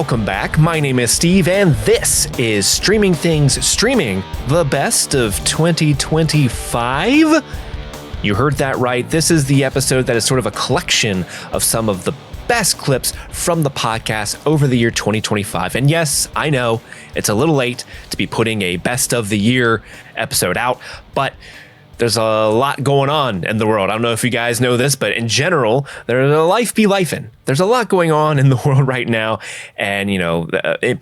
Welcome back. My name is Steve, and this is Streaming Things Streaming, the best of 2025. You heard that right. This is the episode that is sort of a collection of some of the best clips from the podcast over the year 2025. And yes, I know it's a little late to be putting a best of the year episode out, but there's a lot going on in the world. I don't know if you guys know this, but in general, there's a life be lifing. There's a lot going on in the world right now. And,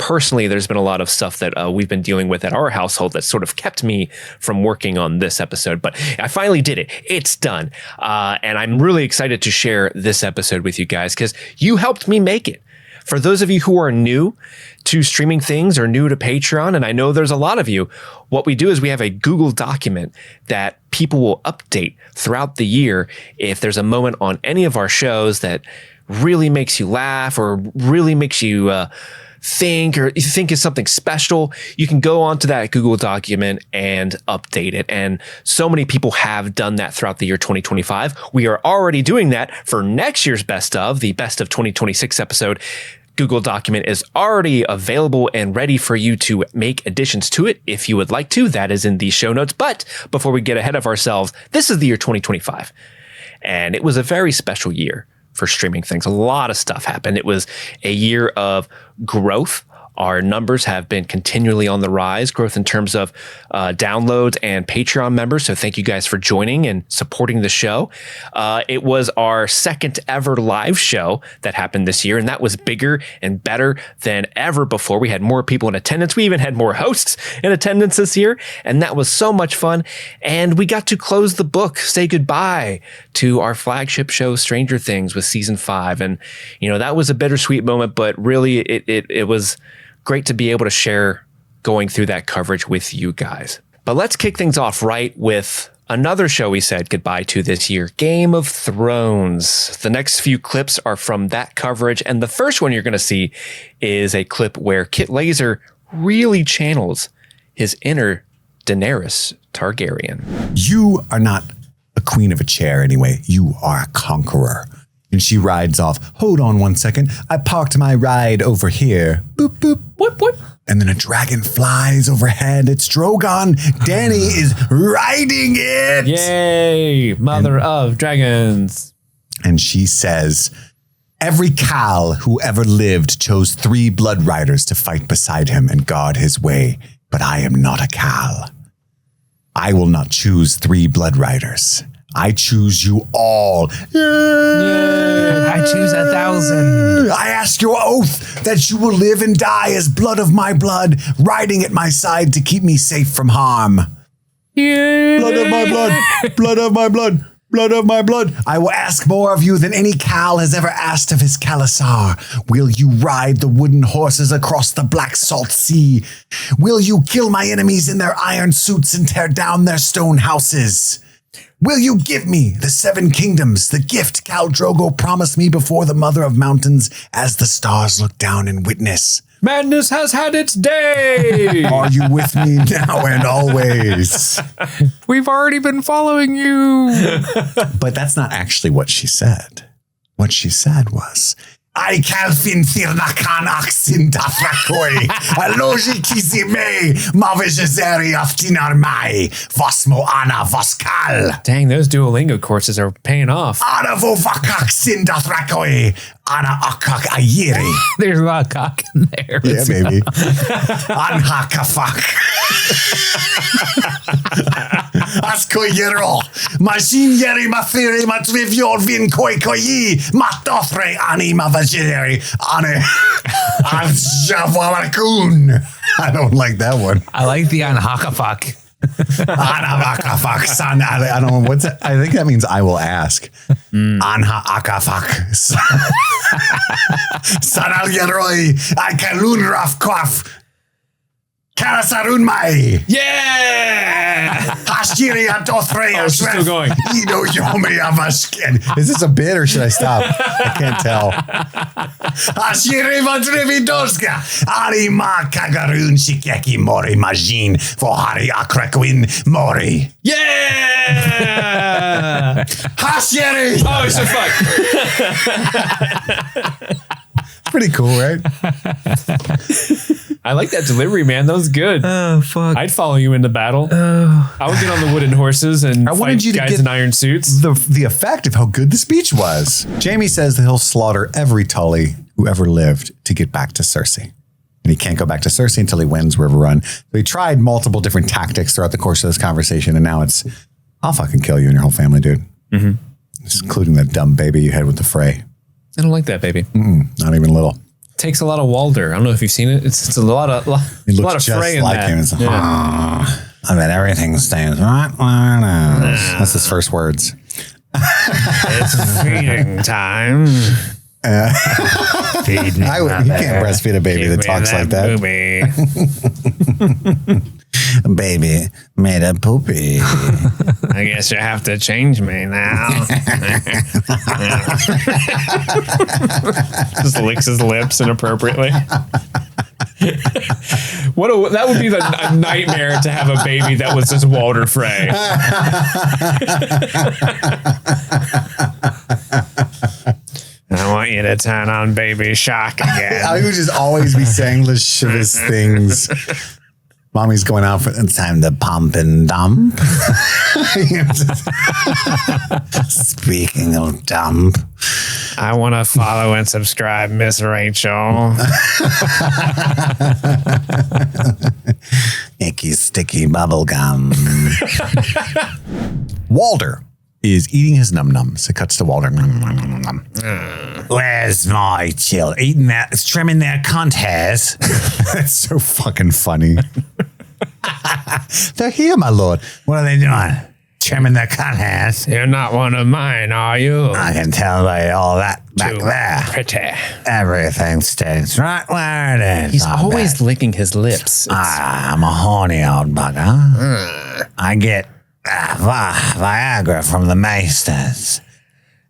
personally, there's been a lot of stuff that we've been dealing with at our household that sort of kept me from working on this episode. But I finally did it. It's done. And I'm really excited to share this episode with you guys because you helped me make it. For those of you who are new to Streaming Things or new to Patreon, and I know there's a lot of you, what we do is we have a Google document that people will update throughout the year if there's a moment on any of our shows that really makes you laugh or really makes you think, or you think is something special. You can go onto that Google document and update it. And so many people have done that throughout the year 2025. We are already doing that for next year's best of, the best of 2026 episode. Google document is already available and ready for you to make additions to it if you would like to. That is in the show notes. But before we get ahead of ourselves, this is the year 2025. And it was a very special year for Streaming Things. A lot of stuff happened. It was a year of growth. Our numbers have been continually on the rise, growth in terms of downloads and Patreon members. So thank you guys for joining and supporting the show. It was our second ever live show that happened this year, and that was bigger and better than ever before. We had more people in attendance. We even had more hosts in attendance this year, and that was so much fun. And we got to close the book, say goodbye to our flagship show, Stranger Things, with season 5. And, that was a bittersweet moment, but really it was great to be able to share going through that coverage with you guys. But let's kick things off right with another show we said goodbye to this year, Game of Thrones. The next few clips are from that coverage, and the first one you're going to see is a clip where Kit Laser really channels his inner Daenerys Targaryen. You are not a queen of a chair anyway. You are a conqueror. And she rides off. Hold on 1 second. I parked my ride over here. Boop, boop. Whoop, whoop. And then a dragon flies overhead. It's Drogon. Dany is riding it. Yay, mother of dragons. And she says, every Khal who ever lived chose 3 blood riders to fight beside him and guard his way. But I am not a Khal. I will not choose 3 blood riders. I choose you all. Yay. I choose 1,000. I ask your oath that you will live and die as blood of my blood, riding at my side to keep me safe from harm. Yay. Blood of my blood, blood of my blood, blood of my blood. I will ask more of you than any Khal has ever asked of his Khalasar. Will you ride the wooden horses across the black salt sea? Will you kill my enemies in their iron suits and tear down their stone houses? Will you give me the 7 kingdoms, the gift Khal Drogo promised me before the mother of mountains, as the stars look down and witness? Madness has had its day. Are you with me now and always? We've already been following you. But that's not actually what she said. What she said was, I calfin thirnakan aksin dafrakoi, aloji kizime, mavejazeri aftinarmai, vasmo ana vaskal. Dang, those Duolingo courses are paying off. Ana vovakaksin dafrakoi, ana akak ayiri. There's a lot of cock in there. Yeah, baby. Anhakafak. Askoyero, Majin Yeri Mathiri Matvivior Vin Koi Koyi, Matothre Anima Vajeri, Ane Anjavarakun. I don't like that one. I like the Anhakafak. Anavakafak San. I don't know what's it. I think that means I will ask. Anha Akafak. Sanal Yeroi, Akalun Rafkoff. Karasarun Mai. Yeah! Hashiri Antothre. Oh, she's still going. Ido Yomi Avashkin. Is this a bit or should I stop? I can't tell. Hashiri Vantrividorska. Ari Ma Kagarun Shikeki Mori Majin Vohari Akrekwin Mori. Yeah! Hashiri. Oh, it's so fun. Pretty cool, right? I like that delivery, man. That was good. Oh, fuck. I'd follow you into battle. I would get on the wooden horses and fight guys in iron suits. the effect of how good the speech was. Jaime says that he'll slaughter every Tully who ever lived to get back to Cersei. And he can't go back to Cersei until he wins River Run. So he tried multiple different tactics throughout the course of this conversation, and now it's, I'll fucking kill you and your whole family, dude. Mm-hmm. Including that dumb baby you had with the Frey. I don't like that, baby. Not even a little. Takes a lot of Walder. I don't know if you've seen it. It's a lot of He looks lot of just Frey in like that. him. It's, I bet everything stays right where it is. That's his first words. It's feeding time. Feed me You can't breastfeed a baby that talks like that. Baby made a poopy. I guess you have to change me now. Just licks his lips inappropriately. That would be a nightmare to have a baby that was just Walder Frey. I want you to turn on Baby Shark again. I would just always be saying the shivest things. Mommy's going out for it's time to pump and dump. Speaking of dump. I want to follow and subscribe Miss Rachel. Icky sticky bubble gum. Walder is eating his num-nums. It cuts to Walder. Where's my chill? Eating that, trimming their cunt hairs. That's so fucking funny. They're here, my lord. What are they doing? Trimming their cunt hairs. You're not one of mine, are you? I can tell by all that back Too there. pretty. Everything stays right where it is. He's I always bet. licking his lips. I'm a horny old bugger. I get Viagra from the Maesters.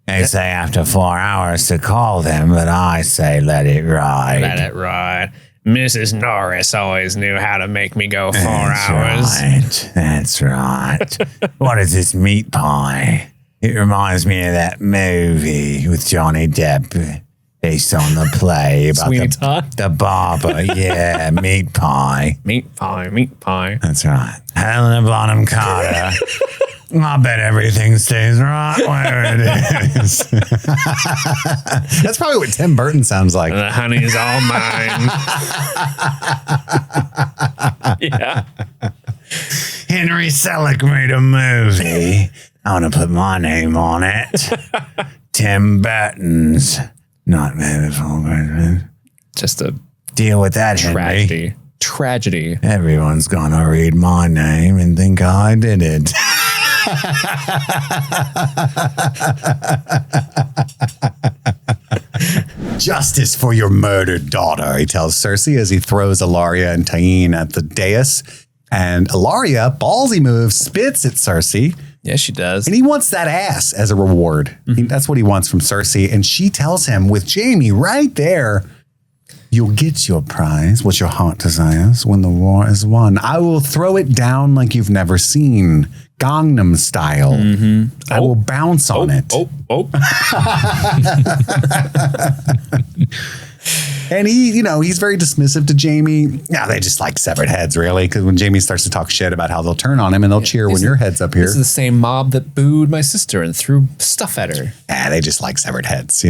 They say after 4 hours to call them, but I say let it ride. Let it ride. Mrs. Norris always knew how to make me go 4 That's hours. Right. That's right. What is this meat pie? It reminds me of that movie with Johnny Depp based on the play about Sweeney Todd? the barber. Yeah, meat pie. Meat pie, meat pie. That's right. Helena Bonham Carter. I bet everything stays right where it is. That's probably what Tim Burton sounds like. The honey's all mine. Yeah. Henry Selick made a movie. I want to put my name on it. Tim Burton's Nightmare Before Christmas. Just a Deal with that, Henry. tragedy. Tragedy. Everyone's gonna read my name and think I did it. Justice for your murdered daughter, he tells Cersei as he throws Ilaria and Tyene at the dais. And Ilaria, ballsy move, spits at Cersei. Yeah, she does. And he wants that ass as a reward. That's what he wants from Cersei. And she tells him with Jaime right there, you'll get your prize, what your heart desires, when the war is won. I will throw it down like you've never seen. Gangnam style. I will bounce on it. And he, he's very dismissive to Jaime. Yeah, they just like severed heads, really. Because when Jaime starts to talk shit about how they'll turn on him and they'll cheer when your head's up here. This is the same mob that booed my sister and threw stuff at her. Yeah, they just like severed heads,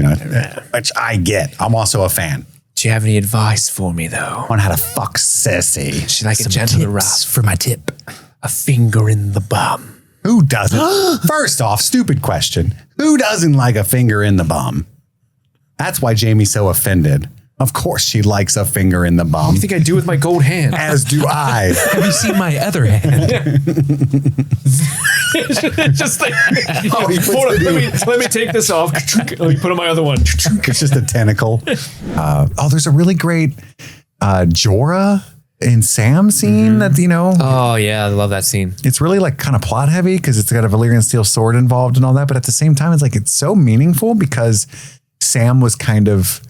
which I get. I'm also a fan. Do you have any advice for me, though? On how to fuck Cersei. She's like a gentle rough. For my tip. A finger in the bum. Who doesn't? First off, stupid question. Who doesn't like a finger in the bum? That's why Jaime's so offended. Of course she likes a finger in the bum. You think I do with my gold hand? As do I. Have you seen my other hand? Just like, Oh, he puts hold on, the let me take this off. Let me put on my other one. It's just a tentacle. There's a really great Jorah and Sam scene that, Oh, yeah, I love that scene. it's really like kind of plot heavy because it's got a Valyrian steel sword involved and all that. But at the same time, it's so meaningful because Sam was kind of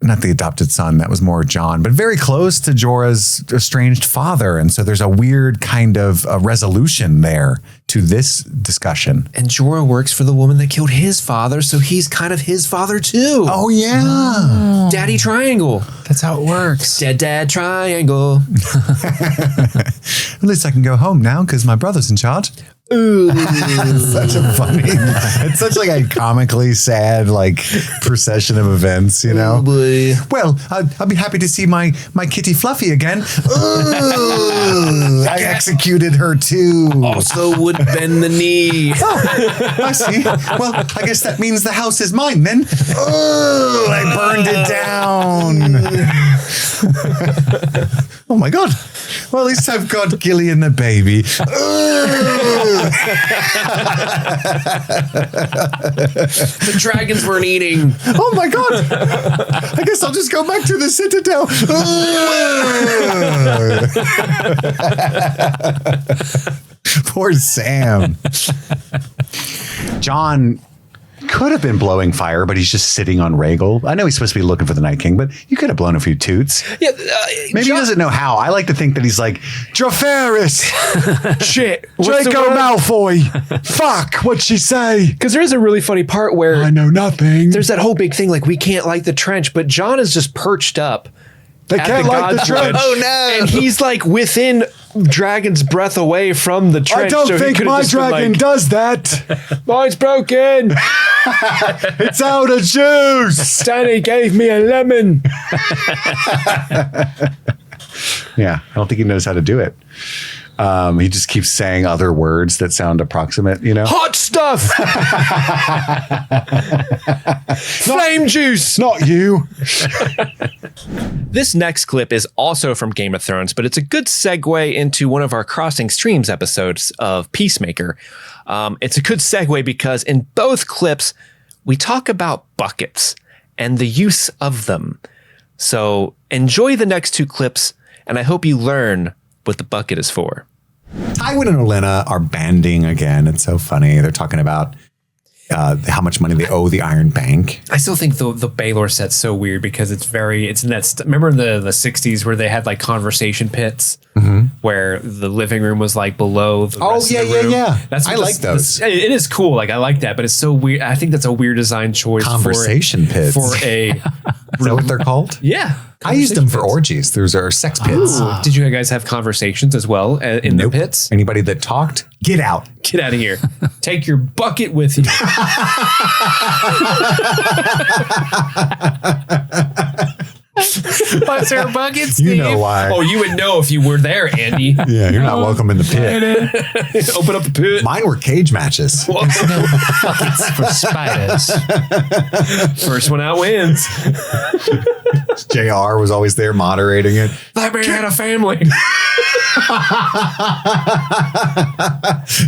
not the adopted son, that was more John, but very close to Jorah's estranged father. And so there's a weird kind of a resolution there to this discussion. And Jorah works for the woman that killed his father, so he's kind of his father too. Oh, yeah. Daddy Triangle. That's how it works. Dad Triangle. At least I can go home now because my brother's in charge. Such a funny, it's such like a comically sad like procession of events, you know. Oh boy. Well, I'll be happy to see my kitty Fluffy again. Ooh, I executed her too. Also would bend the knee. I see. Well, I guess that means the house is mine then. Oh, I burned it down. Oh my God. Well, at least I've got Gillian the baby. The dragons weren't eating. Oh my God. I guess I'll just go back to the Citadel. Poor Sam. John could have been blowing fire, but he's just sitting on Rhaegal. I know he's supposed to be looking for the Night King, but you could have blown a few toots. Yeah, Maybe he doesn't know how. I like to think that he's like, Dracarys, shit. Draco Malfoy. Fuck, what'd she say? Because there is a really funny part where I know nothing. there's that whole big thing like we can't light the trench, but John is just perched up. They at can't light the God's trench. Wood, Oh, no. And he's like within Dragon's breath away from the trench. I don't so he think could've my just been dragon like, does that. Mine's broken. It's out of juice. Danny gave me a lemon. Yeah, I don't think he knows how to do it. He just keeps saying other words that sound approximate, you know? Hot stuff. Flame juice. Not you. This next clip is also from Game of Thrones, but it's a good segue into one of our Crossing Streams episodes of Peacemaker. It's a good segue because in both clips, we talk about buckets and the use of them. So enjoy the next two clips, and I hope you learn what the bucket is for. Tywin and Olenna are banding again. It's so funny. They're talking about how much money they owe the Iron Bank. I still think the Baelor set's so weird because it's in that. Remember in the 60s where they had like conversation pits where the living room was like below the rest of the room? That's I like those. It is cool. Like I like that, but it's so weird. I think that's a weird design choice. Conversation pits. For a. Is that what they're called? Yeah. I used them for orgies. Those are sex pits. Did you guys have conversations as well in the pits? Anybody that talked, get out. Get out of here. Take your bucket with you. What's there a bucket, Steve? You know why. Oh, you would know if you were there, Andy. Yeah, you're not welcome in the pit. Open up the pit. Mine were cage matches. Buckets for spiders. First one out wins. JR was always there moderating it. That man had a family.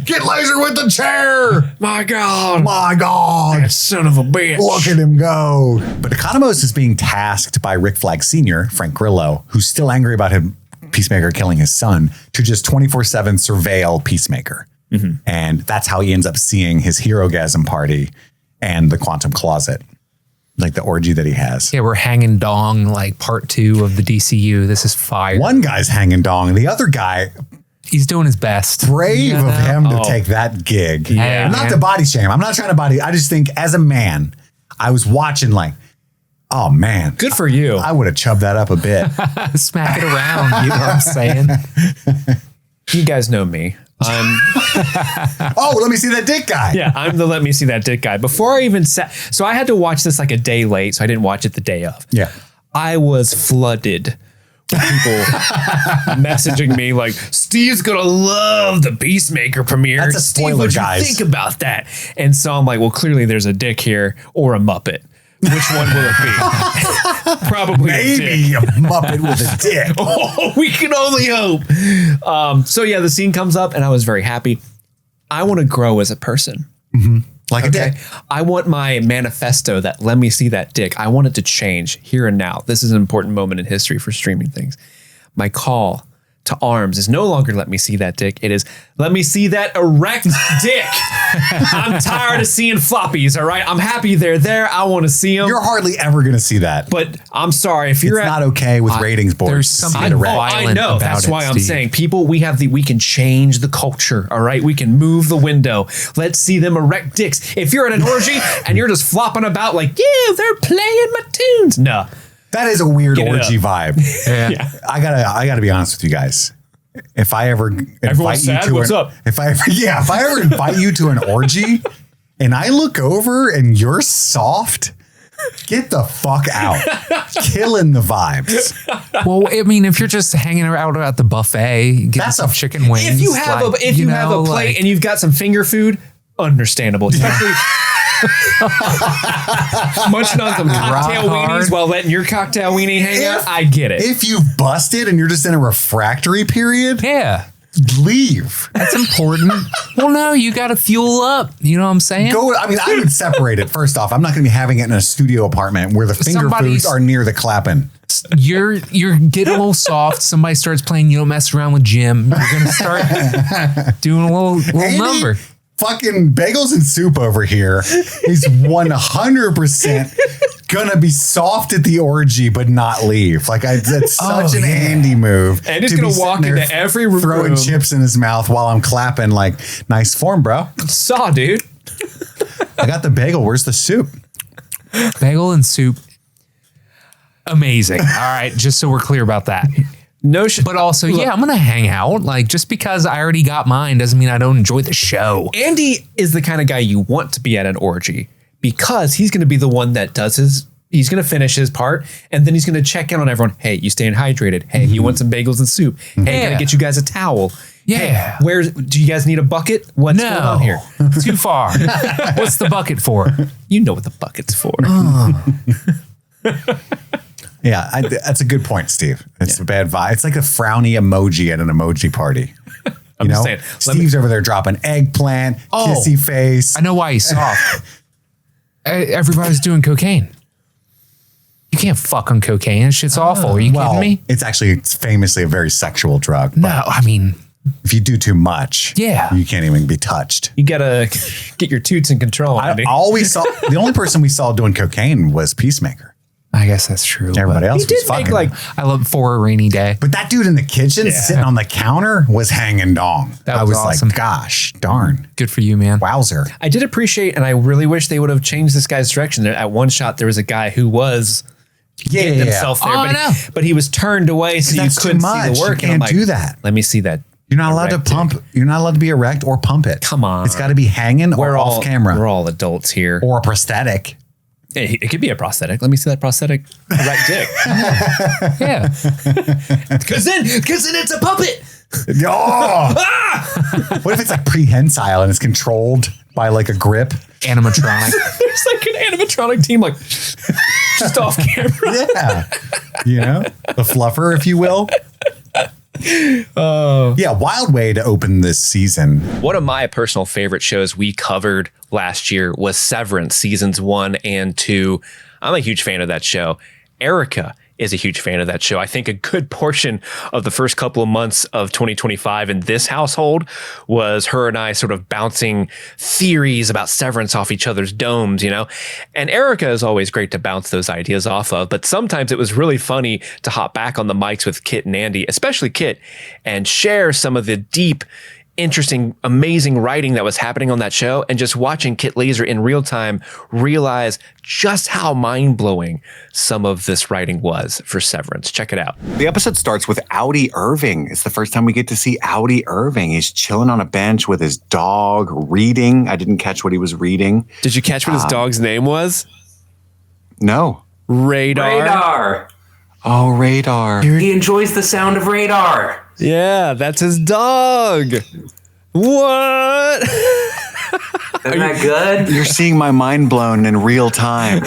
Get laser with the chair. My God. My God. That son of a bitch. Look at him go. But Economos is being tasked by Rick Flag Sr., Frank Grillo, who's still angry about him, Peacemaker killing his son, to just 24/7 surveil Peacemaker. And that's how he ends up seeing his Hero-gasm party and the Quantum Closet, like the orgy that he has. Yeah, we're hanging dong like part 2 of the DCU. This is fire. One guy's hanging dong, and the other guy, He's doing his best. brave of him to take that gig. Yeah, Not man. to body shame. I'm not trying to body. I just think as a man, I was watching like, oh man, Good for you. I would have chubbed that up a bit. Smack it around. You know what I'm saying? You guys know me. Oh, let me see that dick guy. Yeah, I'm the let me see that dick guy. Before I even sat, so I had to watch this like a day late, so I didn't watch it the day of. Yeah. I was flooded with people messaging me like, Steve's gonna love the Peacemaker premiere. That's a Steve, spoiler, what'd you guys. think about that? And so I'm like, well, clearly there's a dick here or a Muppet. Which one will it be? Probably a dick. Maybe a Muppet with a dick. Oh, we can only hope. So yeah, the scene comes up and I was very happy. I want to grow as a person. Like a dick. I want my manifesto that let me see that dick. I want it to change here and now. This is an important moment in history for streaming things. My call to arms is no longer let me see that dick. It is let me see that erect dick. I'm tired of seeing floppies. All right. I'm happy they're there. I want to see them. You're hardly ever going to see that. But I'm sorry if you're It's not okay with ratings boards. there's to see something it erect. violent I know. about That's it, why I'm Steve. saying people, we can change the culture. All right. We can move the window. Let's see them erect dicks. If you're at an orgy and you're just flopping about like, yeah, they're playing my tunes. No, That is a weird Get it orgy vibe. Yeah. I gotta be honest with you guys. If I ever invite you sad? to What's an, up? if I ever invite you to an orgy and I look over and you're soft, get the fuck out. Killing the vibes. Well, I mean, if you're just hanging out at the buffet, getting That's some a- chicken wings. If you have like, a plate like- and you've got some finger food, understandable. Especially munching on some cocktail Rock hard. weenies while letting your cocktail weenie hang out. I get it. If you've busted and you're just in a refractory period, yeah, leave. that's important. Well, no, you got to fuel up. You know what I'm saying? Go. I mean, I would separate it. First off, I'm not going to be having it in a studio apartment where the finger Somebody's- foods are near the clapping. You're getting a little soft. Somebody starts playing. You don't mess around with Jim. You're gonna start doing a little Andy, number. Fucking bagels and soup over here. He's 100% gonna be soft at the orgy, but not leave. Like that's such an Andy move. And he's to be gonna sitting walk there into every throwing room. chips in his mouth while I'm clapping. Like, nice form, bro. Saw, dude. I got the bagel. Where's the soup? Bagel and soup. Amazing. All right, just so we're clear about that. No shit. But also, yeah, I'm gonna hang out. Like, just because I already got mine doesn't mean I don't enjoy the show. Andy is the kind of guy you want to be at an orgy because he's going to be the one that does he's going to finish his part and then he's going to check in on everyone. Hey, you staying hydrated? Hey, you want some bagels and soup? Hey, Yeah. gotta get you guys a towel. Yeah. Hey, do you guys need a bucket? What's going on here? Too far. What's the bucket for? You know what the bucket's for. Yeah, that's a good point, Steve. It's a bad vibe. It's like a frowny emoji at an emoji party. You know, just saying, Steve's over there dropping eggplant, Oh. kissy face. I know why he's soft. Everybody's doing cocaine. You can't fuck on cocaine. That shit's awful. Are you Well, kidding me? it's famously a very sexual drug. No, But I mean, if you do too much, Yeah. you can't even be touched. You gotta get your toots in control, Andy. The only person we saw doing cocaine was Peacemaker. I guess that's true. Everybody but else He did was make fucking. like I love For a Rainy Day. But that dude in the kitchen sitting on the counter was hanging dong. That I was was awesome. like, gosh, darn. Good for you, man. Wowzer. I did appreciate, and I really wish they would have changed this guy's direction. At one shot, there was a guy who was getting himself there, Oh, I know. but he was turned away, so you that's too couldn't see much. the work. You and I'm can't like, do that. Let me see that. You're not allowed erect to pump. dick. You're not allowed to be erect or pump it. Come on. It's got to be hanging or all off camera We're all adults here. or a prosthetic. Hey, it could be a prosthetic. Let me see that prosthetic erect dick. Yeah. Because then it's a puppet. Oh! What if it's like prehensile and it's controlled by like a grip? Animatronic. There's like an animatronic team, like just off camera. Yeah. You know, the fluffer, if you will. Yeah, wild way to open this season. One of my personal favorite shows we covered last year was Severance seasons 1 and 2. I'm a huge fan of that show. Erica is a huge fan of that show. I think a good portion of the first couple of months of 2025 in this household was her and I sort of bouncing theories about Severance off each other's domes, you know? And Erica is always great to bounce those ideas off of, but sometimes it was really funny to hop back on the mics with Kit and Andy, especially Kit, and share some of the deep, interesting, amazing writing that was happening on that show, and just watching Kit Laser in real time realize just how mind-blowing some of this writing was for Severance. Check it out. The episode starts with Audi Irving. It's the first time we get to see Audi Irving. He's chilling on a bench with his dog, reading. I didn't catch what he was reading. Did you catch what his dog's name was? No. Radar. Radar. Oh, Radar. He enjoys the sound of radar. Yeah, that's his dog. What? Isn't that good? You're seeing my mind blown in real time.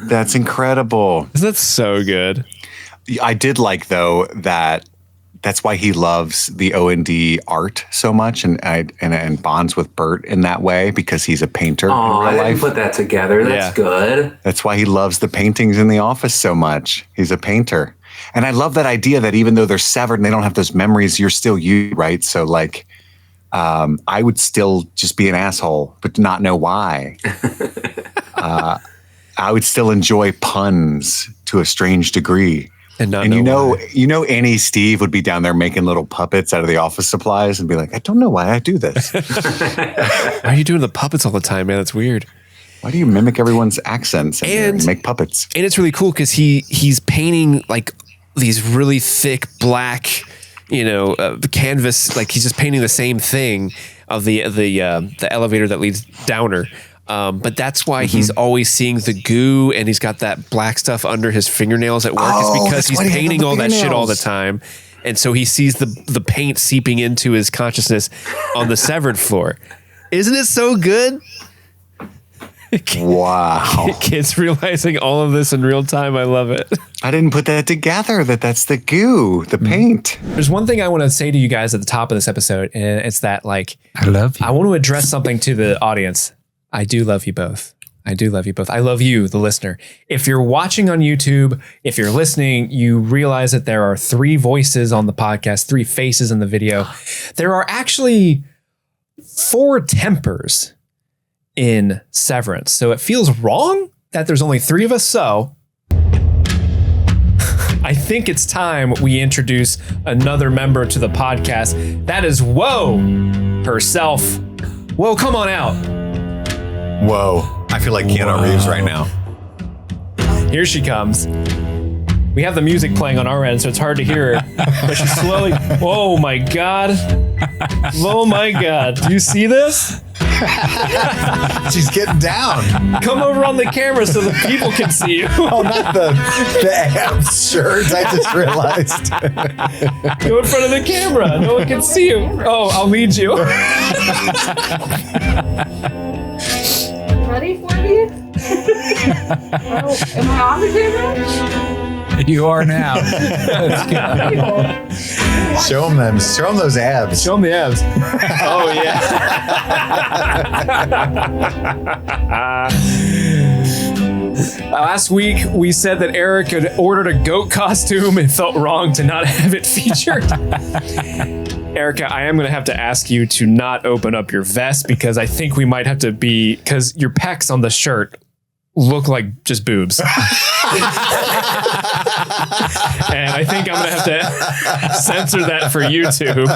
That's incredible. That's so good. I did like, though, that's why he loves the O&D art so much and bonds with Bert in that way, because he's a painter Oh, in I real didn't life. put that together. That's Yeah. good. That's why he loves the paintings in the office so much. He's a painter. And I love that idea that even though they're severed and they don't have those memories, you're still you, right? So like, I would still just be an asshole, but not know why. I would still enjoy puns to a strange degree. And you know, Annie Steve would be down there making little puppets out of the office supplies and be like, I don't know why I do this. why are you doing the puppets all the time, man? That's weird. Why do you mimic everyone's accents and make puppets? And it's really cool because he's painting like these really thick black, canvas. Like he's just painting the same thing of the elevator that leads downer. But that's why he's always seeing the goo, and he's got that black stuff under his fingernails at work. It's because he's painting all that shit all the time. And so he sees the paint seeping into his consciousness on the severed floor. Isn't it so good? Wow. Kids realizing all of this in real time. I love it. I didn't put that together, that's the goo, the paint. There's one thing I want to say to you guys at the top of this episode, and it's that, like, I love you. I want to address something to the audience. I do love you both. I do love you both. I love you, the listener. If you're watching on YouTube, if you're listening, you realize that there are 3 voices on the podcast, 3 faces in the video. There are actually 4 tempers in Severance. So it feels wrong that there's only 3 of us. So I think it's time we introduce another member to the podcast. That is Woe herself. Woe, come on out. Whoa. I feel like Keanu Reeves right now. Here she comes. We have the music playing on our end, so it's hard to hear her. But she's slowly. Oh my God. Oh my God. Do you see this? She's getting down. Come over on the camera so the people can see you. Oh, not the abs shirt. I just realized. Go in front of the camera. No one can see you. Oh, I'll lead you. Ready for me? Am I on the camera? You are now. Show them those abs. Show them the abs. Oh, yeah. Last week, we said that Eric had ordered a goat costume and felt wrong to not have it featured. Erica, I am going to have to ask you to not open up your vest because I think we might have to because your pecs on the shirt look like just boobs. And I think I'm going to have to censor that for YouTube.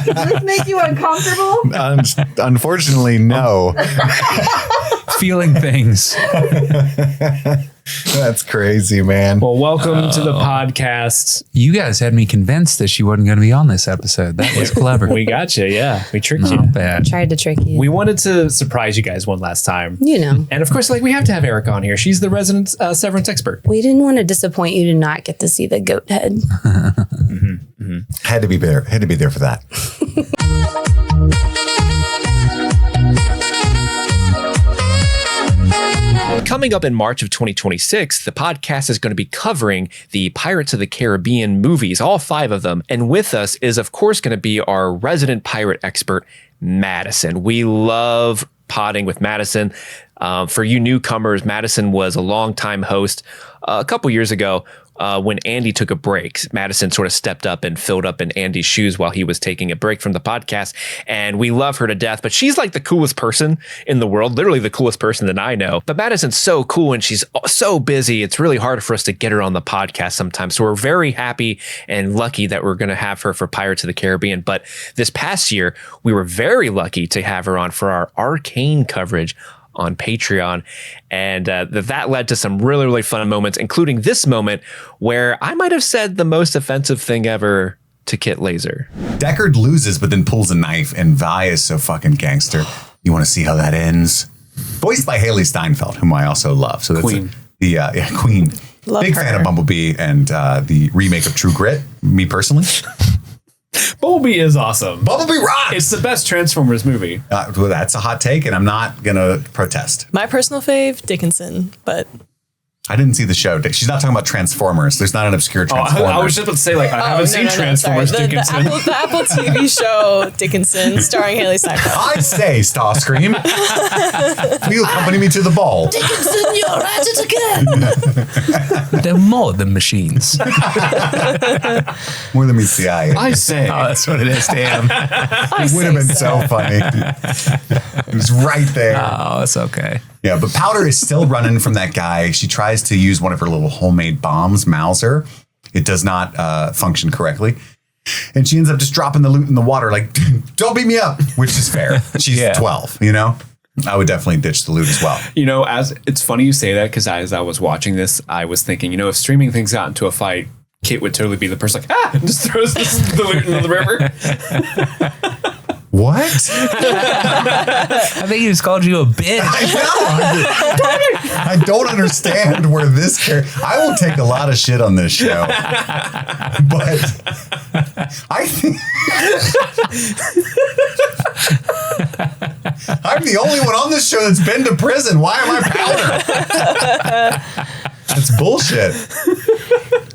Does this make you uncomfortable? Unfortunately, no. Feeling things. That's crazy, man. Well, welcome to the podcast. You guys had me convinced that she wasn't going to be on this episode. That was clever. We got you. Yeah, we tricked you. Not bad. Tried to trick you. We wanted to surprise you guys one last time. And of course, we have to have Erica on here. She's the resident Severance expert. we didn't want to disappoint you to not get to see the goat head. Had to be there. Had to be there for that. Coming up in March of 2026, the podcast is going to be covering the Pirates of the Caribbean movies, all 5 of them. And with us is, of course, going to be our resident pirate expert, Madison. We love podding with Madison. For you newcomers, Madison was a longtime host a couple years ago. When Andy took a break, Madison sort of stepped up and filled up in Andy's shoes while he was taking a break from the podcast. And we love her to death, but she's like the coolest person in the world, literally the coolest person that I know. But Madison's so cool and she's so busy. It's really hard for us to get her on the podcast sometimes. So we're very happy and lucky that we're going to have her for Pirates of the Caribbean. But this past year, we were very lucky to have her on for our Arcane coverage on Patreon. And that led to some really, really fun moments, including this moment where I might have said the most offensive thing ever to Kit Laser. Deckard loses, but then pulls a knife, and Vi is so fucking gangster. You want to see how that ends? Voiced by Haley Steinfeld, whom I also love. So that's Queen. Queen. Love Big her. fan of Bumblebee and the remake of True Grit. Me personally, Bumblebee is awesome. Bumblebee rocks. It's the best Transformers movie. Well, that's a hot take, and I'm not gonna protest. My personal fave, Dickinson, but I didn't see the show. She's not talking about Transformers. There's not an obscure Transformers. I was just about to say, I haven't seen Transformers, sorry. Dickinson. The Apple TV show Dickinson, starring Haley Steinfeld. I say, Starscream, will you accompany me to the ball? Dickinson, you're at it again. They're more than machines. More than meets the eye. I say. Oh, that's what it is, damn. It would have been so funny. It was right there. Oh, it's okay. Yeah, but Powder is still running from that guy. She tries to use one of her little homemade bombs, Mauser. It does not function correctly. And she ends up just dropping the loot in the water, like, don't beat me up, which is fair. She's 12, you know? I would definitely ditch the loot as well. You know, as it's funny you say that, because as I was watching this, I was thinking, you know, if streaming things got into a fight, Kate would totally be the person like, and just throws the loot into the river. What? I think he just called you a bitch. I don't understand where this I will take a lot of shit on this show. But I think I'm the only one on this show that's been to prison. Why am I powder? That's bullshit.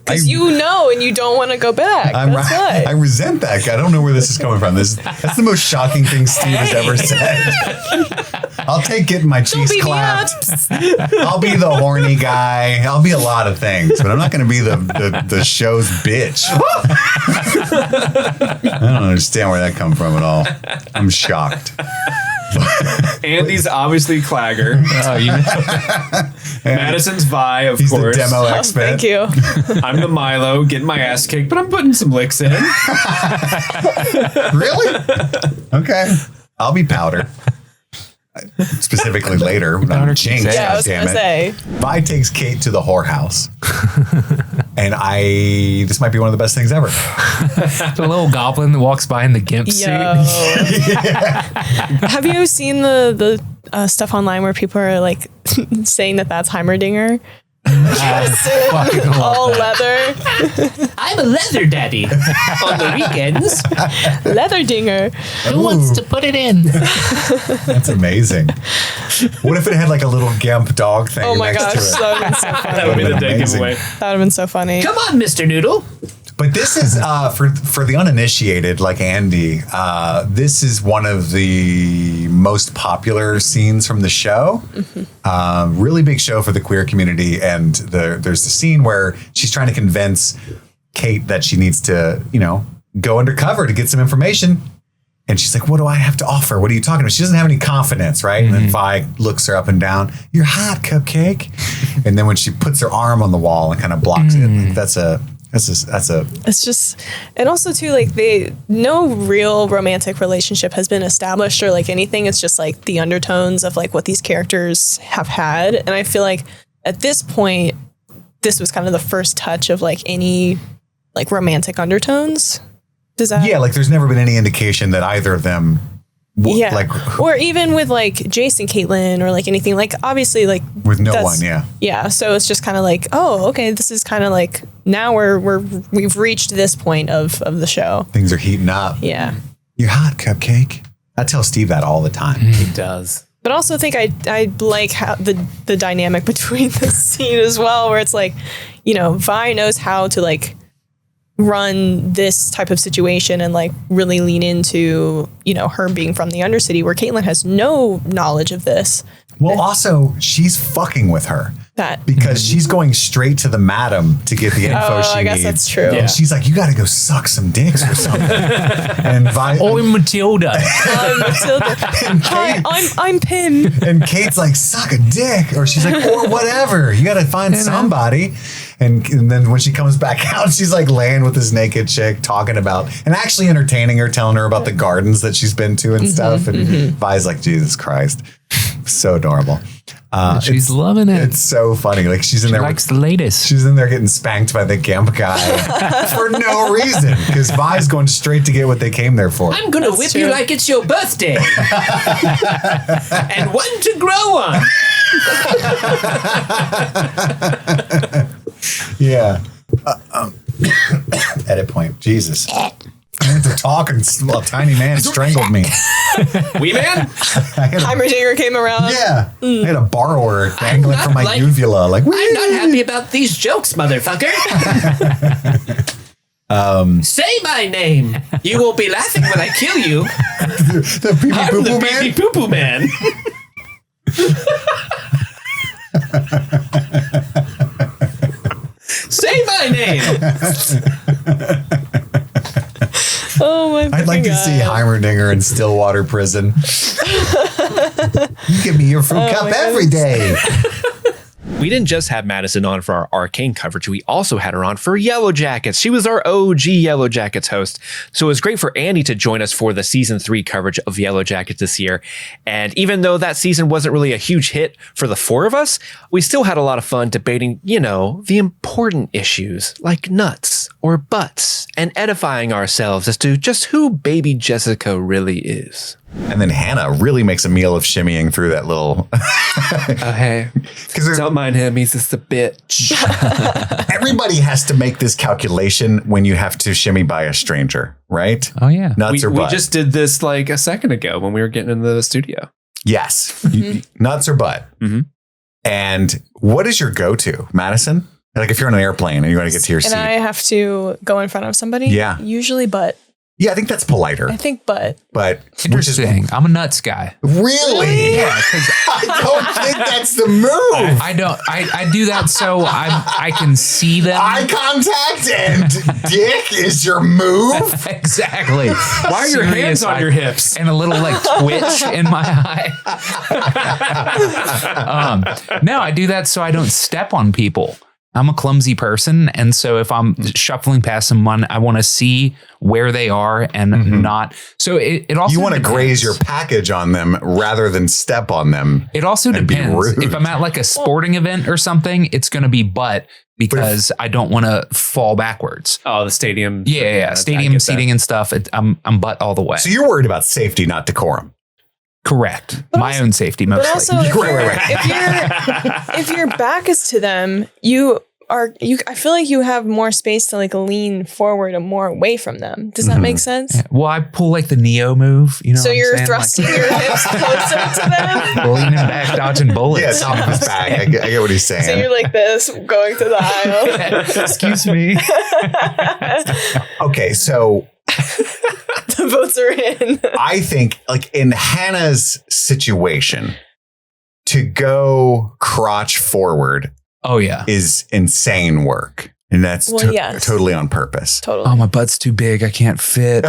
Because you know and you don't want to go back. That's why. I resent that guy. I don't know where this is coming from. That's the most shocking thing Steve has ever said. I'll take getting my cheeks clapped. I'll be the horny guy. I'll be a lot of things, but I'm not going to be the show's bitch. I don't understand where that come from at all. I'm shocked. Andy's obviously Clagger. Madison's Vi, of He's course. the demo expert. Thank you. I'm the Milo, getting my ass kicked, but I'm putting some licks in. Really? Okay. I'll be powder. Specifically later when I'm jinxed. Yeah, I was going to say. Vi takes Kate to the whorehouse. And this might be one of the best things ever. The little goblin that walks by in the gimp suit. Have you seen the stuff online where people are like saying that's Heimerdinger? All leather. I'm a leather daddy on the weekends. Leatherdinger. Who wants to put it in? That's amazing. What if it had like a little gimp dog thing Oh my next gosh, to it? that would have been so funny. That would be the dead amazing. giveaway. That would have been so funny. Come on, Mr. Noodle. But this is for the uninitiated, like Andy. This is one of the most popular scenes from the show. Mm-hmm. Really big show for the queer community, and there's the scene where she's trying to convince Kate that she needs to, go undercover to get some information. And she's like, "What do I have to offer? What are you talking about?" She doesn't have any confidence, right? And then Vi looks her up and down. "You're hot, Cupcake." And then when she puts her arm on the wall and kind of blocks it, like, that's a. It's just, and also too, like no real romantic relationship has been established or like anything. It's just like the undertones of like what these characters have had. And I feel like at this point, this was kind of the first touch of like any like romantic undertones. Does that? Yeah, like there's never been any indication that either of them. Or even with like Jace and Caitlyn or like anything, like obviously like with no one, yeah. So it's just kind of like, oh, okay, this is kind of like now we've reached this point of the show. Things are heating up. Yeah, you're hot, Cupcake. I tell Steve that all the time. He does. but also think I like how the dynamic between the scene as well, where it's like, Vi knows how to like run this type of situation and like really lean into, her being from the Undercity, where Caitlyn has no knowledge of this. Well, also, she's fucking with her. Because she's going straight to the madam to get the info she needs. I guess that's true. Yeah. And she's like, "You got to go suck some dicks or something." And I'm Matilda. I'm Matilda. Hi, I'm Pim. And Kate's like, "Suck a dick," or she's like, "Or whatever. You got to find somebody." And then when she comes back out, she's like laying with this naked chick, talking about and actually entertaining her, telling her about the gardens that she's been to and stuff. And Vi's like, "Jesus Christ." So adorable. She's loving it. It's so funny. Like she's in there. Likes the latest. She's in there getting spanked by the Gimp guy for no reason, because Vi's going straight to get what they came there for. I'm gonna whip you like it's your birthday, and one to grow on. Yeah. Edit point. Jesus. I had to talk and a tiny man strangled me. Wee man? Heimerdinger came around. Yeah. I had a borrower dangling from my like- uvula. Like, I'm not happy about these jokes, motherfucker. Say my name. You will be laughing when I kill you. the pee I'm poo the poo man. pee poo poo man. Say my name. Oh my! I'd like to see Heimerdinger in Stillwater prison. You give me your fruit cup every day. We didn't just have Madison on for our Arcane coverage. We also had her on for Yellow Jackets. She was our OG Yellow Jackets host. So it was great for Andy to join us for the season 3 coverage of Yellow Jackets this year. And even though that season wasn't really a huge hit for the 4 of us, we still had a lot of fun debating, the important issues like nuts or butts and edifying ourselves as to just who baby Jessica really is. And then Hannah really makes a meal of shimmying through that little. Hey, don't mind him. He's just a bitch. Everybody has to make this calculation when you have to shimmy by a stranger, right? Oh, yeah. Nuts or We butt? just did this like a second ago when we were getting in the studio. Yes. Nuts or butt. Mhm. And what is your go-to, Madison? Like if you're on an airplane and you want to get to your And seat. I have to go in front of somebody. Yeah. Usually butt. Yeah, I think that's politer. I think butt. But Interesting. I'm a nuts guy. Really? Yeah, because I don't think that's the move. I don't. I do that so I can see them. Eye contact and dick is your move? Exactly. Why are your hands on your hips? And a little like twitch in my eye. No, I do that so I don't step on people. I'm a clumsy person. And so if I'm shuffling past someone, I want to see where they are and not. So it also You want to depends. graze your package on them rather than step on them. It also and be depends. rude. If I'm at like a sporting event or something, it's going to be butt because I don't want to fall backwards. Oh, the stadium. Yeah. I Stadium get seating and stuff. I'm butt all the way. So you're worried about safety, not decorum. Correct. But My also- own safety But mostly. also, if your back is to them, I feel like you have more space to like lean forward and more away from them. Does that make sense? Yeah. Well, I pull like the Neo move, you know. So what I'm you're saying? thrusting your hips closer to them. Like, leaning back, dodging bullets. Yeah, top of his back. I get what he's saying. So you're like this, going to the aisle. Excuse me. Okay, so The votes are in. I think like in Hannah's situation, to go crotch forward Oh yeah. is insane work. And that's Well, yes. totally on purpose. Totally. Oh, my butt's too big. I can't fit.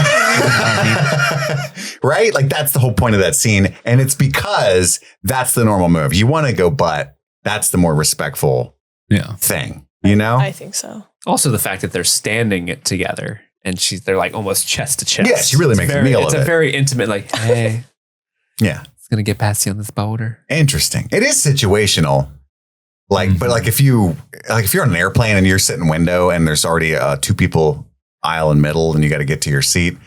Right? Like that's the whole point of that scene. And it's because that's the normal move. You want to go butt. That's the more respectful Yeah. thing, you know? I think so. Also, the fact that they're standing it together and they're like almost chest to chest. Yeah, she really makes a meal It's of a it. very intimate, like, hey, Yeah. it's gonna get past you on this boulder. Interesting. It is situational. Like, but like if you're on an airplane and you're sitting window and there's already 2 people aisle and middle and you got to get to your seat,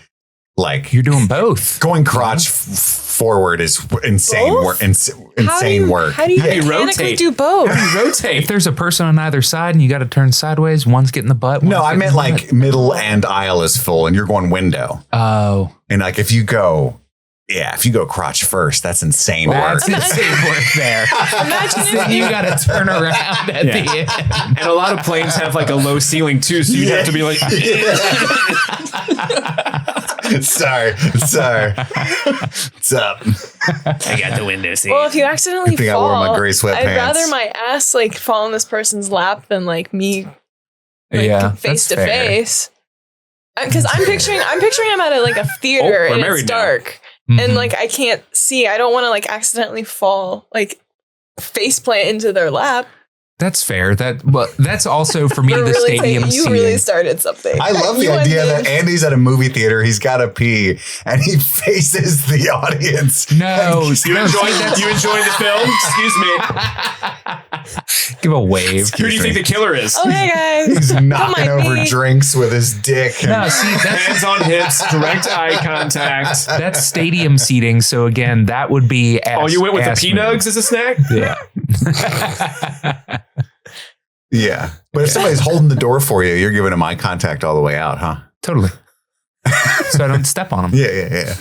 like You're doing both. going crotch forward is insane Both? work. Insane work. How do you How do you mechanically rotate? do both? Rotate. If there's a person on either side and you got to turn sideways, one's getting the butt. No, one's I getting meant the like butt. middle and aisle is full and you're going window. Oh, And like if you go crotch first, that's insane that's work. insane work there. Imagine Then if you got to turn around at the end. And a lot of planes have like a low ceiling too, so you have to be like, Sorry. What's up? I got the window seat. Well, if you accidentally Good thing I fall, wore my gray sweatpants. I'd rather my ass like fall in this person's lap than like me like, Yeah, face to that's fair. face. Because I'm picturing I'm at a theater we're and it's married now. dark Mhm. and like I can't see. I don't want to like accidentally fall like face plant into their lap. That's fair. That's also for me We're the really stadium taking- you seating. really started something. I love the You and idea me. that Andy's at a movie theater. He's got to pee and he faces the audience. No, you enjoyed the film? Excuse me. give a wave. Who do you think the killer is? Oh hey guys, He's knocking Come on, over me. drinks with his dick. No, see, Hands on hips, direct eye contact. that's stadium seating. So again, that would be. Oh, you went with the ass P-Nugs as a snack? move. Yeah. Yeah. But if somebody's holding the door for you, you're giving him eye contact all the way out, huh? Totally. So I don't step on them. Yeah.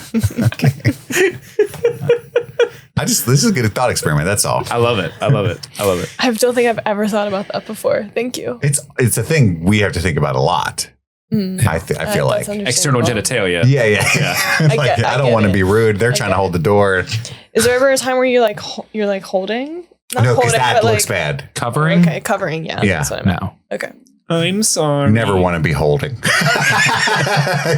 Okay. This is a good thought experiment. That's all. I love it. I don't think I've ever thought about that before. Thank you. It's a thing we have to think about a lot. I feel like. That's External understandable. genitalia. Yeah. Like, I I don't get want to it. be rude. They're trying to get hold the door. Is there ever a time where you're like holding? Not No, because holding, that but looks like bad. Covering? okay, covering. Yeah, Yeah. that's what I meant. No. Okay. I'm sorry. You never want to be holding.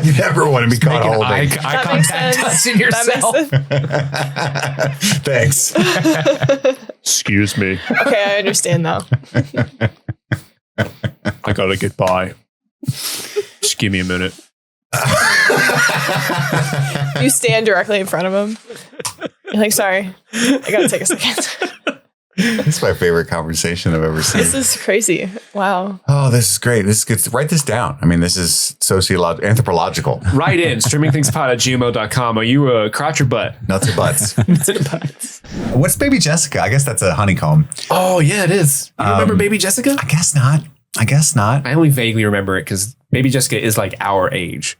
You never want to be caught Making holding. eye That makes contact, sense. touching yourself. That makes sense. Thanks. Excuse me. Okay, I understand now. I gotta get by. Just give me a minute. You stand directly in front of him. You're like, sorry, I gotta take a second. This is my favorite conversation I've ever seen. This is crazy. Wow. Oh, this is great. This is good. Write this down. I mean, this is anthropological. Write in streamingthingspod@gmail.com. Are you a crotch or butt? Nuts or butts. What's Baby Jessica? I guess that's a honeycomb. Oh, yeah, it is. You remember Baby Jessica? I guess not. I only vaguely remember it because Baby Jessica is like our age.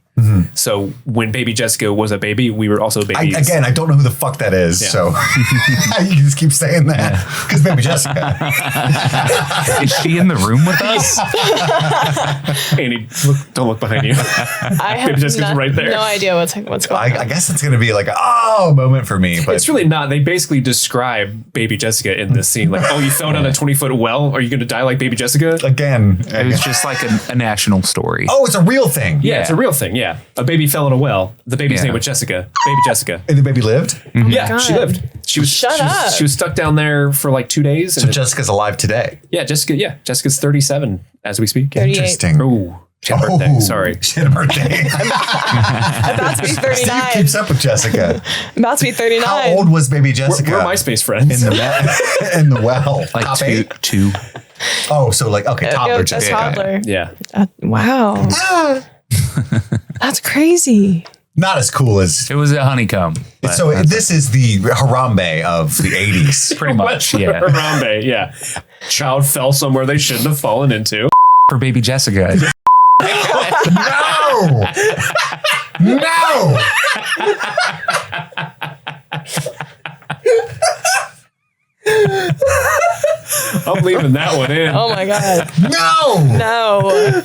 So when Baby Jessica was a baby, we were also babies. I don't know who the fuck that is. Yeah. So you just keep saying that because Baby Jessica. Is she in the room with us? Andy, don't look behind you. I have Baby Jessica's right there. no idea what's going on. I guess it's going to be like a moment for me. But It's really not. They basically describe Baby Jessica in this scene. Like, oh, you fell down a 20-foot well? Are you going to die like Baby Jessica? again. It was just like a national story. Oh, it's a real thing. Yeah, it's a real thing. Yeah. A baby fell in a well. The baby's Yeah. name was Jessica. Baby Jessica. And the baby lived. Yeah, she lived. She was Shut she was- up. She was stuck down there for like 2 days. So Jessica's alive today. Jessica's 37 as we speak. 38. Interesting. Oh, she had a birthday. Oh, Sorry. She had a birthday. I'm about to be Steve 39. keeps up with Jessica. I'm about to be 39. How old was Baby Jessica? We're MySpace friends. in the in the well. Like Top two, eight? two. Oh, so like okay, toddler A Jessica. toddler. yeah. Wow. That's crazy. Not as cool as. It was a honeycomb. but So this is the Harambe of the 80s. pretty much, yeah. Harambe, yeah. Child fell somewhere they shouldn't have fallen into. For Baby Jessica. No! No! I'm leaving that one in. Oh my God. No! No.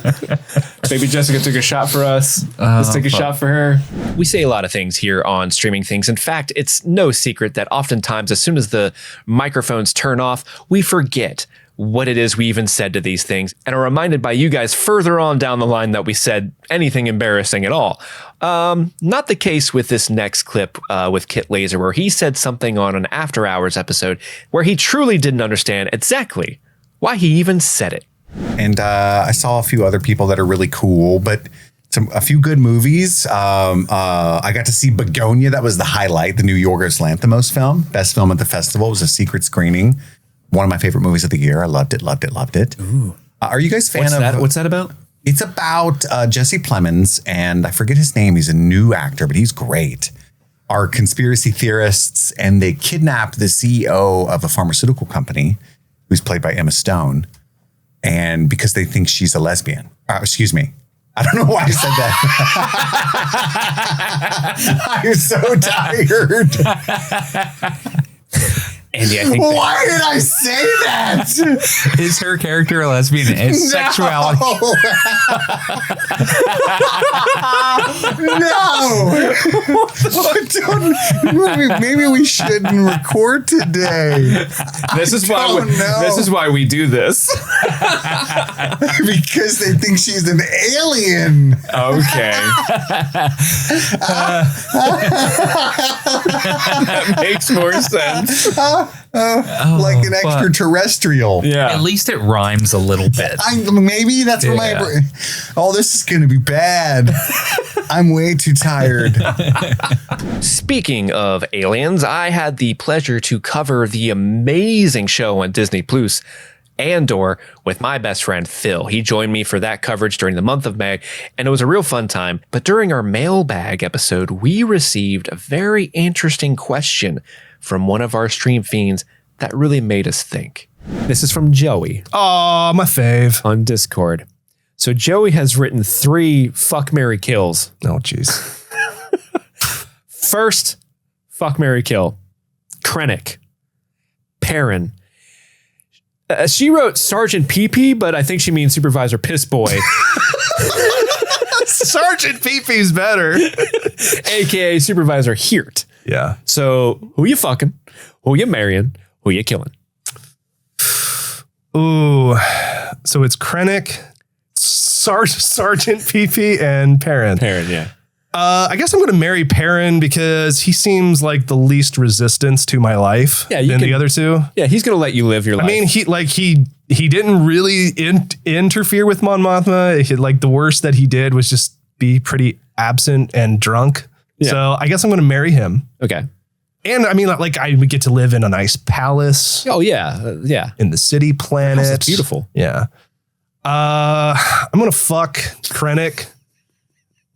Baby Jessica took a shot for us. Let's take a shot for her. We say a lot of things here on Streaming Things. In fact, it's no secret that oftentimes, as soon as the microphones turn off, we forget what it is we even said to these things and are reminded by you guys further on down the line that we said anything embarrassing at all. Not the case with this next clip with Kit Laser, where he said something on an After Hours episode where he truly didn't understand exactly why he even said it. And I saw a few other people that are really cool, but a few good movies. I got to see Begonia. That was the highlight. The New Yorkers Lanthimos film. Best film at the festival. It was a secret screening. One of my favorite movies of the year. I loved it, loved it, loved it. Are you guys fan of... What's that about? It's about Jesse Plemons, and I forget his name. He's a new actor, but he's great. Are conspiracy theorists, and they kidnap the CEO of a pharmaceutical company, who's played by Emma Stone, and because they think she's a lesbian. Excuse me. I don't know why I said that. I'm so tired. Andy, I think Why did I say that? Is her character a lesbian? Is sexuality? No. Maybe we shouldn't record today. this is why don't know. this is why we do this. Because they think she's an alien. Okay. That makes more sense. Like an extraterrestrial. Yeah. At least it rhymes a little bit. Maybe that's where my... Oh, this is going to be bad. I'm way too tired. Speaking of aliens, I had the pleasure to cover the amazing show on Disney Plus, Andor, with my best friend Phil. He joined me for that coverage during the month of May, and it was a real fun time. But during our mailbag episode, we received a very interesting question from one of our stream fiends that really made us think. This is from Joey. Oh, my fave. On Discord. So Joey has written 3 fuck, marry, kills. Oh, jeez. First, fuck, marry, kill. Krennic. Perrin. She wrote Sergeant PP, but I think she means Supervisor Piss Boy. Sergeant Pee-Pee's better. AKA Supervisor Hirt. Yeah. So who you fucking? Who you marrying? Who you killing? Ooh. So it's Krennic, Sergeant Pee-Pee, and Perrin. Perrin, yeah. I guess I'm going to marry Perrin because he seems like the least resistance to my life than the other two. Yeah, he's going to let you live your life. I mean, he didn't really interfere with Mon Mothma. The worst that he did was just be pretty absent and drunk. Yeah. So I guess I'm going to marry him. Okay. And I mean, I would get to live in a nice palace. Oh yeah, yeah. In the city planet. It's beautiful. Yeah. I'm gonna fuck Krennic,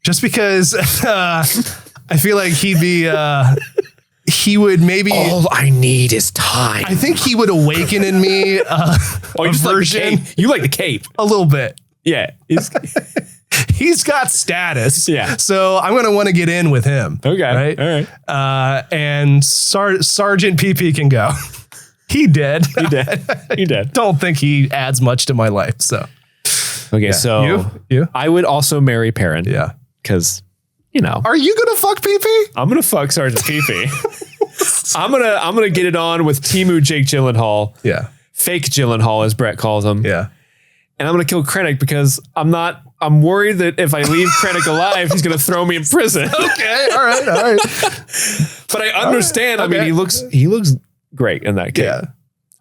just because I feel like he'd be. He would maybe. All I need is time. I think he would awaken in me a version. You like the cape a little bit. Yeah. He's got status. Yeah. So I'm going to want to get in with him. Okay. Right. All right. And Sergeant PP can go. He did. He did. Don't think he adds much to my life. So. Okay. Yeah. So you? I would also marry Perrin. Yeah. Because, Are you going to fuck PP? I'm going to fuck Sergeant PP. I'm going to get it on with Temu Jake Gyllenhaal. Yeah. Fake Gyllenhaal, as Brett calls him. Yeah. And I'm going to kill Krennic because I'm worried that if I leave Krennic alive, he's going to throw me in prison. Okay. All right. But I understand. Right. I mean, he looks great in that game. Yeah.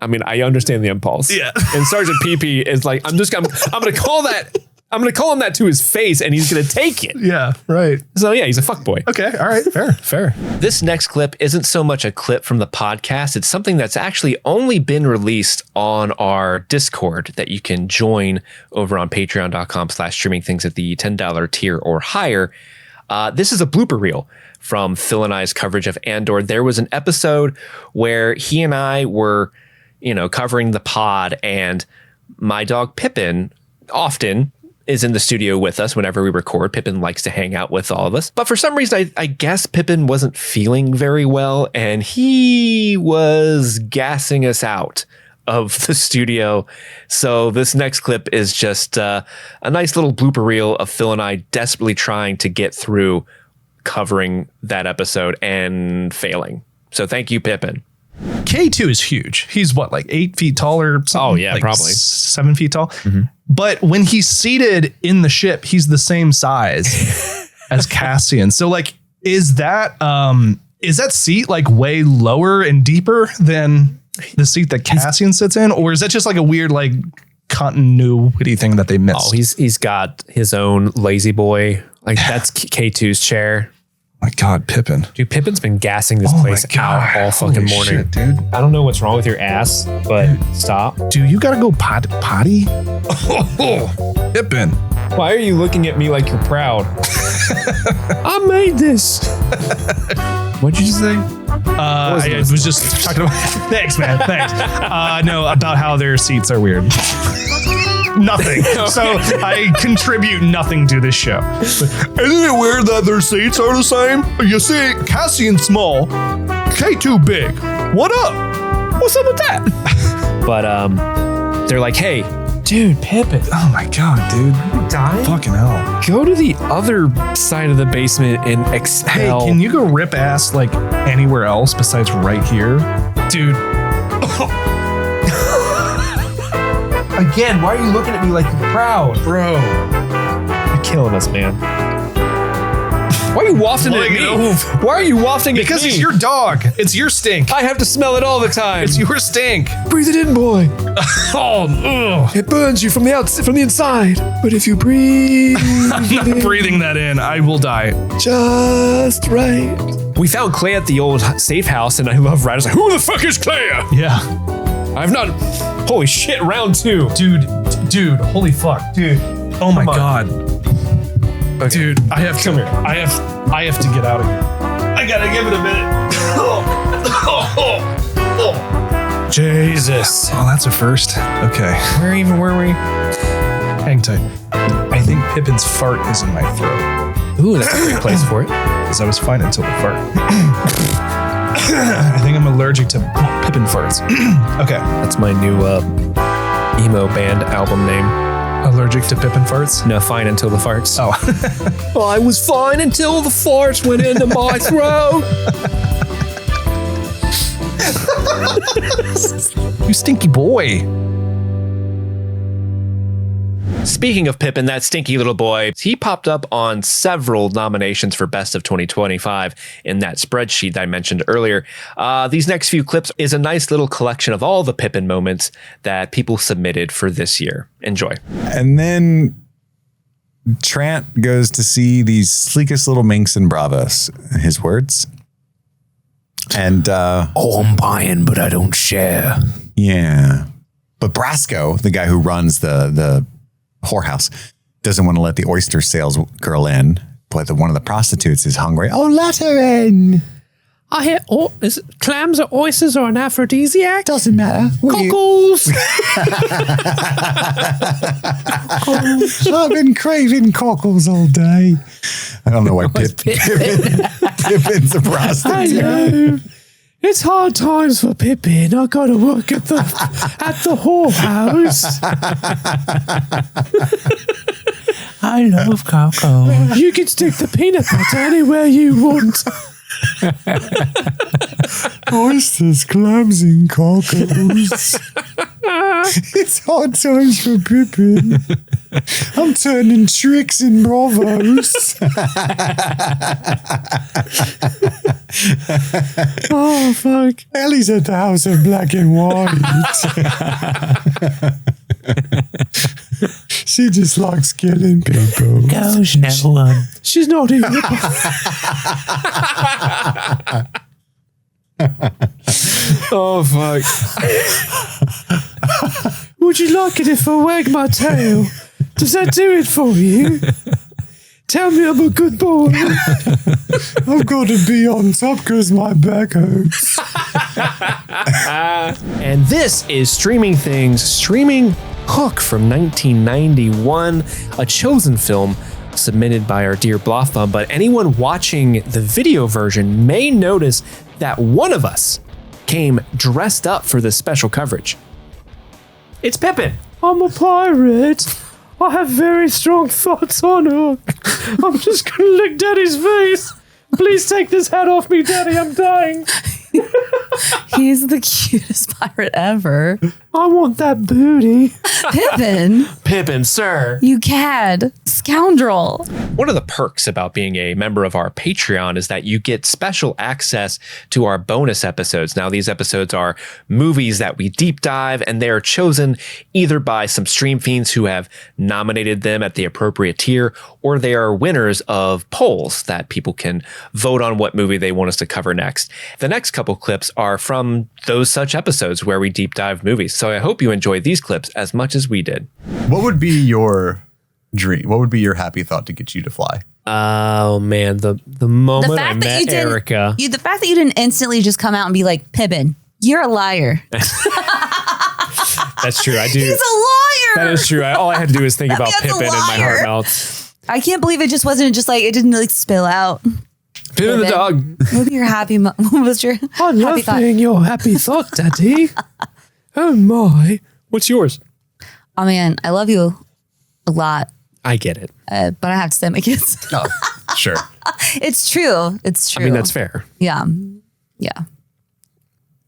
I mean, I understand the impulse. Yeah. And Sergeant PP is like, I'm going to call him that to his face and he's going to take it. Yeah. Right. So yeah, he's a fuckboy. Okay. All right. Fair. This next clip isn't so much a clip from the podcast. It's something that's actually only been released on our Discord that you can join over on patreon.com/streamingthings at the $10 tier or higher. This is a blooper reel from Phil and I's coverage of Andor. There was an episode where he and I were, covering the pod, and my dog Pippin often is in the studio with us whenever we record. Pippin likes to hang out with all of us. But for some reason, I guess Pippin wasn't feeling very well, and he was gassing us out of the studio. So this next clip is just a nice little blooper reel of Phil and I desperately trying to get through covering that episode and failing. So thank you, Pippin. K2 is huge. He's what, like 8 feet tall or something? Oh yeah, probably 7 feet tall. Mm-hmm. But when he's seated in the ship, he's the same size as Cassian. So is that seat way lower and deeper than the seat that Cassian sits in? Or is that just a weird continuity thing that they missed? Oh, he's got his own lazy boy. That's K2's chair. My God, Pippin. Dude, Pippin's been gassing this place out all fucking morning. Shit, dude. I don't know what's wrong with your ass, but stop. Dude, you gotta go potty? Oh, Pippin. Why are you looking at me like you're proud? I made this. What'd you say? I was just talking about... Thanks, man. Thanks. No, about how their seats are weird. Nothing. Okay. So I contribute nothing to this show. Isn't it weird that their seats are the same? You see, Cassian small, K2 big. What up? What's up with that? But they're like, hey, dude, Pippin. Oh my God, dude. You dying? Fucking hell. Go to the other side of the basement and expel. Hey, can you go rip ass anywhere else besides right here? Dude. Again, why are you looking at me like you're proud? Bro. You're killing us, man. Why are you wafting at me? Why are you wafting at me? Because it's your dog. It's your stink. I have to smell it all the time. It's your stink. Breathe it in, boy. It burns you from the inside. But if you breathe... I'm not breathing that in. I will die. Just right. We found Clay at the old safe house, and I love Ryder's like, who the fuck is Clay? Yeah. I've not... Holy shit, round 2. Dude, holy fuck. Dude. Oh my God. Okay. Dude, I have to get out of here. I gotta give it a minute. Jesus. Oh, that's a first. Okay. Where were we? Hang tight. I think Pippin's fart is in my throat. Ooh, that's a great place for it. Because I was fine until the fart. I think I'm allergic to Pippin farts. Okay. That's my new emo band album name. Allergic to Pippin farts? No, fine until the farts. Oh. I was fine until the farts went into my throat. You stinky boy. Speaking of Pippin, that stinky little boy, he popped up on several nominations for Best of 2025 in that spreadsheet that I mentioned earlier. These next few clips is a nice little collection of all the Pippin moments that people submitted for this year. Enjoy. And then Trant goes to see these sleekest little minks and bravos, his words. And I'm buying, but I don't share. yeah. But Brasco, the guy who runs the whorehouse, doesn't want to let the oyster sales girl in, but one of the prostitutes is hungry. Oh, let her in. I hear clams or oysters or an aphrodisiac? Doesn't matter. Cockles! I've been craving cockles all day. I don't know why Pippin's a prostitute. It's hard times for Pippin. I gotta work at the whorehouse. I love cocoa. You can stick the peanut butter anywhere you want. Oysters, clams, and cockles. It's hard times for Pippin. I'm turning tricks in bravos. Oh, fuck. Ellie's at the house of black and white. She just likes killing people. Gosh, no. She's not even Oh, fuck. Would you like it if I wag my tail? Does that do it for you? Tell me I'm a good boy. I've got to be on top because my back hurts. And this is Streaming Things, streaming Hook from 1991, a chosen film submitted by our dear Blothbum, but anyone watching the video version may notice that one of us came dressed up for this special coverage. It's Pippin. I'm a pirate. I have very strong thoughts on Hook. I'm just gonna lick Daddy's face. Please take this hat off me, Daddy. I'm dying. He's the cutest pirate ever. I want that booty. Pippin, Pippin, sir. you cad, scoundrel. One of the perks about being a member of our Patreon is that you get special access to our bonus episodes. Now, these episodes are movies that we deep dive, and they are chosen either by some stream fiends who have nominated them at the appropriate tier, or they are winners of polls that people can vote on what movie they want us to cover next. The next couple clips are from those such episodes where we deep dive movies. So I hope you enjoyed these clips as much as we did. What would be your dream? What would be your happy thought to get you to fly? Oh man, the moment I met Erica. The fact that you didn't instantly just come out and be like, Pippin, you're a liar. That's true. I do. He's a liar. That is true. All I had to do was think about That's a Pippin and my liar. heart melts. I can't believe it just wasn't just like, it didn't like spill out. Pippin the dog. What was your happy what was your I love happy thought? being your happy thought, Daddy. Oh my. What's yours? Oh man, I love you a lot. I get it. But I have to say my kids. Oh, sure. It's true. It's true. I mean, that's fair. Yeah. Yeah.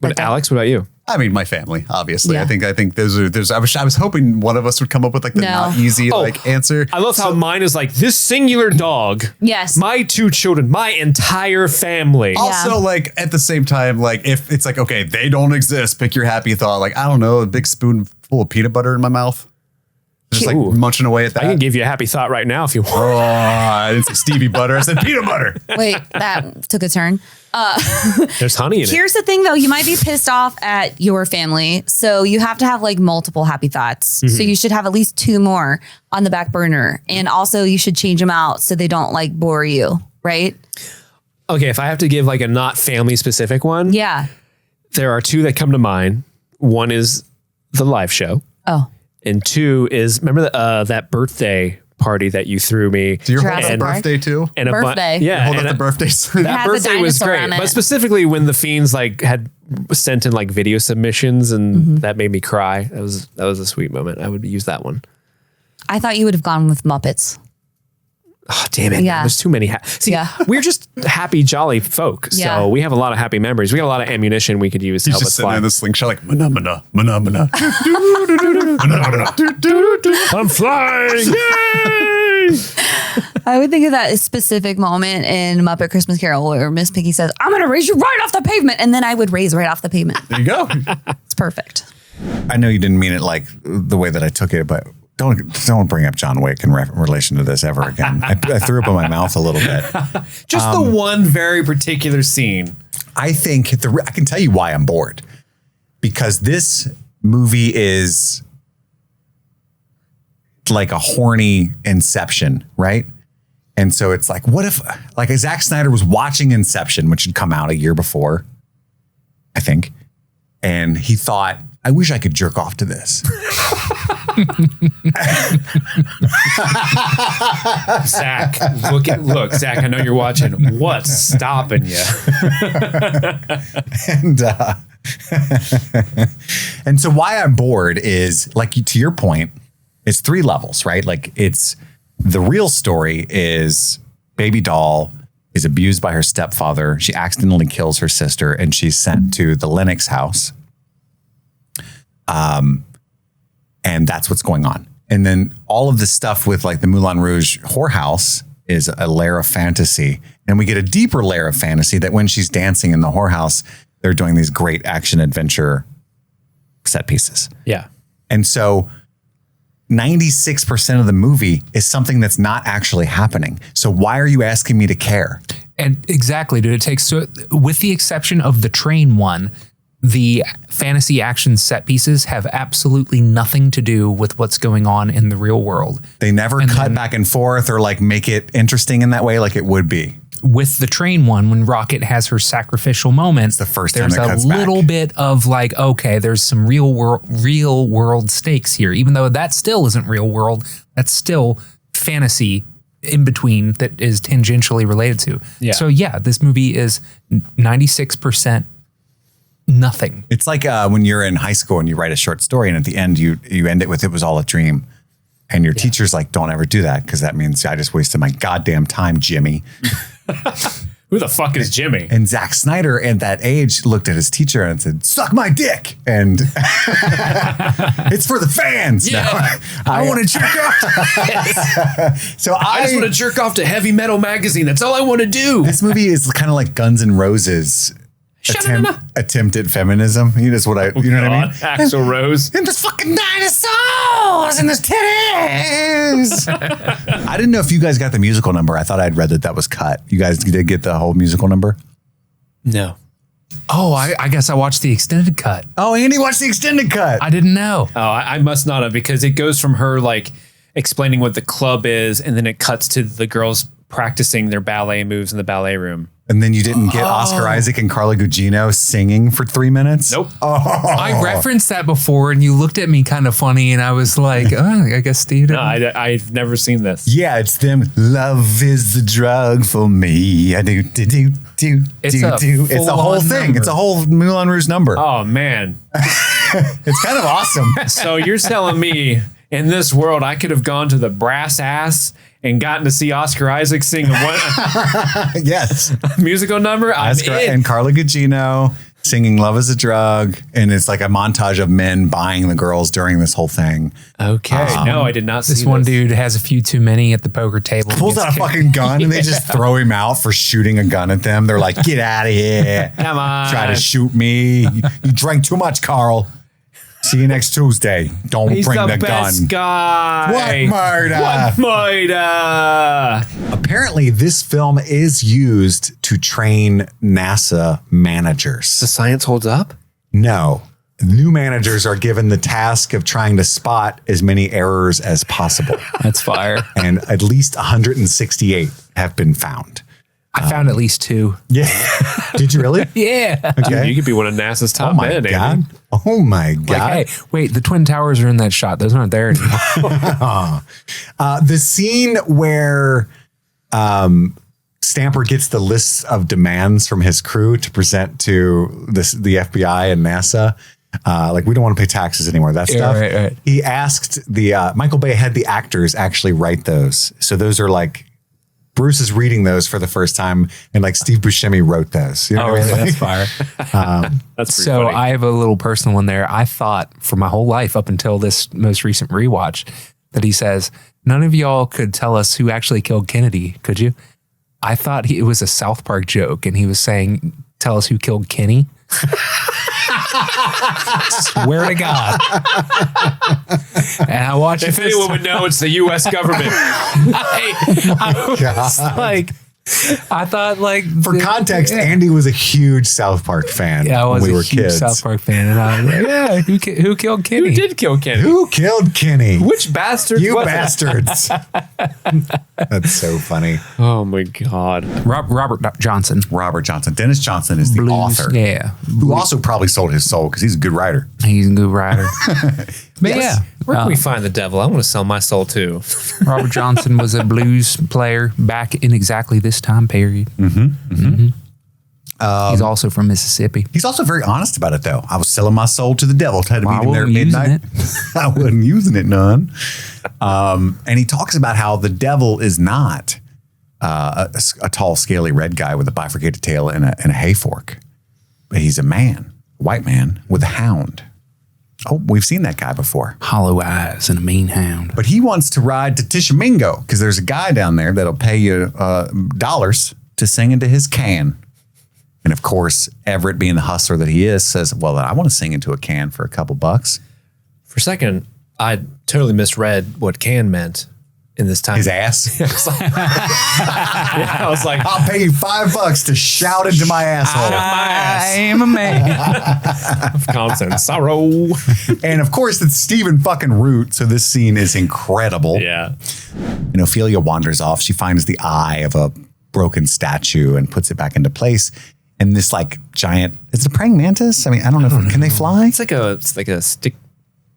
But Alex, what about you? I mean, my family, obviously. Yeah. I think there's I was hoping one of us would come up with like the No. not easy Oh, like answer. I love how mine is like this singular dog. Yes. My 2 children, my entire family. Also, like at the same time, like if it's like, okay, they don't exist, pick your happy thought. Like, I don't know, a big spoonful of peanut butter in my mouth. Just like Ooh. munching away at that. I can give you a happy thought right now if you want. Oh, I didn't say Stevie butter. I said peanut butter. Wait, that took a turn. There's honey in it. Here's the thing though, you might be pissed off at your family. So you have to have like multiple happy thoughts. Mm-hmm. So you should have at least 2 more on the back burner. And also you should change them out so they don't like bore you, right? Okay, if I have to give like a not family specific one, Yeah. there are 2 that come to mind. One is the live show. Oh. And 2 is, remember that birthday party that you threw me? Do you hold Jurassic up Park? birthday too? And Birthday. yeah. Hold and up the birthdays. It that has a birthday was dinosaur great. on it. But specifically when the fiends like had sent in like video submissions and that made me cry. That was a sweet moment. I would use that one. I thought you would have gone with Muppets. Oh, damn it. Yeah. There's too many. See, we're just happy, jolly folk. Yeah. So we have a lot of happy memories. We got a lot of ammunition we could use to He's help just us sitting fly. in the slingshot like, mana, mana, mana, mana. I'm flying. Yay! I would think of that specific moment in Muppet Christmas Carol where Miss Piggy says, I'm going to raise you right off the pavement. And then I would raise right off the pavement. There you go. It's perfect. I know you didn't mean it like the way that I took it, but don't bring up John Wick in relation to this ever again. I threw up in my mouth a little bit. Just the one very particular scene. I think I can tell you why I'm bored. Because this movie is like a horny Inception, right? And so it's like, what if like Zack Snyder was watching Inception, which had come out a year before, I think. And he thought, I wish I could jerk off to this. Zach, look, Zach, I know you're watching. What's stopping you? And so why I'm bored is like to your point, it's 3 levels, right? Like it's the real story is baby doll is abused by her stepfather. She accidentally kills her sister and she's sent to the Lennox house. And that's what's going on. And then all of the stuff with like the Moulin Rouge whorehouse is a layer of fantasy. And we get a deeper layer of fantasy that when she's dancing in the whorehouse, they're doing these great action adventure set pieces. Yeah. And so 96% of the movie is something that's not actually happening. So why are you asking me to care? And exactly, dude. It takes, so with the exception of the train one, the fantasy action set pieces have absolutely nothing to do with what's going on in the real world. They never cut back and forth or like make it interesting in that way like it would be. With the train one, when Rocket has her sacrificial moment, it's the first time there's it a cuts little back. bit of like, okay, there's some real world stakes here, even though that still isn't real world. That's still fantasy in between that is tangentially related to. Yeah. So yeah, this movie is 96% nothing. It's like when you're in high school and you write a short story and at the end you end it with "it was all a dream," and your teacher's like, "Don't ever do that because that means I just wasted my goddamn time, Jimmy." Who the fuck is Jimmy? And Zack Snyder at that age looked at his teacher and said, "Suck my dick," and it's for the fans. Yeah, No, I want to jerk off. So I just want to jerk off to Heavy Metal Magazine. That's all I want to do. This movie is kind of like Guns N' Roses. Attempt at feminism. You know what I mean? Axl Rose. And there's fucking dinosaurs and there's titties. I didn't know if you guys got the musical number. I thought I'd read that was cut. You guys did get the whole musical number? No. Oh, I guess I watched the extended cut. Oh, Andy watched the extended cut. I didn't know. Oh, I must not have, because it goes from her like explaining what the club is, and then it cuts to the girls practicing their ballet moves in the ballet room. And then you didn't get Oscar Isaac and Carla Gugino singing for 3 minutes? Nope. I referenced that before and you looked at me kind of funny and I was like, oh, I guess Steve didn't. No, I've never seen this. Yeah, it's them. Love is the drug for me. I do. It's It's a whole thing. number. It's a whole Moulin Rouge number. Oh, man. It's kind of awesome. So you're telling me in this world I could have gone to the Brass Ass and gotten to see Oscar Isaac sing a Yes. musical number? Oscar I'm in. and Carla Gugino singing Love is a Drug. And it's like a montage of men buying the girls during this whole thing. Okay. No, I did not see This one dude has a few too many at the poker table. Pulls out a fucking gun and they just throw him out for shooting a gun at them. They're like, get out of here. Come on. Try to shoot me. You drank too much, Carl. See you next Tuesday. Don't He's bring the best gun. guy. What murder? What murder? Apparently, this film is used to train NASA managers. The science holds up? No. New managers are given the task of trying to spot as many errors as possible. That's fire. And at least 168 have been found. I found at least 2. Yeah. Did you really? Yeah. Okay. You could be one of NASA's top Oh my men, God. Andy. Oh my God. Like, hey, wait, the Twin Towers are in that shot. Those aren't there anymore. The scene where Stamper gets the lists of demands from his crew to present to the FBI and NASA. Like, we don't want to pay taxes anymore. That stuff. Right. He asked Michael Bay had the actors actually write those. So those are like Bruce is reading those for the first time, and like Steve Buscemi wrote those. You know what I mean? That's fire. That's pretty So funny. I have a little personal one there. I thought for my whole life up until this most recent rewatch that he says, none of y'all could tell us who actually killed Kennedy, could you? I thought it was a South Park joke and he was saying, tell us who killed Kenny. Swear to God. And I watched it. If anyone would know, it's the U.S. government. I was like, I thought like For context, Andy was a huge South Park fan I was when we a were huge kids. South Park fan, and I was like, yeah, who killed Kenny? Who did kill Kenny? Who killed Kenny? Which bastard? You was it? bastards. That's so funny. Oh my God. Robert Johnson. Robert Johnson. Dennis Johnson is the Blues, author. yeah. Who also probably sold his soul because he's a good writer. He's a good writer. But Yes. Where can we find the devil? I want to sell my soul too. Robert Johnson was a blues player back in exactly this time period. He's also from Mississippi. He's also very honest about it, though. I was selling my soul to the devil. Had to Well, meet him there at I wasn't midnight. I wasn't using it none. And he talks about how the devil is not a tall, scaly red guy with a bifurcated tail and a hay fork, but he's a man, a white man with a hound. Oh, we've seen that guy before. Hollow eyes and a mean hound. But he wants to ride to Tishomingo because there's a guy down there that'll pay you dollars to sing into his can. And of course, Everett, being the hustler that he is, says, well, I want to sing into a can for a couple bucks. For a second, I totally misread what can meant in this time. His ass. I was like, I'll pay you $5 to shout into my asshole. I am a man. constant sorrow. And of course, it's Stephen fucking Root. So this scene is incredible. Yeah. And Ophelia wanders off. She finds the eye of a broken statue and puts it back into place. And this like giant, it's a praying mantis. I mean, I don't know. Can they fly? It's like a stick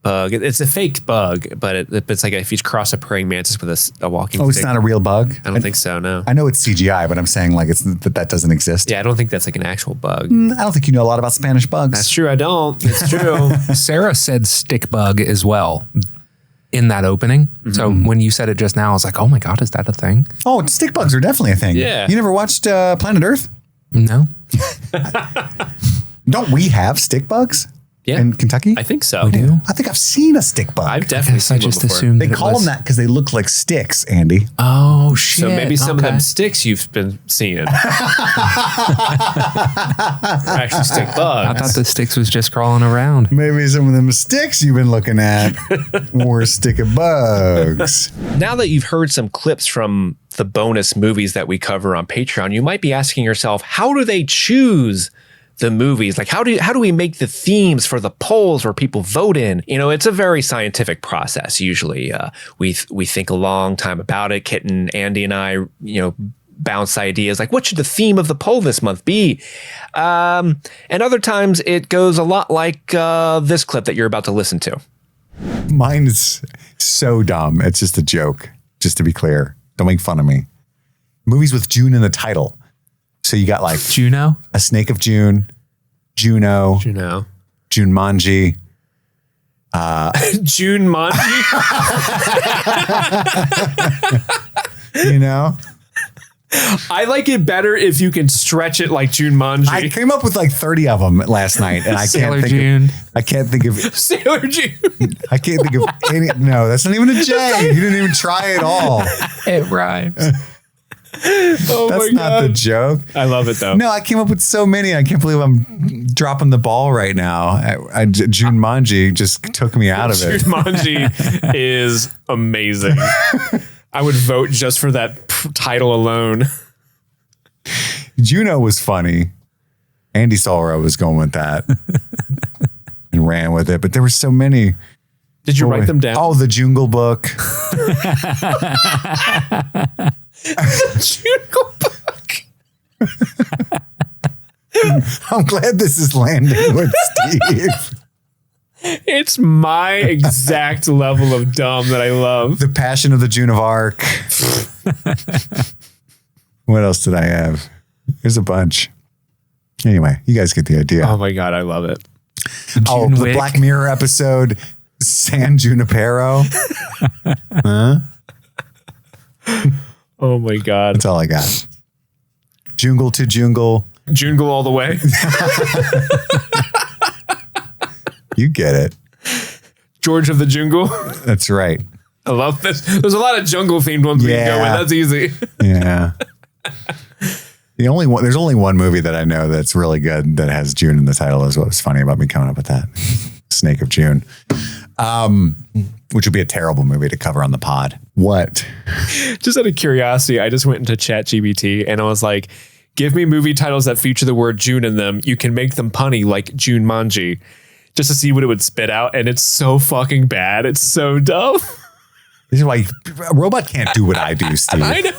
bug. It's a faked bug, but it's like if you cross a praying mantis with a walking Oh, it's stick. not a real bug? I don't think so, no. I know it's CGI, but I'm saying like that doesn't exist. Yeah, I don't think that's like an actual bug. I don't think you know a lot about Spanish bugs. That's true, I don't. It's true. Sarah said stick bug as well in that opening. So when you said it just now, I was like, oh my God, is that a thing? Oh, stick bugs are definitely a thing. Yeah. You never watched Planet Earth? No. Don't we have stick bugs? Yeah. In Kentucky? I think so. We do? I think I've seen a stick bug. I've definitely I seen one just before. assumed They that it call was- them that because they look like sticks, Andy. Oh, shit. So maybe some of Okay. them sticks you've been seeing are actually stick bugs. I thought the sticks was just crawling around. Maybe some of them sticks you've been looking at were stick of bugs. Now that you've heard some clips from the bonus movies that we cover on Patreon, you might be asking yourself, how do they choose the movies? Like, how do we make the themes for the polls where people vote in? You know, it's a very scientific process. Usually, we think a long time about it. Kit and Andy and I, bounce ideas like, what should the theme of the poll this month be? And other times it goes a lot like this clip that you're about to listen to. Mine is so dumb. It's just a joke, just to be clear. Don't make fun of me. Movies with June in the title. So you got like Juno? A Snake of June, Juno, Jumanji. June Manji. You know? I like it better if you can stretch it like June Manji. I came up with like 30 of them last night, and I Sailor can't think June. of. I can't think of. Sailor June. I can't think of any. No, that's not even a J. You didn't even try at all. It rhymes. Oh That's not the joke. I love it though. No, I came up with so many. I can't believe I'm dropping the ball right now. June Manji just took me out of it. June Manji is amazing. I would vote just for that title alone. Juno was funny. Andy Solra was going with that and ran with it, but there were so many. Did you write them down? Oh, the Jungle Book. Jungle Book. I'm glad this is landing with Steve. It's my exact level of dumb that I love. The Passion of the Joan of Arc. What else did I have? There's a bunch. Anyway, you guys get the idea. Oh my God, I love it. Oh, the Black Mirror episode, San Junipero. Huh? Oh my God. That's all I got. Jungle to Jungle. Jungle all the way. You get it. George of the Jungle. That's right. I love this. There's a lot of jungle themed ones we can go with. That's easy. Yeah. There's only one movie that I know that's really good that has June in the title is what was funny about me coming up with that. Snake of June. Which would be a terrible movie to cover on the pod. What? Just out of curiosity, I just went into ChatGPT and I was like, give me movie titles that feature the word June in them. You can make them punny like Jumanji, just to see what it would spit out. And it's so fucking bad. It's so dumb. This is why a robot can't do what I do, Steve. I know.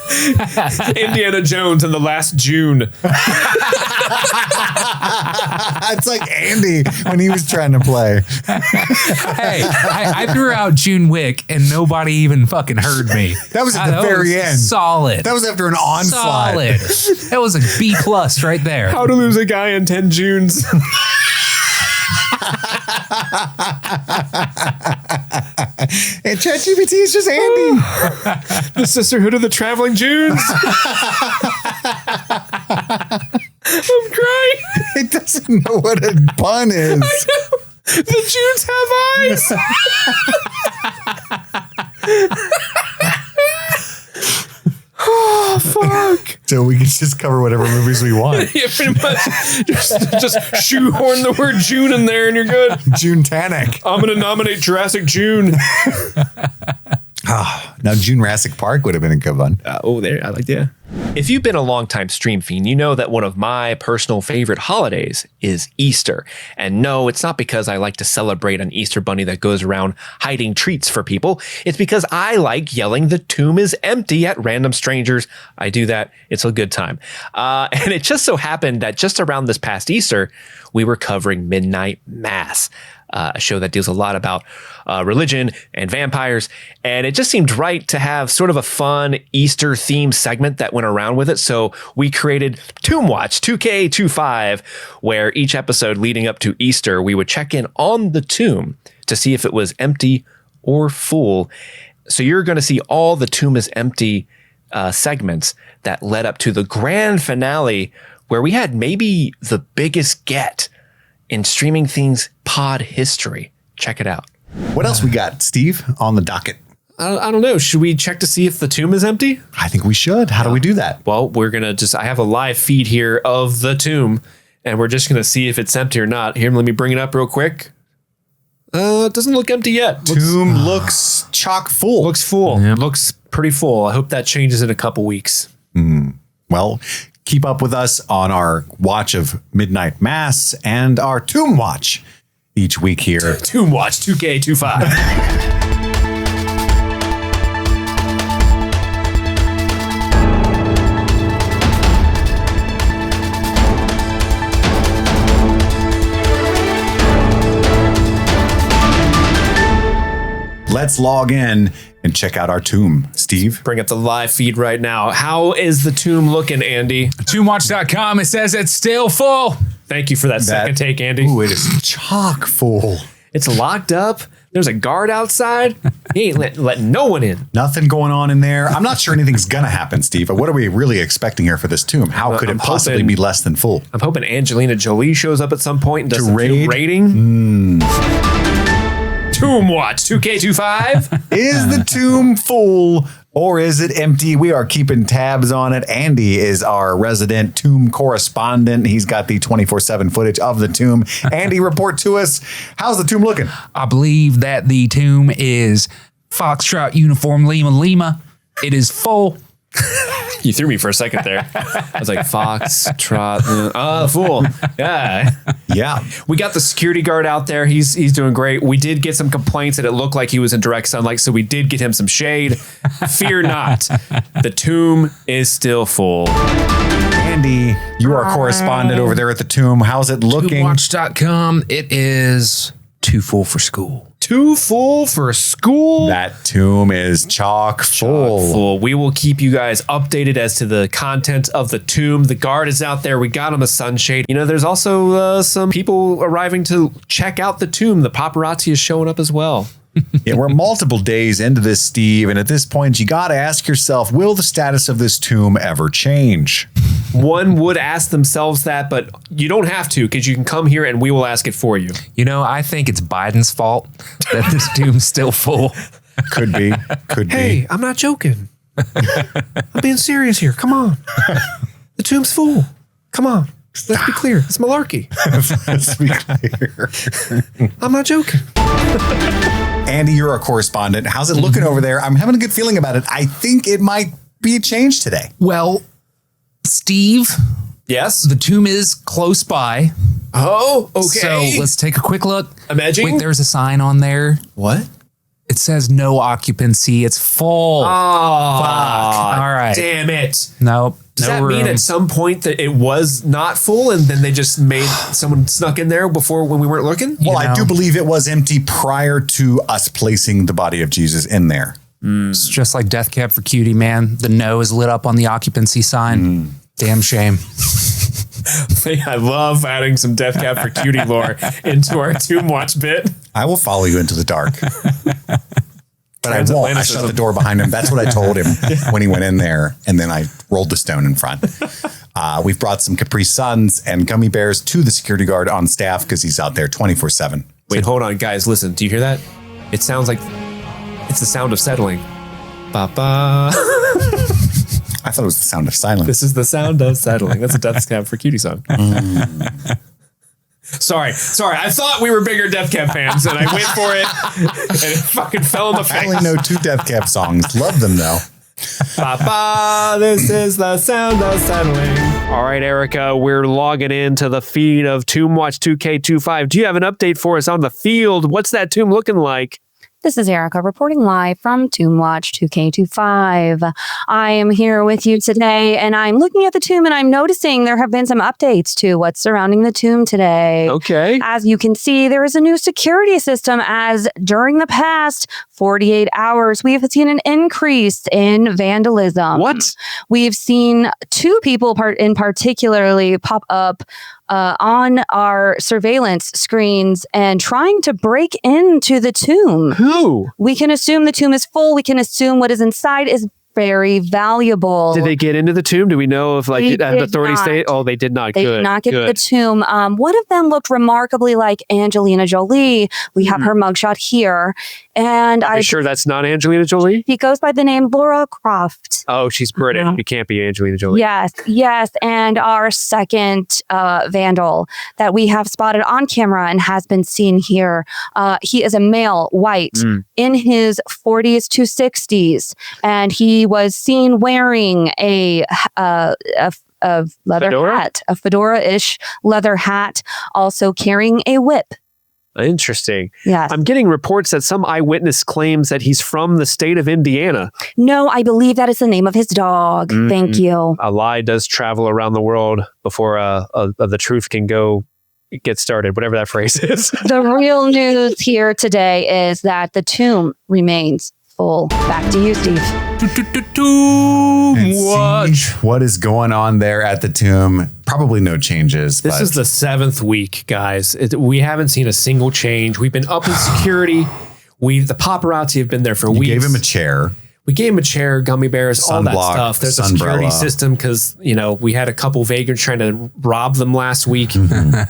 Indiana Jones and the Last June. It's like Andy when he was trying to play. Hey, I threw out June Wick and nobody even fucking heard me. That was at the very end. Solid. That was after an onslaught. Solid. That was a B+ right there. How to Lose a Guy in 10 Junes. And ChatGPT is just Andy. The Sisterhood of the Traveling Junes. I'm crying. It doesn't know what a pun is. The Junes have eyes. Oh, fuck. So we can just cover whatever movies we want. Yeah, pretty much. Just shoehorn the word June in there and you're good. June Tanic. I'm going to nominate Jurassic June. Now Jurassic Park would have been a good one. There. I like that. If you've been a longtime stream fiend, you know that one of my personal favorite holidays is Easter. And no, it's not because I like to celebrate an Easter bunny that goes around hiding treats for people. It's because I like yelling "the tomb is empty" at random strangers. I do that. It's a good time. And it just so happened that just around this past Easter, we were covering Midnight Mass, a show that deals a lot about religion and vampires. And it just seemed right to have sort of a fun Easter themed segment that went around with it. So we created Tomb Watch 2K25, where each episode leading up to Easter, we would check in on the tomb to see if it was empty or full. So you're going to see all the Tomb is Empty segments that led up to the grand finale, where we had maybe the biggest get in Streaming Things pod history. Check it out. What else we got, Steve, on the docket? I don't know. Should we check to see if the tomb is empty? I think we should. How do we do that? Well, we're going to I have a live feed here of the tomb, and we're just going to see if it's empty or not. Here, let me bring it up real quick. It doesn't look empty yet. Tomb looks chock full. Looks full. Yep. Looks pretty full. I hope that changes in a couple weeks. Well, keep up with us on our watch of Midnight Mass and our Tomb Watch each week here. Tomb Watch 2K25. Let's log in and check out our tomb. Steve? Bring up the live feed right now. How is the tomb looking, Andy? Tombwatch.com, it says it's still full. Thank you for that second take, Andy. Ooh, it is chock full. It's locked up. There's a guard outside. He ain't letting no one in. Nothing going on in there. I'm not sure anything's going to happen, Steve. But what are we really expecting here for this tomb? How could it possibly be less than full? I'm hoping Angelina Jolie shows up at some point and does some rating. Tomb Watch 2K25. Is the tomb full or is it empty? We are keeping tabs on it. Andy is our resident tomb correspondent. He's got the 24/7 footage of the tomb. Andy, report to us. How's the tomb looking? I believe that the tomb is Foxtrot Uniform Lima Lima. It is full. You threw me for a second there. I was like, Foxtrot. Fool. Yeah. Yeah. We got the security guard out there. He's doing great. We did get some complaints that it looked like he was in direct sunlight, so we did get him some shade. Fear not. The tomb is still full. Andy, you are a correspondent over there at the tomb. How's it looking? Tombwatch.com. It is too full for school. Too full for school? That tomb is chock full. We will keep you guys updated as to the content of the tomb. The guard is out there. We got him a sunshade. You know, there's also some people arriving to check out the tomb. The paparazzi is showing up as well. Yeah, we're multiple days into this, Steve, and at this point, you got to ask yourself, will the status of this tomb ever change? One would ask themselves that, but you don't have to because you can come here and we will ask it for you. You know, I think it's Biden's fault that this tomb's still full. Could be. Could Hey, be. I'm not joking. I'm being serious here. Come on. The tomb's full. Come on. Let's be clear. It's malarkey. Let's be clear. I'm not joking. Andy, you're a correspondent. How's it looking over there? I'm having a good feeling about it. I think it might be a change today. Well, Steve, Yes. the tomb is close by. Oh, okay. So let's take a quick look. Imagine. Wait, there's a sign on there. What? It says no occupancy. It's full. Oh, Fuck. All right. Damn it. Nope. Does no that room. mean at some point that it was not full and then they just made someone snuck in there before when we weren't looking? Well, I know. do believe it was empty prior to us placing the body of Jesus in there. It's just like Death Cab for Cutie, man. The no is lit up on the occupancy sign. Damn shame. I love adding some Death Cab for Cutie lore into our Tomb Watch bit. I will follow you into the dark. But I won't. I shut the door behind him. That's what I told him when he went in there. And then I rolled the stone in front. We've brought some Capri Suns and gummy bears to the security guard on staff because he's out there 24/7. Wait, hold on, guys. Listen, do you hear that? It sounds like it's the sound of settling. Ba-ba. I thought it was the sound of silence. This is the sound of settling. That's a Death Cab for Cutie song. Sorry. I thought we were bigger Death Cab fans, and I went for it, and it fucking fell in the I only face. know 2 Death Cab songs. Love them though. Ba-ba, this is the sound of settling. All right, Erica, we're logging into the feed of Tomb Watch 2K25. Do you have an update for us on the field? What's that tomb looking like? This is Erica reporting live from Tomb Watch 2K25. I am here with you today, and I'm looking at the tomb, and I'm noticing there have been some updates to what's surrounding the tomb today. Okay. As you can see, there is a new security system as during the past 48 hours, we have seen an increase in vandalism. What? We've seen 2 people in particularly pop up on our surveillance screens and trying to break into the tomb. Who? We can assume the tomb is full. We can assume what is inside is very valuable. Did they get into the tomb? Do we know if They did authorities not. say? Oh, they did not. They Good. did not get to Good. the tomb. One of them looked remarkably like Angelina Jolie. We have her mugshot here. And Are you sure that's not Angelina Jolie? she goes by the name Laura Croft. Oh, she's British. Yeah. You can't be Angelina Jolie. Yes. And our second vandal that we have spotted on camera and has been seen here, he is a male, white, in his 40s to 60s. And he was seen wearing a leather Fedora? hat, a fedora-ish leather hat, also carrying a whip. Interesting. Yes. I'm getting reports that some eyewitness claims that he's from the state of Indiana. No, I believe that is the name of his dog. Thank you. A lie does travel around the world before the truth can get started, whatever that phrase is. The real news here today is that the tomb remains full. Back to you, Steve. And see what is going on there at the tomb. Probably no changes. This but is the 7th week, guys. We haven't seen a single change. We've been up in security. The paparazzi have been there for you weeks. gave him a chair. We gave him a chair, gummy bears, all that Sunblock, stuff. There's a sunbrella. security system because, we had a couple vagrants trying to rob them last week. I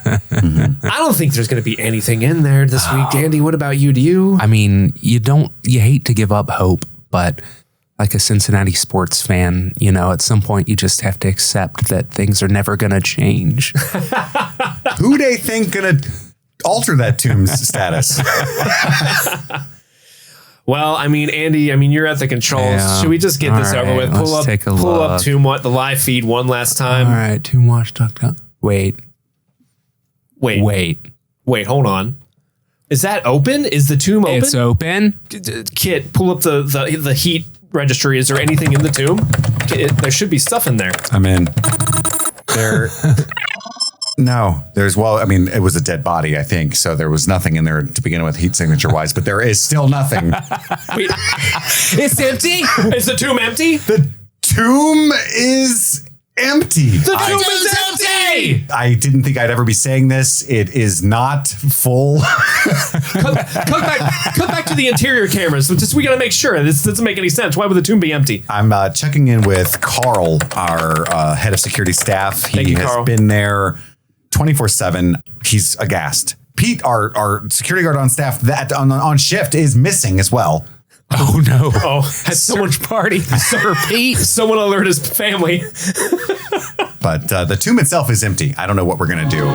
don't think there's going to be anything in there this week. Andy, what about you? Do you? I mean, you hate to give up hope, but like a Cincinnati sports fan, at some point you just have to accept that things are never going to change. Who they think gonna alter that tomb's status? Well, Andy, you're at the controls. Yeah. Should we just get this All over right, with? let's take a pull up look. Tomb Watch, the live feed one last time. All right, Tomb Watch. Wait, hold on. Is that open? Is the tomb open? it's open. Kit, pull up the heat registry. Is there anything in the tomb? There should be stuff in there. I'm in. No, it was a dead body, I think. So there was nothing in there to begin with, heat signature wise, but there is still nothing. Wait, it's empty? Is the tomb empty? The tomb is empty. The tomb is empty! I didn't think I'd ever be saying this. It is not full. Cut back to the interior cameras. We got to make sure. This doesn't make any sense. Why would the tomb be empty? I'm checking in with Carl, our head of security staff. He has Carl. been there 24/7. He's aghast. Pete, our security guard on staff, that on shift is missing as well. Oh no! Oh, has someone party. Sir Pete. Someone alert his family. But the tomb itself is empty. I don't know what we're gonna do.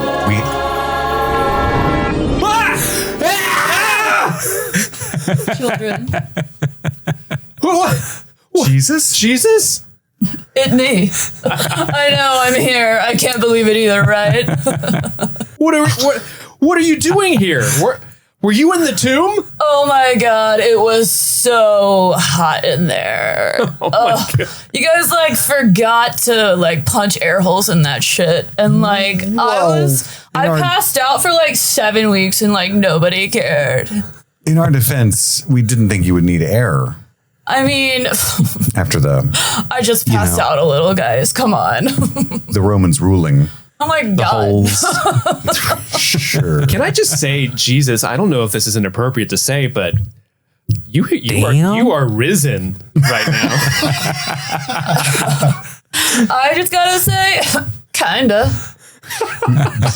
Children. Jesus? It me. I know, I'm here. I can't believe it either, right? What are you doing here? Were you in the tomb? Oh my god, it was so hot in there. You guys like forgot to like punch air holes in that shit. And like I passed out for like 7 weeks and like nobody cared. In our defense, we didn't think you would need air I mean, after I just passed out a little, guys. Come on. the Romans ruling. Oh my god. Sure. Can I just say, Jesus, I don't know if this is inappropriate to say, but you are risen right now. I just gotta say, kinda.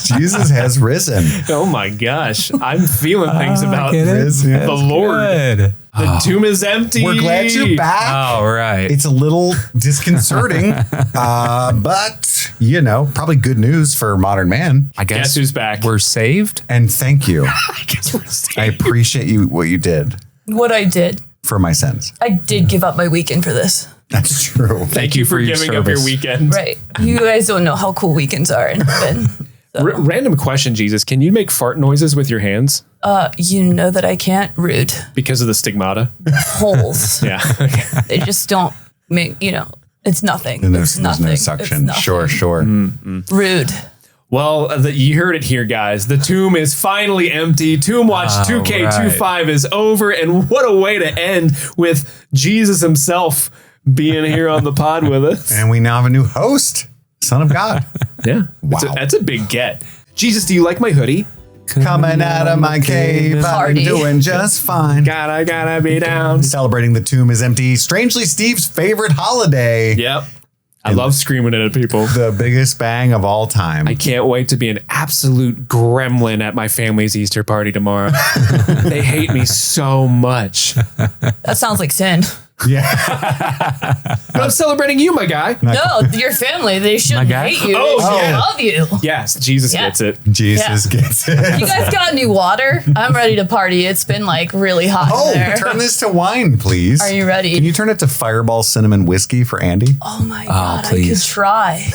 Jesus has risen. Oh my gosh. I'm feeling things about Risen. the Lord. The tomb is empty. We're glad you're back. All right. It's a little disconcerting, but you know, probably good news for modern man. I guess who's back? We're saved. And thank you. I guess we're saved. I appreciate what you did What I did. for my sins. I did give up my weekend for this. That's true. Thank you for giving up your weekend. Right. You guys don't know how cool weekends are in heaven. Random question, Jesus. Can you make fart noises with your hands? You know that I can't. Rude. Because of the stigmata? Holes. Yeah. They just don't make, it's nothing. And It's there's nothing. no It's suction. nothing. Sure. Rude. Well, you heard it here, guys. The tomb is finally empty. Tomb Watch 2K25 is over. And what a way to end with Jesus himself being here on the pod with us. And we now have a new host, Son of God. Yeah. Wow. That's a big get. Jesus, do you like my hoodie? Coming out of my cave, I'm Party. doing just fine. Gotta be down. Celebrating the tomb is empty. Strangely, Steve's favorite holiday. Yep. I love screaming it at people. The biggest bang of all time. I can't wait to be an absolute gremlin at my family's Easter party tomorrow. They hate me so much. That sounds like sin. Yeah. But I'm celebrating you, my guy. No, your family. They shouldn't guy? hate you. Oh, They should yeah. love you. Yes, Jesus Yeah. gets it. Jesus gets it. You guys got new water? I'm ready to party. It's been like really hot Oh, in there. turn this to wine, please. Are you ready? Can you turn it to Fireball Cinnamon Whiskey for Andy? Oh my god, I could please. try.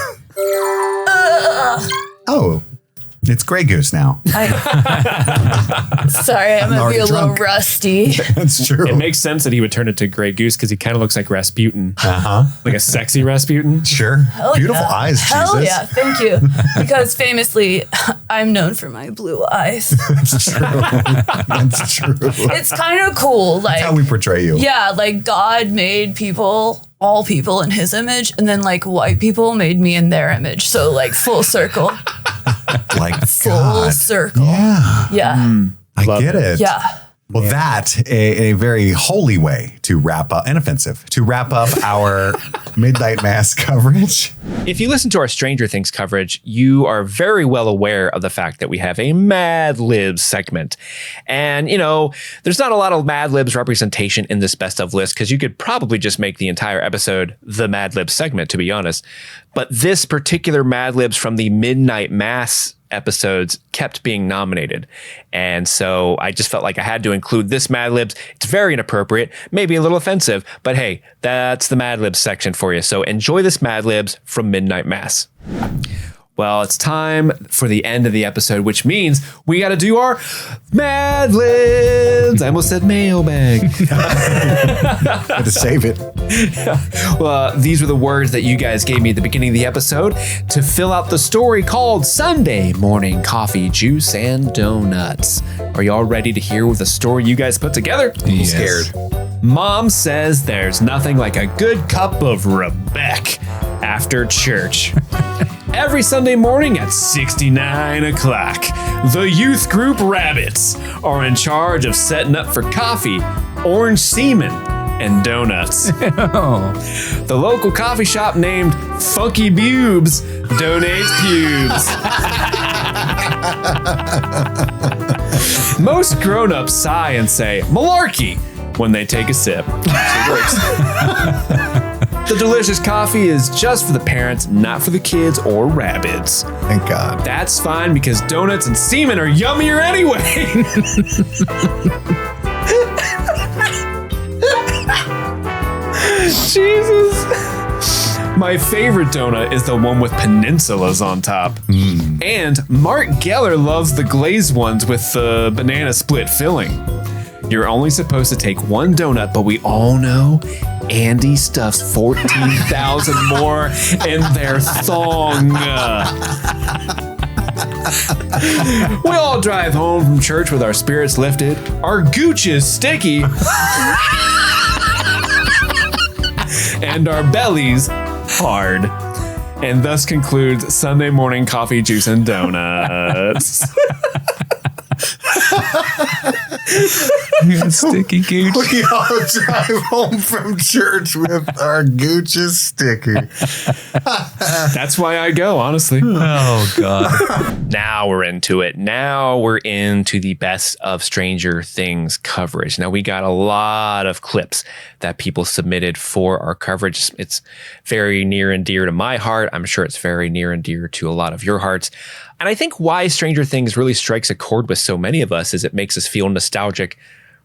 Oh, it's Grey Goose now. Sorry, I'm gonna already be a little drunk. rusty. That's true. It makes sense that he would turn it to Grey Goose because he kind of looks like Rasputin. Like a sexy Rasputin. Sure. Hell Beautiful yeah. eyes, Hell Jesus. yeah, thank you. Because famously, I'm known for my blue eyes. That's true. That's true. It's kind of cool. Like That's how we portray you. yeah, like God made people, all people in his image, and then like white people made me in their image. So like full circle. Like Full God. circle. Yeah. Yeah. I get it. Yeah. Well, that a very holy way to wrap up, and offensive, to wrap up our Midnight Mass coverage. If you listen to our Stranger Things coverage, you are very well aware of the fact that we have a Mad Libs segment. And, there's not a lot of Mad Libs representation in this best of list because you could probably just make the entire episode the Mad Libs segment, to be honest. But this particular Mad Libs from the Midnight Mass episodes kept being nominated. And so I just felt like I had to include this Mad Libs. It's very inappropriate, maybe a little offensive, but hey, that's the Mad Libs section for you. So enjoy this Mad Libs from Midnight Mass. Well, it's time for the end of the episode, which means we got to do our Mad Libs. I almost said mailbag. Had to save it. Well, these were the words that you guys gave me at the beginning of the episode to fill out the story called Sunday Morning Coffee, Juice, and Donuts. Are y'all ready to hear the story you guys put together? I'm scared. Mom says there's nothing like a good cup of Rebecca after church. Every Sunday morning at 69 o'clock, the youth group Rabbits are in charge of setting up for coffee, orange semen, and donuts. The local coffee shop named Funky Bubes donates pubes. Most grown-ups sigh and say malarkey when they take a sip. It works. The delicious coffee is just for the parents, not for the kids or rabbits. Thank God. That's fine because donuts and semen are yummier anyway. Jesus. My favorite donut is the one with peninsulas on top. And Mark Geller loves the glazed ones with the banana split filling. You're only supposed to take one donut, but we all know Andy stuffs 14,000 more in their thong. We all drive home from church with our spirits lifted, our gooches sticky, and our bellies hard. And thus concludes Sunday morning coffee, juice, and donuts. Sticky gooch. We all drive home from church with our gooches sticky. That's why I go, honestly. Oh, God. Now we're into it. Now we're into the best of Stranger Things coverage. Now we got a lot of clips that people submitted for our coverage. It's very near and dear to my heart. I'm sure it's very near and dear to a lot of your hearts. And I think why Stranger Things really strikes a chord with so many of us is it makes us feel nostalgic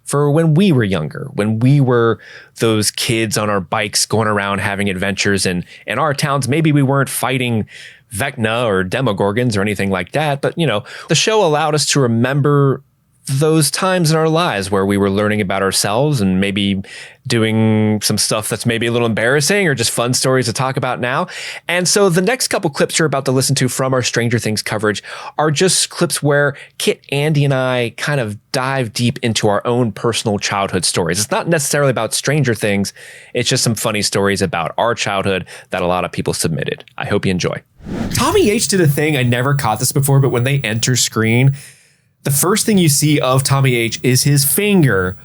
for when we were younger, when we were those kids on our bikes going around having adventures in our towns. Maybe we weren't fighting Vecna or Demogorgons or anything like that, but the show allowed us to remember those times in our lives where we were learning about ourselves and maybe doing some stuff that's maybe a little embarrassing or just fun stories to talk about now. And so the next couple clips you're about to listen to from our Stranger Things coverage are just clips where Kit, Andy, and I kind of dive deep into our own personal childhood stories. It's not necessarily about Stranger Things. It's just some funny stories about our childhood that a lot of people submitted. I hope you enjoy. Tommy H did a thing. I never caught this before, but when they enter screen, the first thing you see of Tommy H is his finger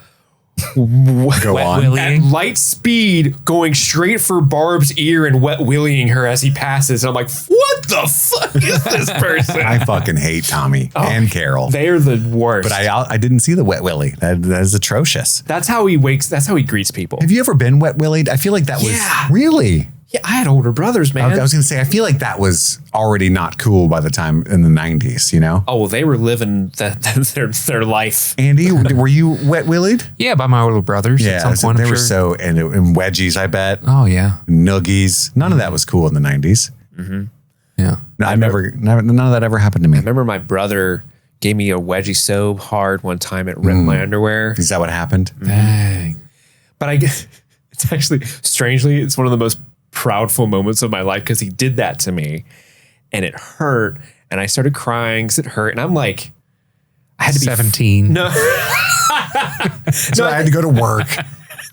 at light speed going straight for Barb's ear and wet willying her as he passes. And I'm like, what the fuck is this person? I fucking hate Tommy and Carol. They're the worst. But I didn't see the wet willy. That is atrocious. That's how he wakes. That's how he greets people. Have you ever been wet willied? I feel like that was really. Yeah, I had older brothers, man. I was going to say, I feel like that was already not cool by the time in the 90s, Oh, well, they were living their life. Andy, were you wet willied? Yeah, by my older brothers. Yeah, at some point, they were so, and wedgies, I bet. Oh, yeah. Noogies. None of that was cool in the 90s. Mm-hmm. Yeah. No, none of that ever happened to me. I remember my brother gave me a wedgie so hard one time it ripped my underwear. Is that what happened? Dang. But it's actually, strangely, it's one of the most proudful moments of my life because he did that to me and it hurt and I started crying because it hurt and I'm like, I had to be 17. No. So I had to go to work.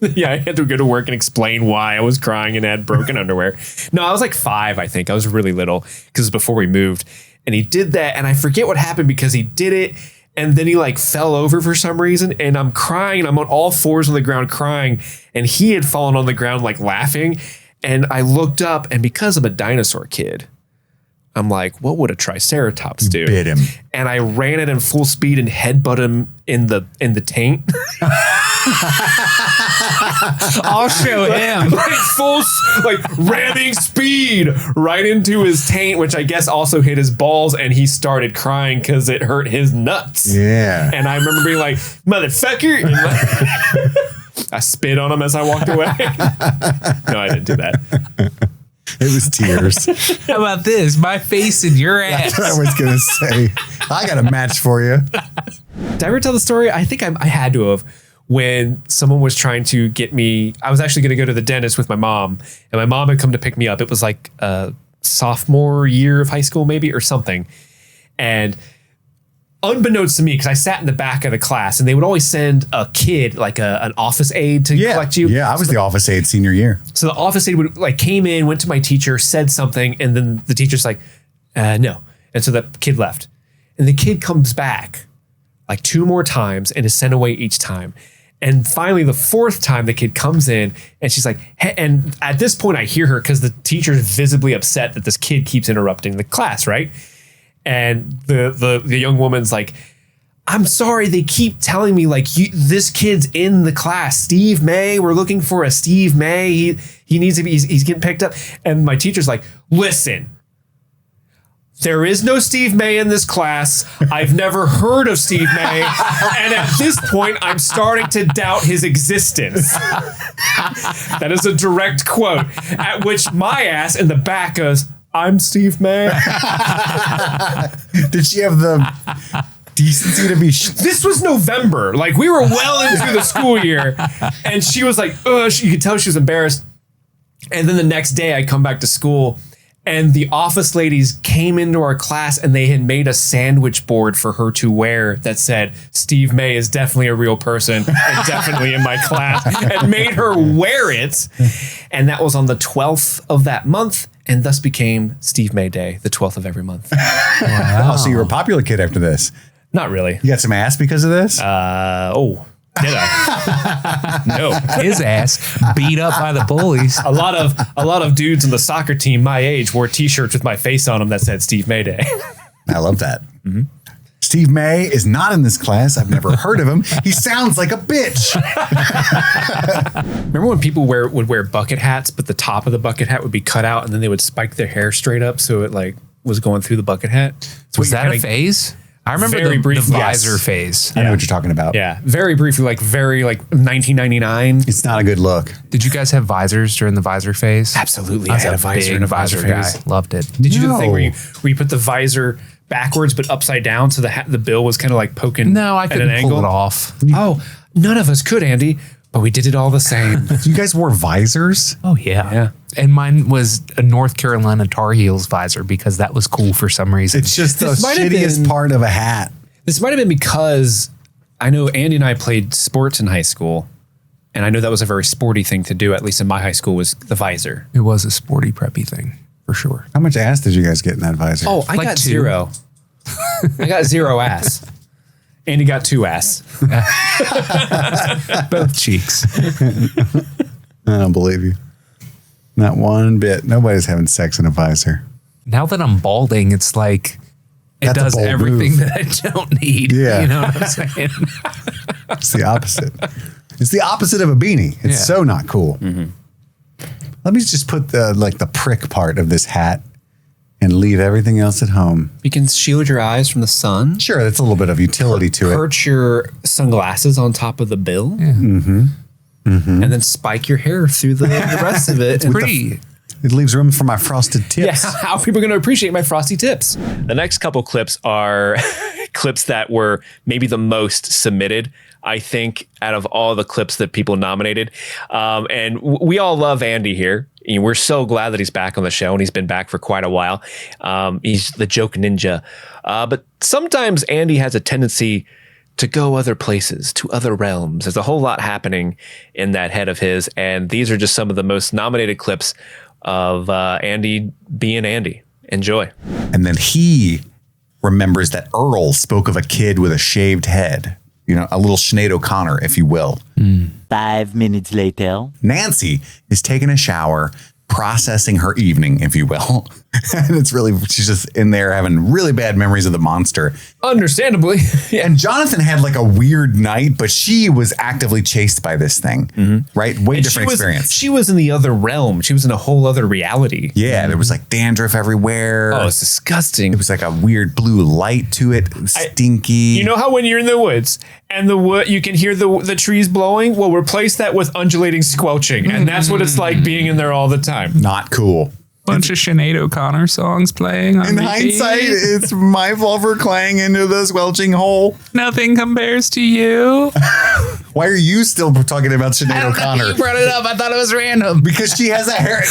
Yeah, I had to go to work and explain why I was crying and had broken underwear. No, I was like 5, I think. I was really little because it was before we moved. And he did that and I forget what happened because he did it and then he fell over for some reason and I'm crying and I'm on all fours on the ground crying and he had fallen on the ground laughing. And I looked up, and because I'm a dinosaur kid, I'm like, what would a Triceratops do? Bit him. And I ran it in full speed and headbutt him in the taint. I'll show him. Full ramming speed right into his taint, which I guess also hit his balls, and he started crying because it hurt his nuts. Yeah. And I remember being like, motherfucker. And I spit on him as I walked away. No, I didn't do that. It was tears. How about this? My face in your ass. That's what I was going to say. I got a match for you. Did I ever tell the story? I think I had to have. When someone was trying to get me, I was actually going to go to the dentist with my mom, and my mom had come to pick me up. It was like sophomore year of high school, maybe, or something. And unbeknownst to me, because I sat in the back of the class and they would always send a kid, an office aide to collect you. Yeah, I was the office aide senior year. So the office aide came in, went to my teacher, said something, and then the teacher's like, No. And so that kid left. And the kid comes back like 2 more times and is sent away each time. And finally, the 4th time, the kid comes in and she's like, hey, and at this point, I hear her because the teacher's visibly upset that this kid keeps interrupting the class, right? And the young woman's like, I'm sorry, they keep telling me like this kid's in the class. Steve May, we're looking for a Steve May. He needs to be, he's getting picked up. And my teacher's like, listen, there is no Steve May in this class. I've never heard of Steve May. And at this point, I'm starting to doubt his existence. That is a direct quote. At which my ass in the back goes, I'm Steve May. Did she have the decency to be? This was November. Like, we were well into the school year. And she was like, you could tell she was embarrassed. And then the next day, I come back to school. And the office ladies came into our class and they had made a sandwich board for her to wear that said, Steve May is definitely a real person and definitely in my class, and made her wear it. And that was on the 12th of that month, and thus became Steve May Day, the 12th of every month. Wow. So you were a popular kid after this? Not really. You got some ass because of this? Did I? No. His ass beat up by the bullies. A lot of dudes on the soccer team my age wore T-shirts with my face on them that said Steve May Day. I love that. Mm-hmm. Steve May is not in this class. I've never heard of him. He sounds like a bitch. Remember when people would wear bucket hats, but the top of the bucket hat would be cut out, and then they would spike their hair straight up so it like was going through the bucket hat? Was that a phase? I remember the visor phase. I know what you're talking about. Yeah, very briefly, like 1999. It's not a good look. Did you guys have visors during the visor phase? Absolutely. I I had a visor in a visor phase. Guy. Loved it. Did you do the thing where you put the visor backwards but upside down so the bill was kind of like poking? No, I couldn't pull it off. Oh, none of us could, Andy. But we did it all the same. You guys wore visors? Oh, yeah. And mine was a North Carolina Tar Heels visor because that was cool for some reason. It's just the shittiest part of a hat. This might have been because I know Andy and I played sports in high school. And I know that was a very sporty thing to do, at least in my high school, was the visor. It was a sporty, preppy thing, for sure. How much ass did you guys get in that visor? Oh, I got 0. I got 0 ass. Andy got 2 ass. Both cheeks. I don't believe you. Not one bit. Nobody's having sex in a visor. Now that I'm balding, it's like it does everything that I don't need. Yeah. You know what I'm saying? It's the opposite. It's the opposite of a beanie. It's so not cool. Mm-hmm. Let me just put the prick part of this hat and leave everything else at home. You can shield your eyes from the sun. Sure, that's a little bit of utility to it. Perch your sunglasses on top of the bill. Yeah. Mm-hmm. Mm-hmm. And then spike your hair through the rest of it. It's pretty. It leaves room for my frosted tips. Yeah, how are people going to appreciate my frosty tips? The next couple clips are clips that were maybe the most submitted, I think, out of all the clips that people nominated. And we all love Andy here. And we're so glad that he's back on the show, and he's been back for quite a while. He's the joke ninja. But sometimes Andy has a tendency to go other places, to other realms. There's a whole lot happening in that head of his. And these are just some of the most nominated clips of Andy being Andy. Enjoy. And then he remembers that Earl spoke of a kid with a shaved head. You know, a little Sinead O'Connor, if you will. 5 minutes later. Nancy is taking a shower, processing her evening, if you will. And it's really, she's just in there having really bad memories of the monster. Understandably. Yeah. And Jonathan had like a weird night, but she was actively chased by this thing, right? Way And different experience. She was in the other realm. She was in a whole other reality. Yeah, there was like dandruff everywhere. Oh, it's disgusting. It was like a weird blue light to it. It was stinky. You know how when you're in the woods and the wood, you can hear the trees blowing? Well, replace that with undulating squelching. And that's what it's like being in there all the time. Not cool. Bunch of Sinead O'Connor songs playing on In repeat. hindsight, it's my fault for clanging into the squelching hole. Nothing compares to you. Why are you still talking about Sinead O'Connor? You brought it up. I thought it was random. Because she has a hair.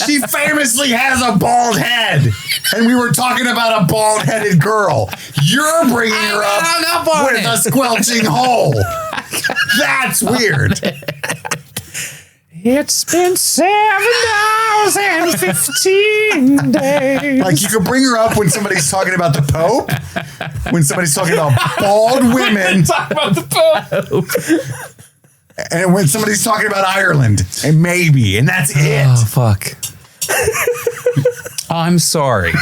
She famously has a bald head. And we were talking about a bald headed girl. You're bringing her up with a squelching hole. That's weird. It's been 7 hours and 15 days. Like you could bring her up when somebody's talking about the Pope, when somebody's talking about bald women, Talk about the Pope. and when somebody's talking about Ireland, and maybe, and that's it. Oh, fuck. I'm sorry.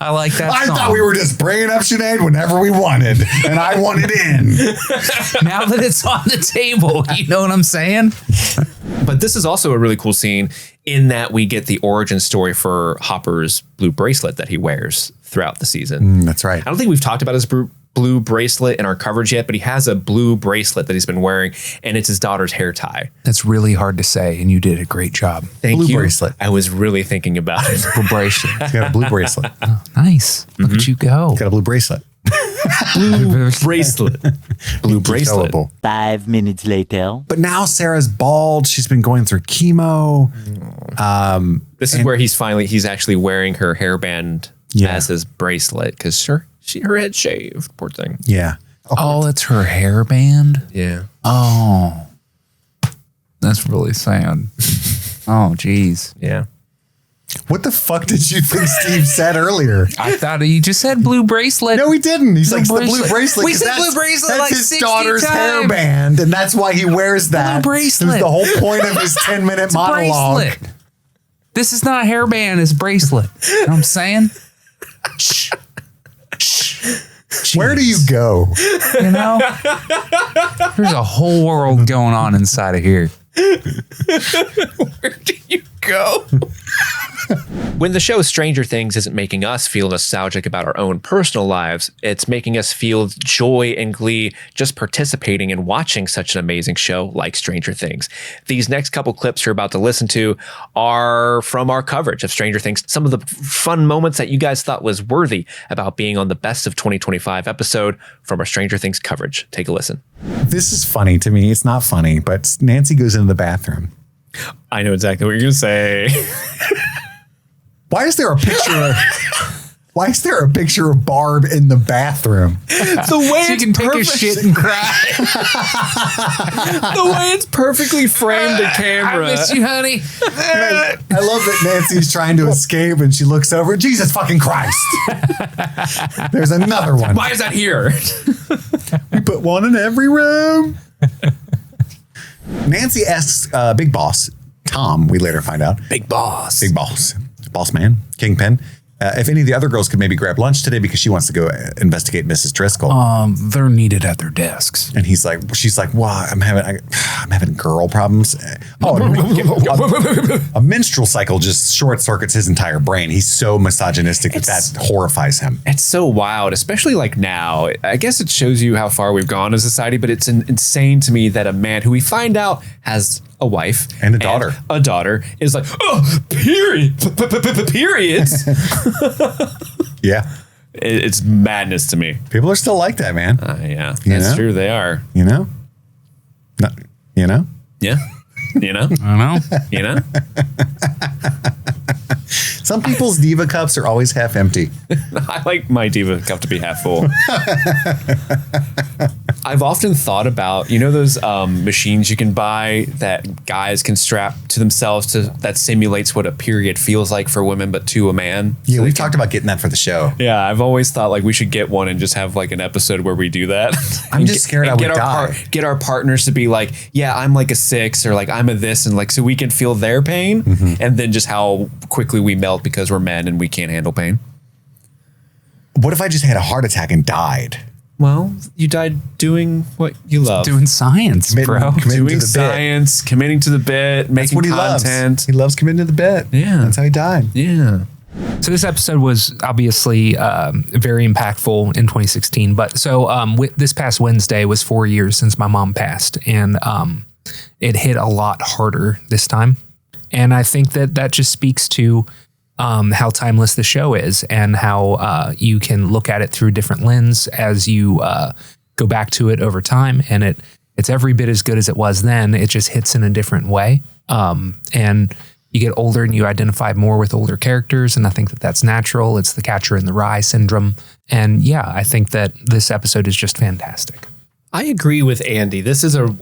I like that I song. thought we were just bringing up Sinead whenever we wanted, and I wanted in. Now that it's on the table, you know what I'm saying? But this is also a really cool scene in that we get the origin story for Hopper's blue bracelet that he wears throughout the season. That's right. I don't think we've talked about his blue bracelet in our coverage yet, but he has a blue bracelet that he's been wearing, and it's his daughter's hair tie. That's really hard to say, and you did a great job. Thank Blue you. bracelet. I was really thinking about it. Blue bracelet. He's got a blue bracelet. Nice. Look at you go. Got a blue bracelet. Blue bracelet. Blue bracelet. Syllable. 5 minutes later. But now Sarah's bald. She's been going through chemo. This is where he's actually wearing her hairband as his bracelet because her head's shaved. Poor thing. Yeah. Oh, it's her hairband? Yeah. Oh. That's really sad. Oh, geez. Yeah. What the fuck did you think Steve said earlier? I thought he just said blue bracelet. No, he didn't. He's like, Blue the blue bracelet. We 'cause said that's- blue bracelet That's like his 60 daughter's times. hairband, and that's why he wears that. Blue bracelet. It was the whole point of his 10-minute It's a monologue. bracelet. This is not a hairband, it's a bracelet. You know what I'm saying? Shh. Shh. Where do you go? You know? There's a whole world going on inside of here. Where do you go? When the show Stranger Things isn't making us feel nostalgic about our own personal lives, it's making us feel joy and glee just participating and watching such an amazing show like Stranger Things. These next couple clips you're about to listen to are from our coverage of Stranger Things. Some of the fun moments that you guys thought was worthy about being on the Best of 2025 episode from our Stranger Things coverage. Take a listen. This is funny to me. It's not funny, but Nancy goes into the bathroom. I know exactly what you're going to say. Why is there a picture of Barb in the bathroom? The way So you can take a shit and cry. The way it's perfectly framed to camera. I miss you, honey. I love that Nancy's trying to escape and she looks over. Jesus fucking Christ. There's another one. Why is that here? We put one in every room. Nancy asks Big Boss, Tom, we later find out. Big Boss. Boss man, Kingpin. If any of the other girls could maybe grab lunch today because she wants to go investigate Mrs. Driscoll. They're needed at their desks. And she's like, wow, I'm having girl problems. A menstrual cycle just short circuits his entire brain. He's so misogynistic that horrifies him. It's so wild, especially like now. I guess it shows you how far we've gone as a society, but it's insane to me that a man who we find out has a wife and a daughter is like, oh, periods. Yeah. It's madness to me. People are still like that, man. Yeah, that's true. They are. You know? You know? Yeah. You know? I know. You know? Some people's diva cups are always half empty. I like my diva cup to be half full. I've often thought about, those machines you can buy that guys can strap to themselves that simulates what a period feels like for women, but to a man. Yeah, we've talked about getting that for the show. Yeah, I've always thought like we should get one and just have like an episode where we do that. I'm just scared I would die. Get our partners to be like, yeah, I'm like a 6 or like I'm a this, and like so we can feel their pain, and then just how quickly we melt because we're men and we can't handle pain. What if I just had a heart attack and died? Well, you died doing what you love. Doing science, bro. Doing science, committing to the bit, making what he content. He loves committing to the bit. Yeah. That's how he died. Yeah. So this episode was obviously very impactful in 2016. But so this past Wednesday was 4 years since my mom passed, and it hit a lot harder this time. And I think that just speaks to how timeless the show is, and how you can look at it through a different lens as you go back to it over time. And it's every bit as good as it was then. It just hits in a different way. And you get older and you identify more with older characters. And I think that's natural. It's the Catcher in the Rye syndrome. And yeah, I think that this episode is just fantastic. I agree with Andy. This is a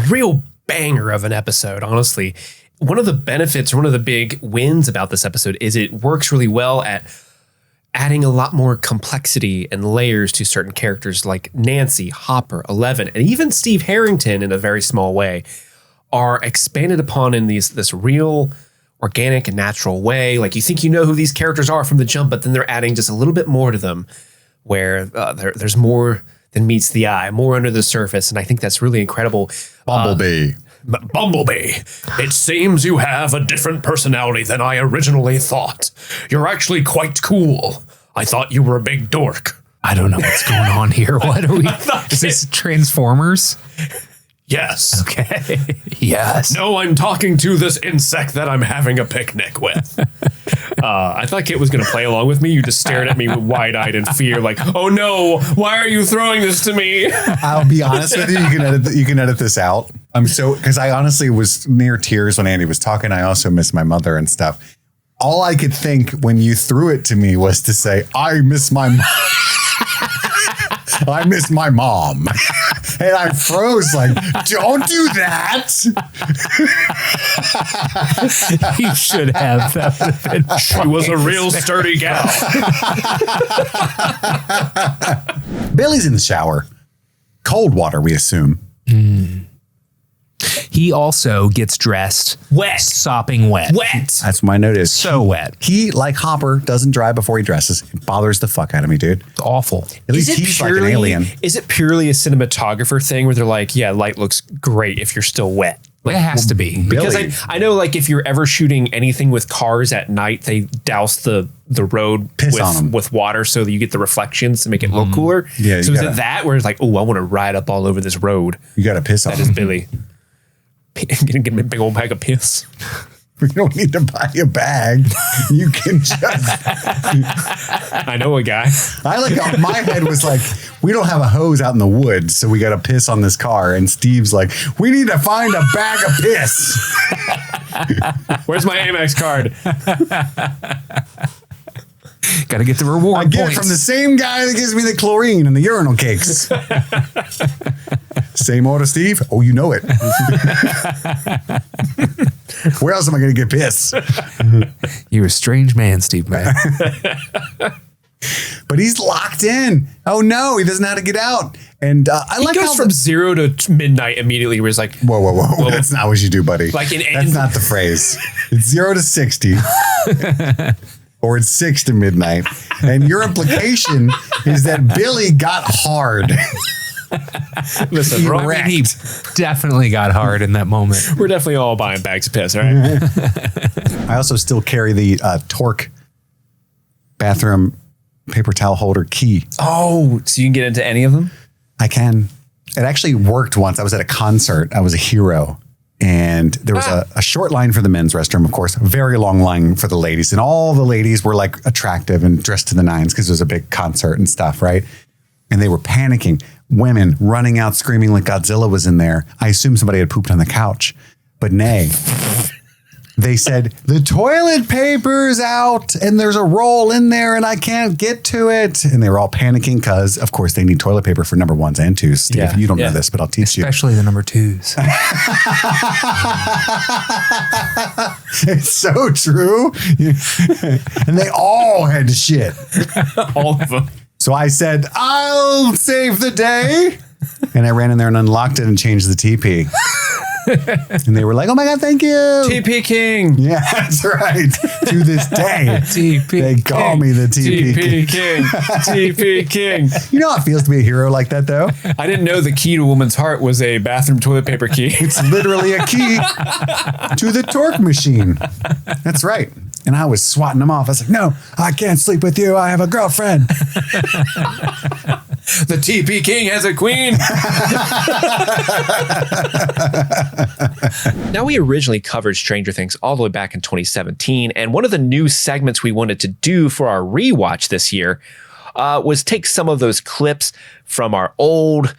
real banger of an episode, honestly. One of the benefits, one of the big wins about this episode is it works really well at adding a lot more complexity and layers to certain characters like Nancy, Hopper, Eleven, and even Steve Harrington in a very small way are expanded upon in this real organic and natural way. Like you think you know who these characters are from the jump, but then they're adding just a little bit more to them where there's more than meets the eye, more under the surface. And I think that's really incredible. Bumblebee. Bumblebee, it seems you have a different personality than I originally thought. You're actually quite cool. I thought you were a big dork. I don't know what's going on here. What are we? Is this Transformers? Yes. Okay. Yes. No, I'm talking to this insect that I'm having a picnic with. I thought Kit was going to play along with me. You just stared at me wide-eyed in fear, like, "Oh no, why are you throwing this to me?" I'll be honest with you. You can edit this out. Because I honestly was near tears when Andy was talking. I also miss my mother and stuff. All I could think when you threw it to me was to say, "I miss my mom." I miss my mom. And I froze like, don't do that. You should have. That would have been She was a real sturdy gal. Billy's in the shower. Cold water, we assume. He also gets dressed wet, sopping wet. That's my note is. So wet. He, like Hopper, doesn't dry before he dresses. It bothers the fuck out of me, dude. It's awful. At least he's like an alien. Is it purely a cinematographer thing where they're like, yeah, light looks great if you're still wet? Like, it has to be. Because I know, like, if you're ever shooting anything with cars at night, they douse the road with water so that you get the reflections to make it look cooler. Yeah. So is it that where it's like, oh, I want to ride up all over this road? You got to piss on him. That is Billy. Gonna get me a big old bag of piss. We don't need to buy a bag. You can just. I know a guy. My head was like, we don't have a hose out in the woods, so we got to piss on this car. And Steve's like, we need to find a bag of piss. Where's my Amex card? Got to get the reward I get points. it from the same guy that gives me the chlorine and the urinal cakes. Same order, Steve? Oh, you know it. Where else am I going to get piss? You're a strange man, Steve, man. But he's locked in. Oh no, he doesn't know how to get out. And He goes from 0 to midnight immediately. Where he's like, whoa. That's not what you do, buddy. Like that's not the phrase. It's 0 to 60. Or it's 6 to midnight. And your implication is that Billy got hard. Listen, he definitely got hard in that moment. We're definitely all buying bags of piss, right? I also still carry the Torque bathroom paper towel holder key. Oh, so you can get into any of them? I can. It actually worked once. I was at a concert. I was a hero. And there was a short line for the men's restroom, of course, a very long line for the ladies. And all the ladies were like attractive and dressed to the nines because it was a big concert and stuff, right? And they were panicking. Women running out screaming like Godzilla was in there. I assumed somebody had pooped on the couch, but nay. They said, the toilet paper's out and there's a roll in there and I can't get to it. And they were all panicking because, of course, they need toilet paper for number 1s and 2s. Steve, you don't know this, but I'll teach you. Especially the number 2s. It's so true. And they all had to shit. All of them. So I said, I'll save the day. And I ran in there and unlocked it and changed the TP. And they were like, oh my God, thank you. TP King. Yeah, that's right. To this day, they call me the TP King. TP King. You know how it feels to be a hero like that, though? I didn't know the key to a woman's heart was a bathroom toilet paper key. It's literally a key to the Torque machine. That's right. And I was swatting them off. I was like, no, I can't sleep with you. I have a girlfriend. The TP King has a queen. Now, we originally covered Stranger Things all the way back in 2017. And one of the new segments we wanted to do for our rewatch this year was take some of those clips from our old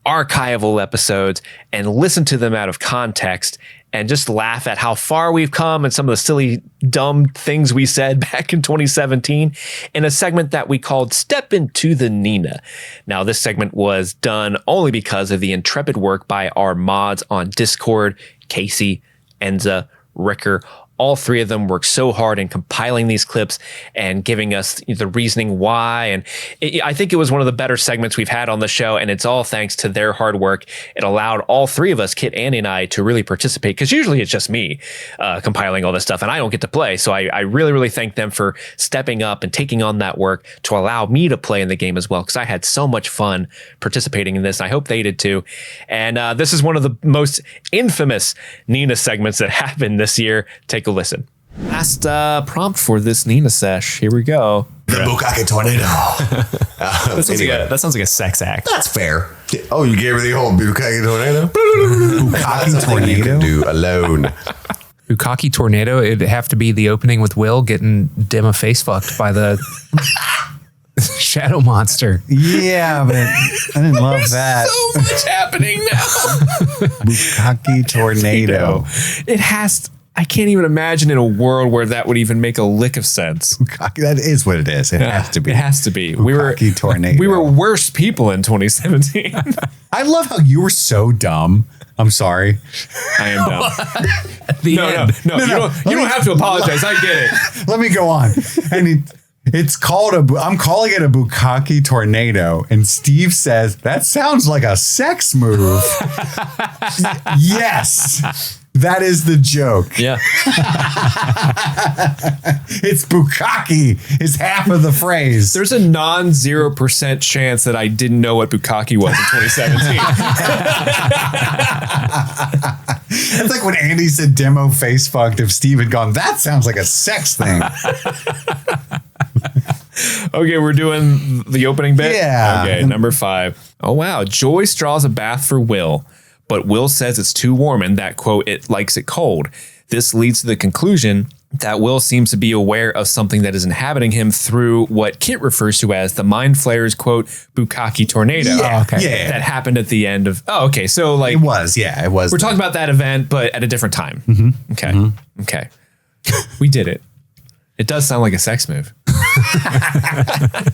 archival episodes and listen to them out of context and just laugh at how far we've come and some of the silly, dumb things we said back in 2017 in a segment that we called Step Into the Nina. Now, this segment was done only because of the intrepid work by our mods on Discord, Casey, Enza, Ricker. All three of them worked so hard in compiling these clips and giving us the reasoning why. And I think it was one of the better segments we've had on the show. And it's all thanks to their hard work. It allowed all three of us, Kit, Andy, and I, to really participate. Because usually it's just me compiling all this stuff and I don't get to play. So I really, really thank them for stepping up and taking on that work to allow me to play in the game as well. Because I had so much fun participating in this. I hope they did too. And this is one of the most infamous Nina segments that happened this year. Take a listen. Last prompt for this Nina sesh. Here we go. The Bukkake Tornado. That sounds like a sex act. That's fair. Oh, you gave her the whole Bukkake Tornado? Bukkake Tornado? You can do alone. Bukkake Tornado, it'd have to be the opening with Will getting Dema face fucked by the shadow monster. Yeah, but I didn't love that. So much happening now. Bukkake Tornado. It has. I can't even imagine in a world where that would even make a lick of sense. That is what it is. It has to be. It has to be. Bukkake Tornado. We were worse people in 2017. I love how you were so dumb. I'm sorry. I am dumb. No. You don't have to apologize. I get it. Let me go on. And it's called I'm calling it a Bukkake Tornado. And Steve says, that sounds like a sex move. Yes. That is the joke. Yeah. It's Bukkake is half of the phrase. There's a non-0% chance that I didn't know what Bukkake was in 2017. It's like when Andy said demo face fucked if Steve had gone, that sounds like a sex thing. Okay, we're doing the opening bit? Yeah. Okay, number 5. Oh, wow. Joy straws a bath for Will, but Will says it's too warm and that, quote, it likes it cold. This leads to the conclusion that Will seems to be aware of something that is inhabiting him through what Kit refers to as the Mind Flayer's, quote, Bukkake Tornado. Yeah, okay. Yeah. That happened at the end of... Oh, okay. So, like... It was. We're talking about that event, but at a different time. Mm-hmm. Okay. Mm-hmm. Okay. We did it. It does sound like a sex move.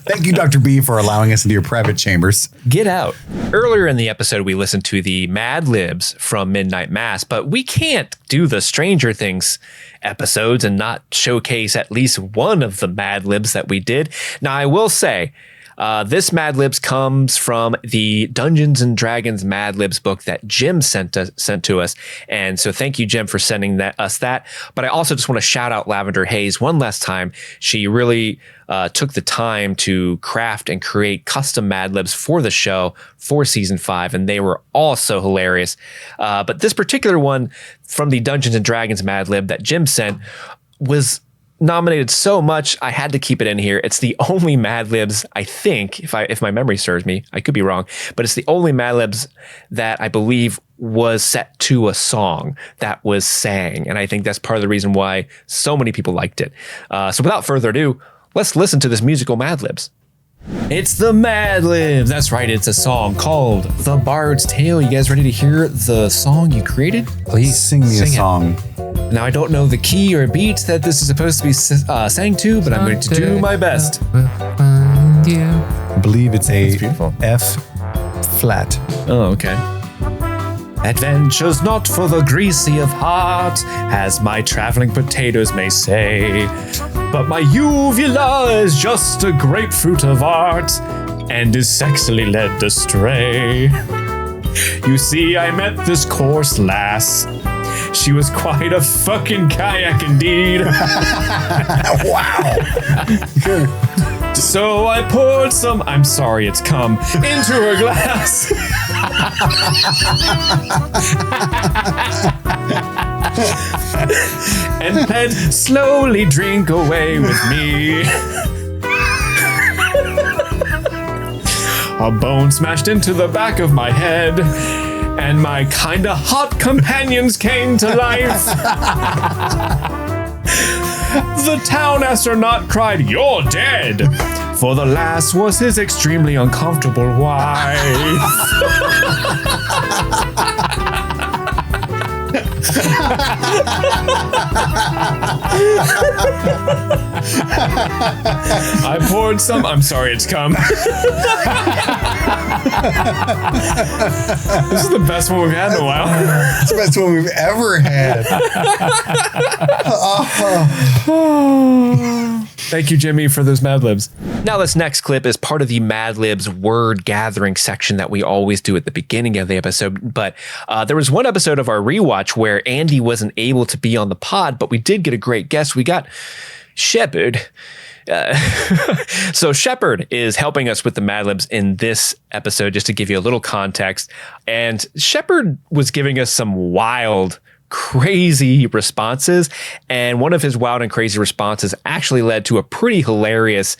Thank you, Dr. B, for allowing us into your private chambers. Get out. Earlier in the episode, we listened to the Mad Libs from Midnight Mass, but we can't do the Stranger Things episodes and not showcase at least one of the Mad Libs that we did. Now, I will say, this Mad Libs comes from the Dungeons and Dragons Mad Libs book that Jim sent to us. And so thank you, Jim, for sending us that. But I also just want to shout out Lavender Haze one last time. She really took the time to craft and create custom Mad Libs for the show for season 5. And they were all so hilarious. But this particular one from the Dungeons and Dragons Mad Lib that Jim sent was nominated so much, I had to keep it in here. It's the only Mad Libs, I think, if my memory serves me, I could be wrong, but it's the only Mad Libs that I believe was set to a song that was sang. And I think that's part of the reason why so many people liked it. So without further ado, let's listen to this musical Mad Libs. It's the Mad Libs. That's right. It's a song called The Bard's Tale. You guys ready to hear the song you created? Please sing me a song. Now, I don't know the key or beat that this is supposed to be sang to, but I'm going to do my best. I believe it's a beautiful. F flat. Oh, okay. Adventure's not for the greasy of heart, as my traveling potatoes may say. But my uvula is just a grapefruit of art, and is sexily led astray. You see, I met this coarse lass. She was quite a fucking kayak indeed. Wow. So I poured some, I'm sorry it's cum, into her glass. And then slowly drink away with me. A bone smashed into the back of my head, and my kinda hot companions came to life. The town astronaut cried, "You're dead!" For the last was his extremely uncomfortable wife. I poured some. I'm sorry, it's come. This is the best one we've had in a while. It's the best one we've ever had. Thank you, Jimmy, for those Mad Libs. Now, this next clip is part of the Mad Libs word gathering section that we always do at the beginning of the episode. But there was one episode of our rewatch where Andy wasn't able to be on the pod, but we did get a great guest. We got Shepard. So Shepard is helping us with the Mad Libs in this episode, just to give you a little context. And Shepard was giving us some wild, crazy responses. And one of his wild and crazy responses actually led to a pretty hilarious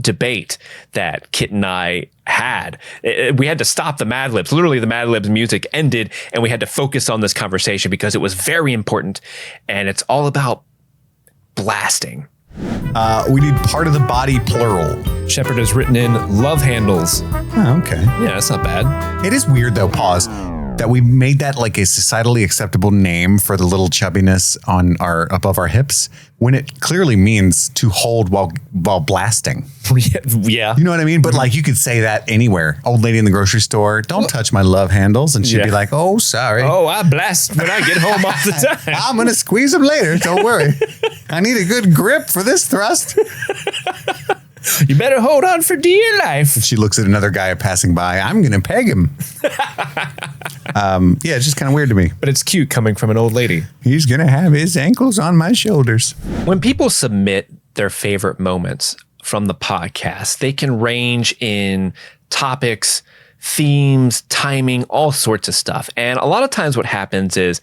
debate that Kit and I had. We had to stop the Mad Libs. Literally, the Mad Libs music ended, and we had to focus on this conversation because it was very important. And it's all about blasting. We need part of the body plural. Shepard has written in love handles. Oh, okay. Yeah, that's not bad. It is weird though, pause, that we made that like a societally acceptable name for the little chubbiness on our above our hips when it clearly means to hold while blasting. Yeah. You know what I mean? But like you could say that anywhere. Old lady in the grocery store, don't touch my love handles. And she'd be like, oh, sorry. Oh, I blast when I get home all the time. I'm going to squeeze them later. Don't worry. I need a good grip for this thrust. You better hold on for dear life. And she looks at another guy passing by. I'm going to peg him. Yeah, it's just kind of weird to me. But it's cute coming from an old lady. He's going to have his ankles on my shoulders. When people submit their favorite moments from the podcast, they can range in topics, themes, timing, all sorts of stuff. And a lot of times what happens is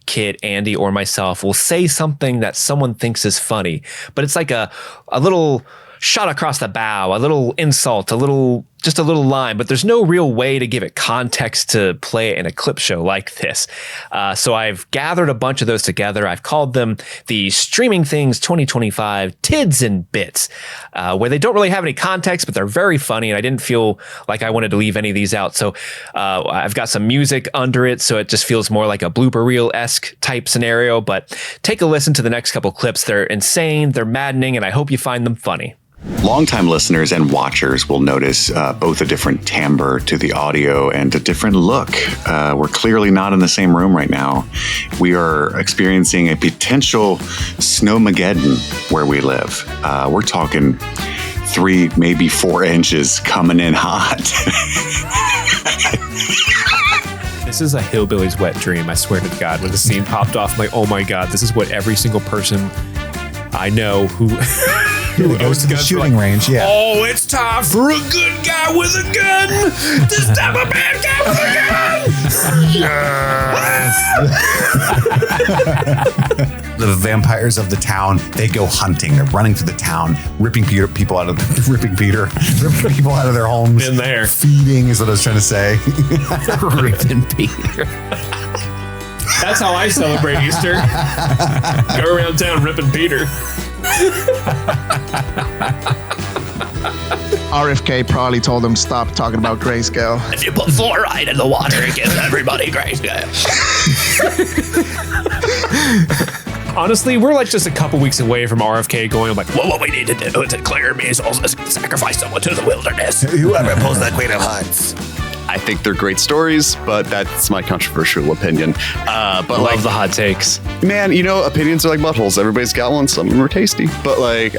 Kit, Andy, or myself will say something that someone thinks is funny, but it's like a little shot across the bow, a little insult, just a little line, but there's no real way to give it context to play it in a clip show like this. So I've gathered a bunch of those together. I've called them the Streaming Things 2025 Tids and Bits, where they don't really have any context, but they're very funny. And I didn't feel like I wanted to leave any of these out. So I've got some music under it, so it just feels more like a blooper reel-esque type scenario. But take a listen to the next couple clips. They're insane, they're maddening, and I hope you find them funny. Longtime listeners and watchers will notice both a different timbre to the audio and a different look. We're clearly not in the same room right now. We are experiencing a potential snowmageddon where we live. We're talking 3, maybe 4 inches coming in hot. This is a hillbilly's wet dream, I swear to God. When the scene popped off, I'm like, oh my God, this is what every single person I know who goes to the shooting range. Yeah. Oh, it's time for a good guy with a gun to stop a bad guy with a gun. Yes. The vampires of the town, they go hunting. They're running through the town, ripping people out of people out of their homes. Been there. Feeding is what I was trying to say. Ripping Peter. That's how I celebrate Easter. Go around town ripping Peter. RFK probably told him stop talking about grayscale. If you put fluoride in the water, it gives everybody grayscale. Honestly, we're like just a couple weeks away from RFK going like, well, what we need to do to clear measles is sacrifice someone to the wilderness. Whoever pulls that Queen of Hearts. I think they're great stories, but that's my controversial opinion. But love the hot takes. Man, you know, opinions are like buttholes. Everybody's got one. Some of them are tasty. But like,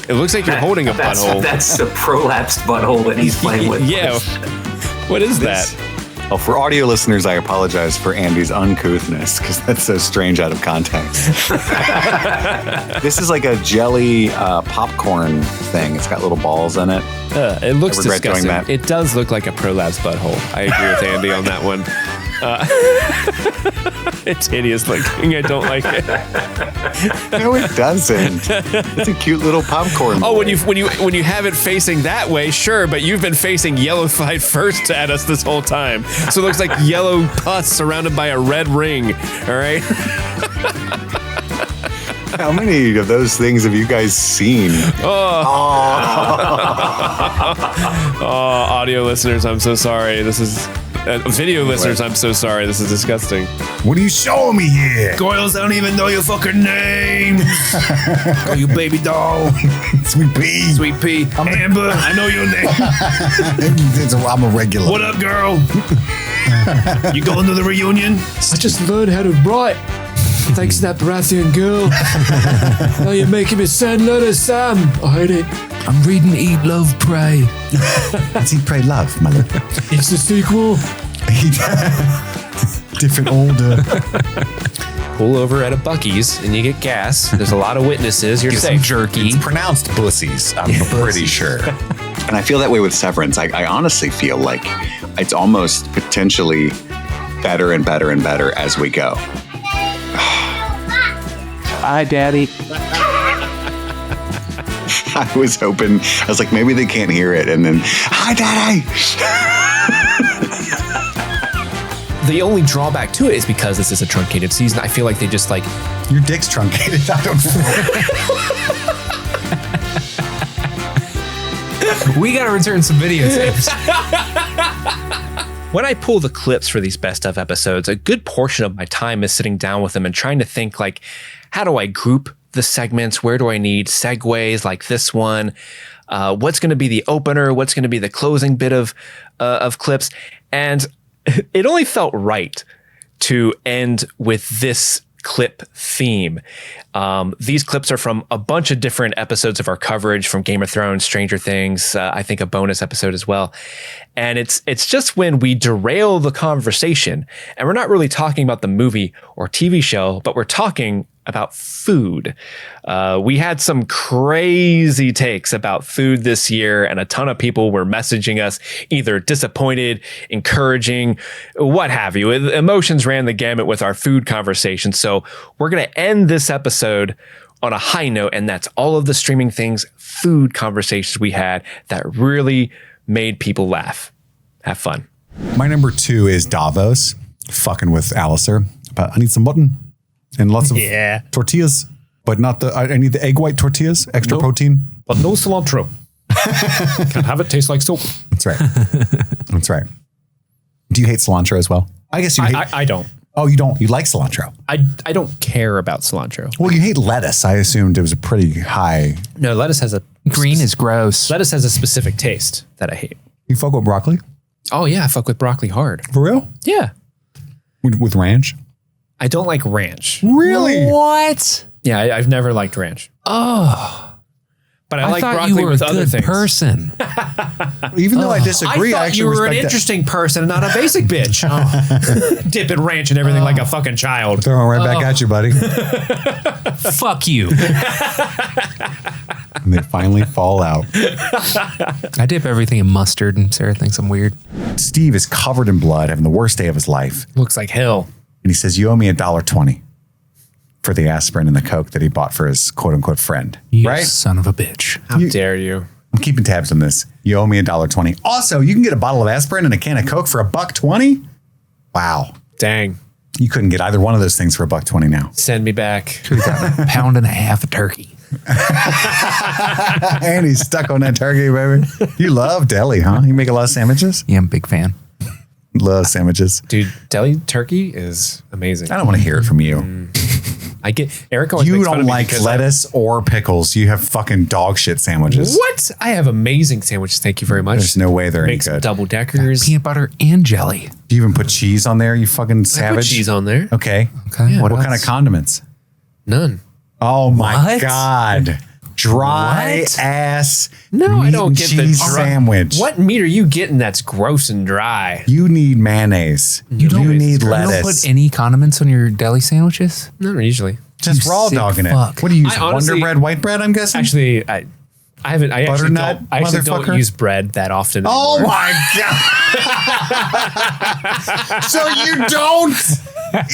it looks like you're holding a butthole. That's the prolapsed butthole that he's playing with. Yeah. What is that? Oh, for audio listeners, I apologize for Andy's uncouthness because that's so strange out of context. This is like a jelly popcorn thing. It's got little balls in it. It looks I regret doing disgusting. that. It does look like a prolapse butthole. I agree with Andy on that one. It's hideous looking. I don't like it. No, it doesn't. It's a cute little popcorn. Oh, when you have it facing that way, sure, but you've been facing yellow side first at us this whole time. So it looks like yellow pus surrounded by a red ring. All right. How many of those things have you guys seen? Audio listeners, I'm so sorry. This is video listeners. I'm so sorry. This is disgusting. What are you showing me here? Goyles, I don't even know your fucking name. Oh, you baby doll. Sweet Pea. Sweet Pea. Amber, I know your name. I'm a regular. What up, girl? You going to the reunion? I just learned how to write. Thanks to that Baratheon girl. Now you're making me send letters, Sam. I hate it. I'm reading Eat, Love, Pray. It's Eat, Pray, Love, my love. It's the sequel. Different order. Pull over at a Buc-ee's and you get gas. There's a lot of witnesses. You're Get safe. some jerky. It's pronounced bussies, I'm pretty sure. And I feel that way with Severance. I honestly feel like it's almost potentially better and better and better as we go. Hi, Daddy. I was hoping, I was like, maybe they can't hear it. And then, hi, Daddy. The only drawback to it is because this is a truncated season. I feel like they just like your dick's truncated. I don't know. We got to return some videotapes. When I pull the clips for these best of episodes, a good portion of my time is sitting down with them and trying to think like, how do I group the segments? Where do I need segues like this one? What's going to be the opener? What's going to be the closing bit of clips? And it only felt right to end with this clip theme. These clips are from a bunch of different episodes of our coverage, from Game of Thrones, Stranger Things, I think a bonus episode as well. And it's just when we derail the conversation and we're not really talking about the movie or TV show, but we're talking about food. We had some crazy takes about food this year, and a ton of people were messaging us either disappointed, encouraging, what have you. Emotions ran the gamut with our food conversation. So we're going to end this episode on a high note, and that's all of the Streaming Things food conversations we had that really made people laugh. Have fun. My number 2 is Davos, fucking with Alistair. But I need some mutton and lots of tortillas, but not I need the egg white tortillas, extra protein. But no cilantro. Can't have it taste like soap. That's right. That's right. Do you hate cilantro as well? I guess you hate. I don't. Oh, you don't? You like cilantro? I don't care about cilantro. Well, you hate lettuce. I assumed it was a pretty high. No, lettuce has a green is gross. Lettuce has a specific taste that I hate. You fuck with broccoli? Oh yeah, I fuck with broccoli hard. For real? Yeah. With ranch? I don't like ranch. Really? What? Yeah, I've never liked ranch. Oh. But I like thought broccoli you were with a other good things. person. Even though I disagree, I I thought actually you were an respect interesting person and not a basic bitch. Dipping ranch and everything like a fucking child. Throwing right back at you, buddy. Fuck you. And they finally fall out. I dip everything in mustard, and Sarah thinks I'm weird. Steve is covered in blood, having the worst day of his life. Looks like hell. And he says, you owe me $1.20 for the aspirin and the Coke that he bought for his quote unquote friend. You right? son of a bitch. How dare you? I'm keeping tabs on this. You owe me $1.20. Also, you can get a bottle of aspirin and a can of Coke for $1.20. Wow. Dang. You couldn't get either one of those things for $1.20 now. Send me back. Could have got a pound and a half of turkey. And he's stuck on that turkey, baby. You love deli, huh? You make a lot of sandwiches? Yeah, I'm a big fan. Love sandwiches. Dude, deli turkey is amazing. I don't want to hear it from you. I get Eric always You makes fun don't of me like because lettuce or pickles. You have fucking dog shit sandwiches. What? I have amazing sandwiches. Thank you very much. There's no way they're any Make some good. double deckers. Peanut butter and jelly. Do you even put cheese on there? You fucking I put savage. cheese on there. Okay. Okay. Yeah, what else? kind of condiments? None. Oh my What? God. Dry What? ass No, meat I don't and get the cheese dry- sandwich. What meat are you getting that's gross and dry? You need mayonnaise. You don't- need You lettuce. don't put any condiments on your deli sandwiches? Not usually. Just You raw sick dogging fuck. it. What do you use? I honestly- Wonder bread, white bread, I'm guessing? Actually, I haven't. I actually Butternut, don't. I actually don't motherfucker? use bread that often. Oh anymore. my God. So you don't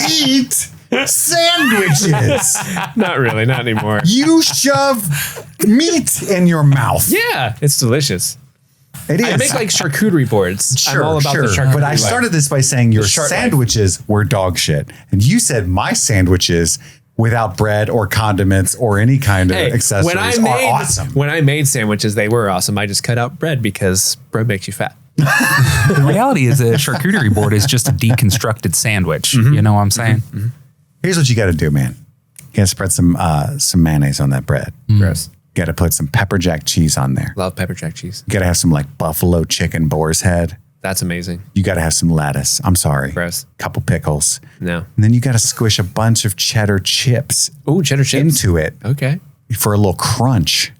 eat sandwiches. Not really. Not anymore. You shove meat in your mouth. Yeah, it's delicious. It is. I make like charcuterie boards. Sure, I'm all about sure. the charcuterie. But I life. started this by saying your The short sandwiches were dog shit. And you said my sandwiches without bread or condiments or any kind of accessories are awesome. When I made sandwiches, they were awesome. I just cut out bread because bread makes you fat. The reality is a charcuterie board is just a deconstructed sandwich. You know what I'm saying? Here's what you got to do, man. You got to spread some mayonnaise on that bread. Gross. You got to put some pepper jack cheese on there. Love pepper jack cheese. You got to have some like buffalo chicken boar's head. That's amazing. You got to have some lettuce. I'm sorry. Gross. Couple pickles. No. And then you got to squish a bunch of cheddar chips. Ooh, cheddar chips into it. Okay. For a little crunch.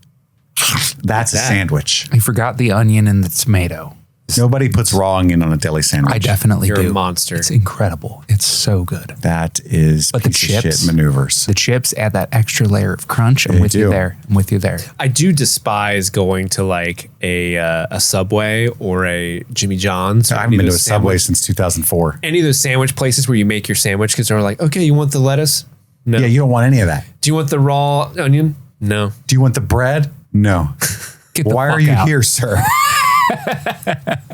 That's a sandwich. I forgot the onion and the tomato. Nobody puts raw onion on a deli sandwich. I definitely You're do. a monster. It's incredible. It's so good. That is But the piece of chips, shit maneuvers. The chips add that extra layer of crunch. I'm They with you do. there. I'm with you there. I do despise going to like a Subway or a Jimmy John's. Or I haven't any of been to a those Subway sandwich- since 2004. Any of those sandwich places where you make your sandwich because they're like, okay, you want the lettuce? No. Yeah, you don't want any of that. Do you want the raw onion? No. Do you want the bread? No. Get the Why are fuck you out. here, sir?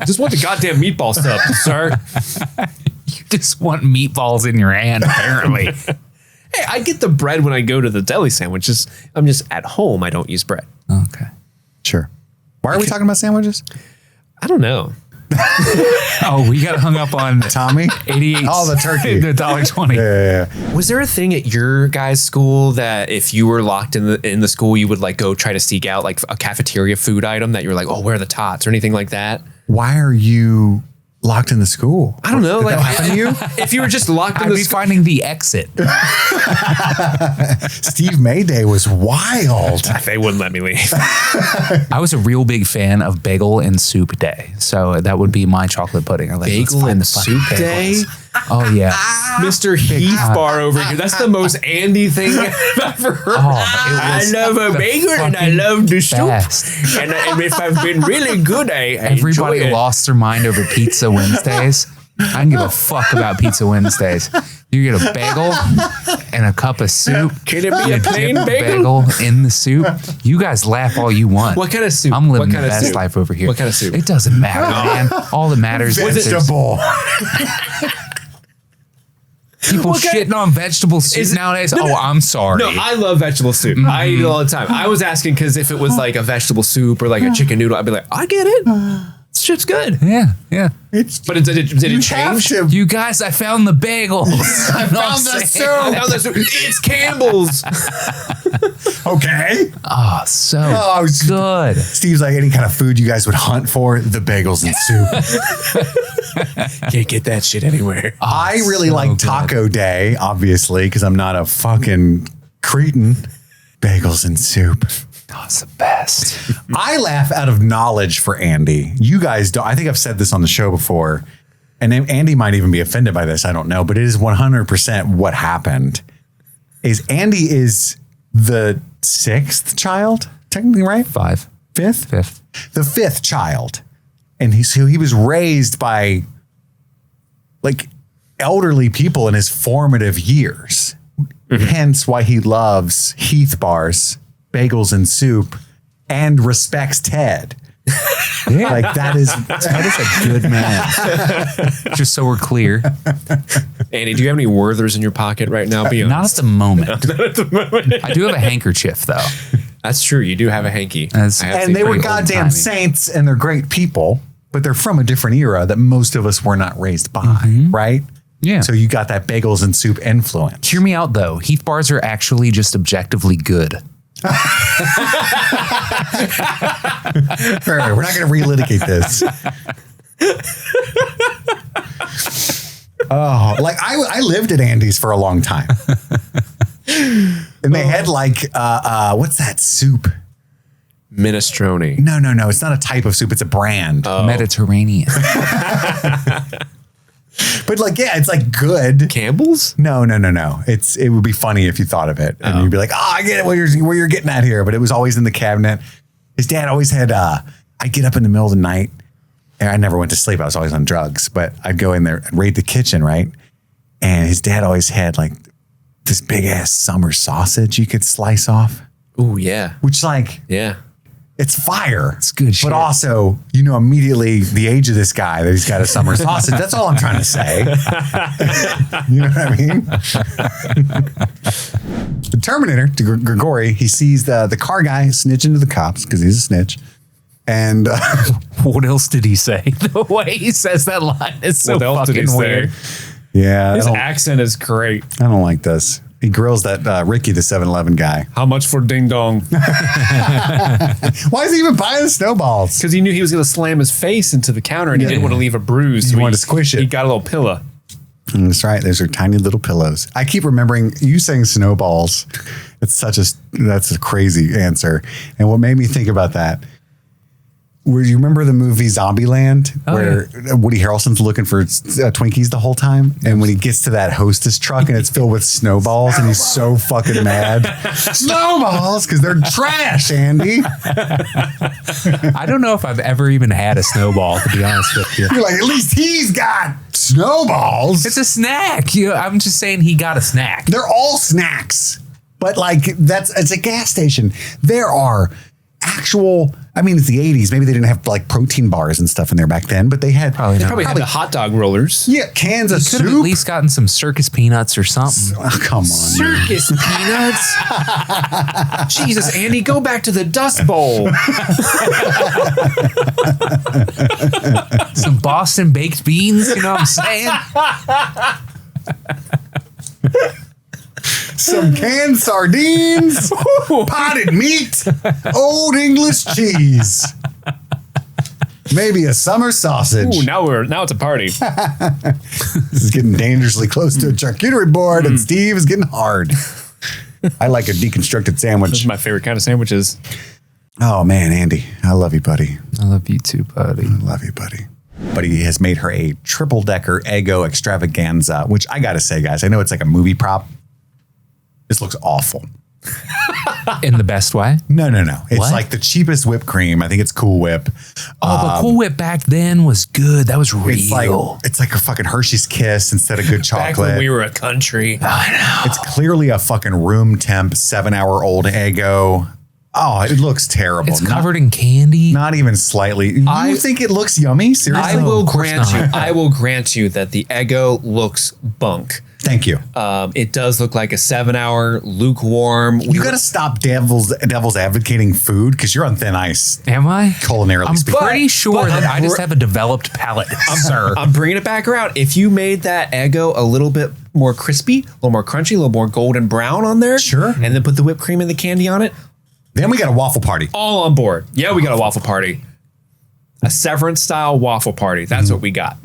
Just want the goddamn meatball sub, sir. You just want meatballs in your hand, apparently. Hey, I get the bread when I go to the deli sandwiches. I'm just at home. I don't use bread. Okay. Sure. Why are we talking about sandwiches? I don't know. Oh, we got hung up on Tommy? 88. Oh, the turkey. The $1.20. Yeah. Was there a thing at your guys' school that if you were locked in the school, you would like go try to seek out like a cafeteria food item that you were like, oh, where are the tots or anything like that? Why are you locked in the school? I don't know. Did Like, that happen to you? If you were just locked in I'd the be school, finding the exit. Steve Mayday was wild. they wouldn't let me leave. I was a real big fan of bagel and soup day. So that would be my chocolate pudding. I like, let's Bagel find and the fucking soup day? bagels. Oh, yeah. Mr. Heathbar over here. That's the most Andy thing I've ever heard. I love a bagel and I love the soup. best. And if I've been really good, I Everybody enjoy it. lost their mind over Pizza Wednesdays. I don't give a fuck about Pizza Wednesdays. You get a bagel and a cup of soup. Can it be You a plain dip the bagel? in the soup. You guys laugh all you want. What kind of soup? I'm living What the kind of best soup? life over here. What kind of soup? It doesn't matter, man. All that matters is there's Vegetable. people shitting on vegetable soup nowadays. Oh, I'm sorry. No, I love vegetable soup. I eat it all the time. I was asking because if it was like a vegetable soup or like a chicken noodle, I'd be like, I get it. This shit's good. Yeah, yeah. But did it change? You guys, I found the bagels. I found the soup. I found the soup. It's Campbell's. Okay. Oh, so good. Steve's like, any kind of food you guys would hunt for, the bagels and soup. Can't get that shit anywhere. I really so like good. Taco Day, obviously, because I'm not a fucking cretin. Bagels and soup. Oh, it's the best. I laugh out of knowledge for Andy. You guys don't. I think I've said this on the show before, and then Andy might even be offended by this. I don't know, but it is 100% what happened. Is Andy is the sixth child, technically, right? Fifth? The fifth child. And he was raised by like elderly people in his formative years. Hence why he loves Heath bars, bagels and soup, and respects Ted. Yeah. Like that is a good man. Just so we're clear. Andy, do you have any Werthers in your pocket right now? Be Not honest. at the moment. Not at the moment. I do have a handkerchief though. That's true. You do have a hanky. And they were goddamn saints and they're great people, but they're from a different era that most of us were not raised by, right? Yeah. So you got that bagels and soup influence. Hear me out though. Heath bars are actually just objectively good. Right, we're not going to relitigate this. Oh, like I lived at Andy's for a long time. And they had like, what's that soup? Minestrone. No. It's not a type of soup. It's a brand. Mediterranean. But like, yeah, it's like good. Campbell's? No. It would be funny if you thought of it. And you'd be like, oh, I get it where you're getting at here. But it was always in the cabinet. His dad always had, I'd get up in the middle of the night. And I never went to sleep. I was always on drugs. But I'd go in there and raid the kitchen, right? And his dad always had like this big ass summer sausage you could slice off. Ooh, yeah. Which like, Yeah. it's fire. It's good shit. But also, you know immediately the age of this guy that he's got a summer sausage. That's all I'm trying to say. You know what I mean? The Terminator, to Grigori, he sees the car guy snitching to the cops because he's a snitch. And what else did he say? The way he says that line is so What else did he fucking say? weird. Yeah. His accent is great. I don't like this. He grills that Ricky, the 7-Eleven guy. How much for ding dong? Why is he even buying the snowballs? Because he knew he was going to slam his face into the counter and he didn't want to leave a bruise. He wanted to squish it. He got a little pillow. That's right. Those are tiny little pillows. I keep remembering you saying snowballs. That's a crazy answer. And what made me think about that, where you remember the movie Zombieland, where Woody Harrelson's looking for Twinkies the whole time, and when he gets to that Hostess truck and it's filled with snowballs, and he's so fucking mad. Snowballs, because they're trash, Andy. I don't know if I've ever even had a snowball, to be honest with you. You're like, at least he's got snowballs. It's a snack. I'm just saying he got a snack. They're all snacks, but like it's a gas station. There are actual. I mean, it's the 80s. Maybe they didn't have like protein bars and stuff in there back then, but they had They probably had the hot dog rollers. Yeah, cans of Could have at soup. least gotten some circus peanuts or something. Oh, come on. Circus peanuts. Jesus, Andy, go back to the Dust Bowl. Some Boston baked beans, you know what I'm saying? Some canned sardines, potted meat, old English cheese, maybe a summer sausage. Ooh, now it's a party. This is getting dangerously close to a charcuterie board, and Steve is getting hard. I like a deconstructed sandwich. This is my favorite kind of sandwiches. Oh man, Andy, I love you, buddy. I love you too, buddy. I love you, buddy. Buddy has made her a triple-decker Eggo extravaganza, which I gotta say, guys, I know it's like a movie prop. This looks awful. In the best way? No. It's What? like the cheapest whipped cream. I think it's Cool Whip. But Cool Whip back then was good. That was real. It's like a fucking Hershey's Kiss instead of good chocolate. Back when we were a country. I know. It's clearly a fucking room temp 7-hour-old Eggo. Oh, it looks terrible. It's covered in candy. Not even slightly. You think it looks yummy? Seriously? I will of course grant you. not. I will grant you that the Eggo looks bunk. Thank you. It does look like a 7-hour lukewarm. You got to stop devil's advocating food because you're on thin ice. Am I? Culinarily I'm speaking. pretty sure that I just have a developed palate, sir. I'm bringing it back around. If you made that Eggo a little bit more crispy, a little more crunchy, a little more golden brown on there, sure, and then put the whipped cream and the candy on it, then we got a waffle party. All on board. Yeah, we got a waffle party. A Severance style waffle party. That's what we got.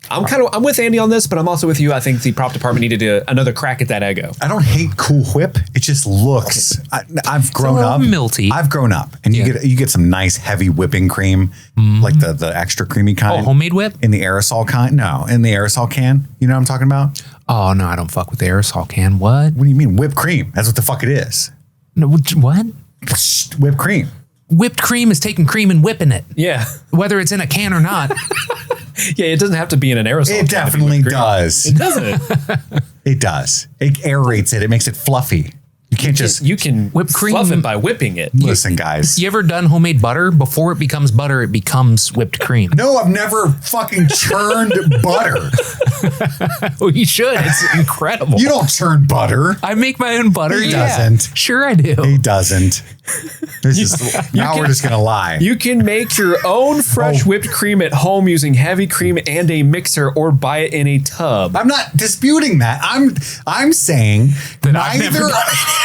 I'm with Andy on this, but I'm also with you. I think the prop department needed another crack at that Eggo. I don't hate Cool Whip. It just looks. I've grown up. Milty. I've grown up, and you get some nice heavy whipping cream, like the extra creamy kind. Oh, homemade whip in the aerosol kind. No, in the aerosol can. You know what I'm talking about? Oh no, I don't fuck with the aerosol can. What? What do you mean whipped cream? That's what the fuck it is. No, what? Whipped cream. Whipped cream is taking cream and whipping it. Yeah. Whether it's in a can or not. Yeah, it doesn't have to be in an aerosol. It definitely does. It doesn't. It does. It aerates it. It makes it fluffy. You can't just you can whip cream fluff it by whipping it. Listen, guys. You ever done homemade butter? Before it becomes butter, it becomes whipped cream. No, I've never fucking churned butter. Well, you should. It's incredible. You don't churn butter. I make my own butter. He Yeah. doesn't. Sure, I do. He doesn't. We're just gonna lie. You can make your own fresh whipped cream at home using heavy cream and a mixer, or buy it in a tub. I'm not disputing that. I'm saying that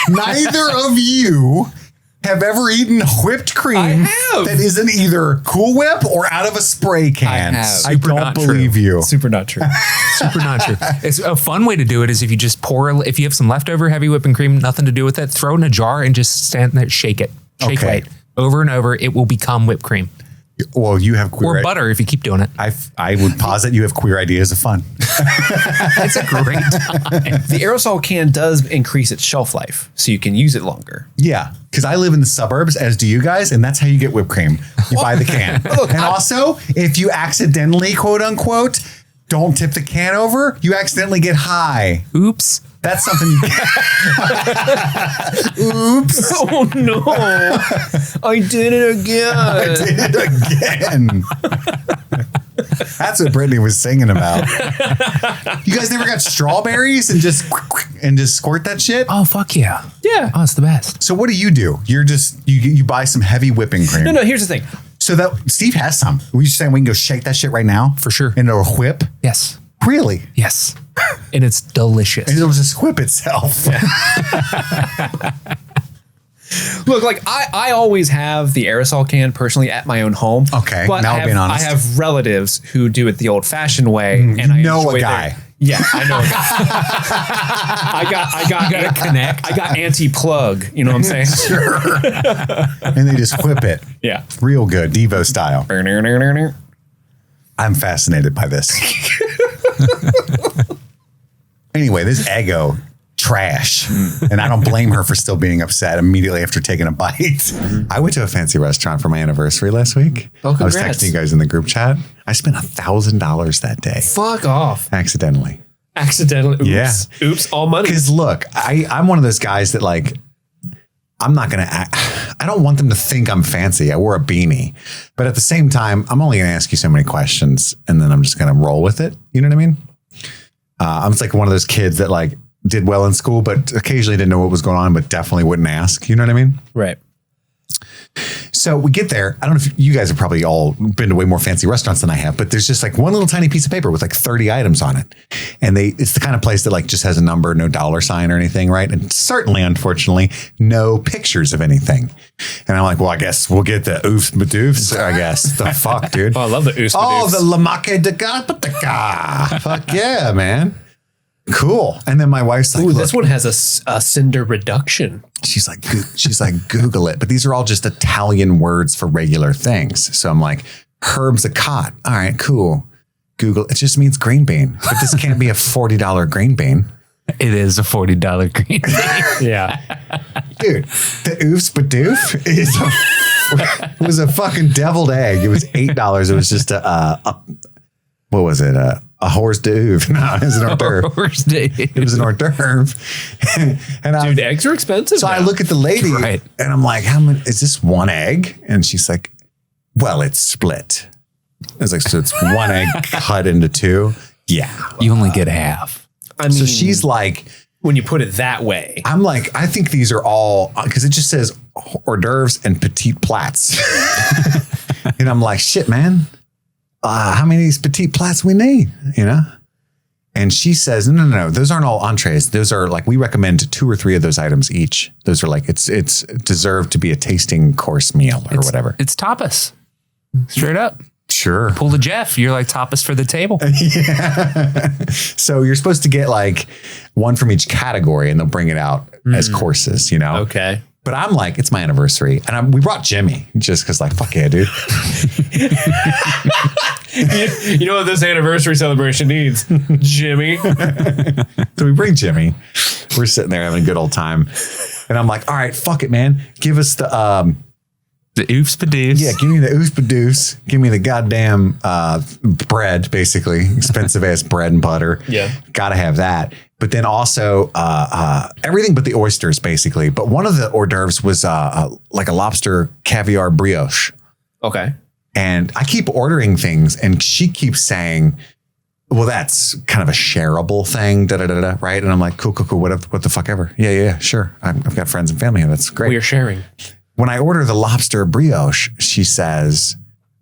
neither of you have ever eaten whipped cream that isn't either Cool Whip or out of a spray can. I don't believe you. Super not true. Super not true. It's a fun way to do it is if you just if you have some leftover heavy whipping cream, nothing to do with it, throw it in a jar and just stand there, shake it. Shake Okay. it over and over. It will become whipped cream. Well, you have queer Or butter if you keep doing it. I would posit you have queer ideas of fun. It's a great time. The aerosol can does increase its shelf life, so you can use it longer. Yeah, because I live in the suburbs, as do you guys, and that's how you get whipped cream. You buy the can. And also, if you accidentally, quote unquote, don't tip the can over, you accidentally get high. Oops. That's something you get. Oops. Oh no. I did it again. I did it again. That's what Brittany was singing about. You guys never got strawberries and just squirt that shit? Oh, fuck yeah. Yeah. Oh, it's the best. So what do? You're just, you buy some heavy whipping cream. No, here's the thing. So that Steve has some. We just saying we can go shake that shit right now? For sure. And it'll whip? Yes. Really? Yes. And it's delicious. And it'll just whip itself. Look, like I always have the aerosol can personally at my own home. Okay, but now being honest. I have relatives who do it the old-fashioned way, and I know enjoy a guy. Yeah, I know a guy. I got You gotta connect. I got anti-plug. You know what I'm saying? Sure. And they just whip it. Yeah, real good, Devo style. I'm fascinated by this. Anyway, this Eggo trash, and I don't blame her for still being upset immediately after taking a bite. I went to a fancy restaurant for my anniversary last week. Oh, I was congrats. texting you guys in the group chat. I spent $1,000 that day. Fuck off. Accidentally. Oops. Yeah. Oops. All money. Because look, I'm one of those guys that like, I'm not going to act. I don't want them to think I'm fancy. I wore a beanie, but at the same time, I'm only going to ask you so many questions and then I'm just going to roll with it. You know what I mean? I'm just like one of those kids that like did well in school, but occasionally didn't know what was going on, but definitely wouldn't ask. You know what I mean? Right. So we get there. I don't know if you guys have probably all been to way more fancy restaurants than I have, but there's just like one little tiny piece of paper with like 30 items on it. And it's the kind of place that like just has a number, no dollar sign or anything, right? And certainly, unfortunately, no pictures of anything. And I'm like, well, I guess we'll get the oofs madoofs, I guess. The fuck, dude. Oh, I love the oofs Oh, madoofs. the lamake de gapataka. Fuck yeah, man. Cool. And then my wife's like, Ooh, look, this one has a cinder reduction. she's like, Google it. But these are all just Italian words for regular things. So I'm like, herbs a cot. All right, cool. Google. It just means green bean. But this can't be a $40 green bean. It is a $40 green bean. Yeah. Dude, the oofs badoof it was a fucking deviled egg. It was $8. It was just what was it? A hors d'oeuvre. No, it was an hors d'oeuvre. It was an hors d'oeuvre. And Dude, eggs are expensive. So now. I look at the lady and I'm like, how many, is this one egg? And she's like, well, it's split. I was like, so it's one egg cut into two? Yeah. You only get half. I mean, so she's like, when you put it that way, I'm like, I think these are all, because it just says hors d'oeuvres and petite plats. And I'm like, shit, man. How many of these petite plats we need, you know? And she says, no, those aren't all entrees. Those are like, we recommend 2 or 3 of those items each. Those are like, it's deserved to be a tasting course meal or whatever. It's tapas. Straight up. Sure. Pull the Jeff. You're like tapas for the table. Yeah. So you're supposed to get like one from each category and they'll bring it out as courses, you know? Okay. But I'm like, it's my anniversary. And we brought Jimmy just because like, fuck yeah, dude. you know what this anniversary celebration needs? Jimmy. So we bring Jimmy. We're sitting there having a good old time. And I'm like, all right, fuck it, man. Give us the oofs padoofs. Yeah, give me the oofs padoofs. Give me the goddamn bread, basically. Expensive ass bread and butter. Yeah. Gotta have that. But then also everything but the oysters, basically. But one of the hors d'oeuvres was like a lobster caviar brioche. Okay. And I keep ordering things and she keeps saying, well, that's kind of a shareable thing, right? And I'm like, cool. What the fuck ever. Yeah, sure. I've got friends and family here. That's great. We are sharing. When I order the lobster brioche, she says,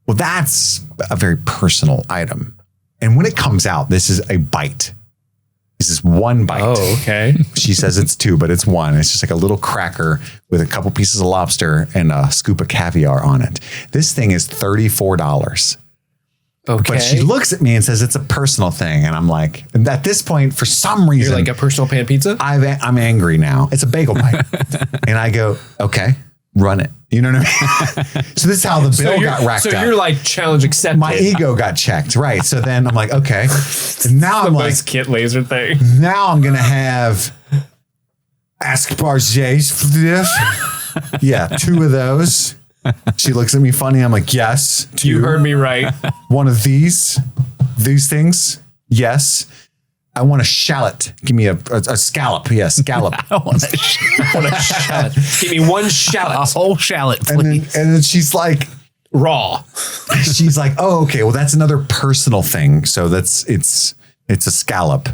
well, that's a very personal item. And when it comes out, this is a bite. This is one bite. Oh, okay. She says it's 2, but it's 1. It's just like a little cracker with a couple pieces of lobster and a scoop of caviar on it. This thing is $34. Okay. But she looks at me and says it's a personal thing. And I'm like, and at this point, for some reason, You're like a personal pan pizza? I'm angry now. It's a bagel bite. And I go, okay, run it. You know what I mean? So this is how the bill got racked up. So you're like challenge accepted. My ego got checked. Right. So then I'm like, okay. And now I'm like, Kit Laser thing. now I'm going to have asparges for this. Yeah. 2 of those. She looks at me funny. I'm like, yes. 2. You heard me right. One of these things. Yes. I want a shallot. Give me a scallop. Yeah, scallop. I want a shallot. Give me one shallot. A whole shallot, please. And then she's like raw. She's like, oh, okay, well, that's another personal thing. So it's a scallop.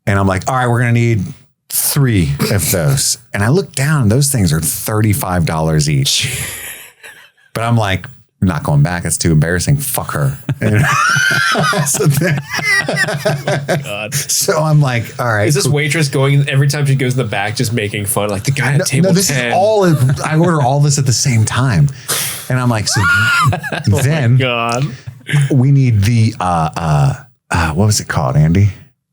And I'm like, all right, we're going to need 3 of those. And I look down, those things are $35 each. But I'm like, I'm not going back. It's too embarrassing. Fuck her. So I'm like, all right. Is this waitress going every time she goes in the back, just making fun? Like the guy at table 10. This is all, I order all this at the same time. And I'm like, so then God. We need the, what was it called, Andy?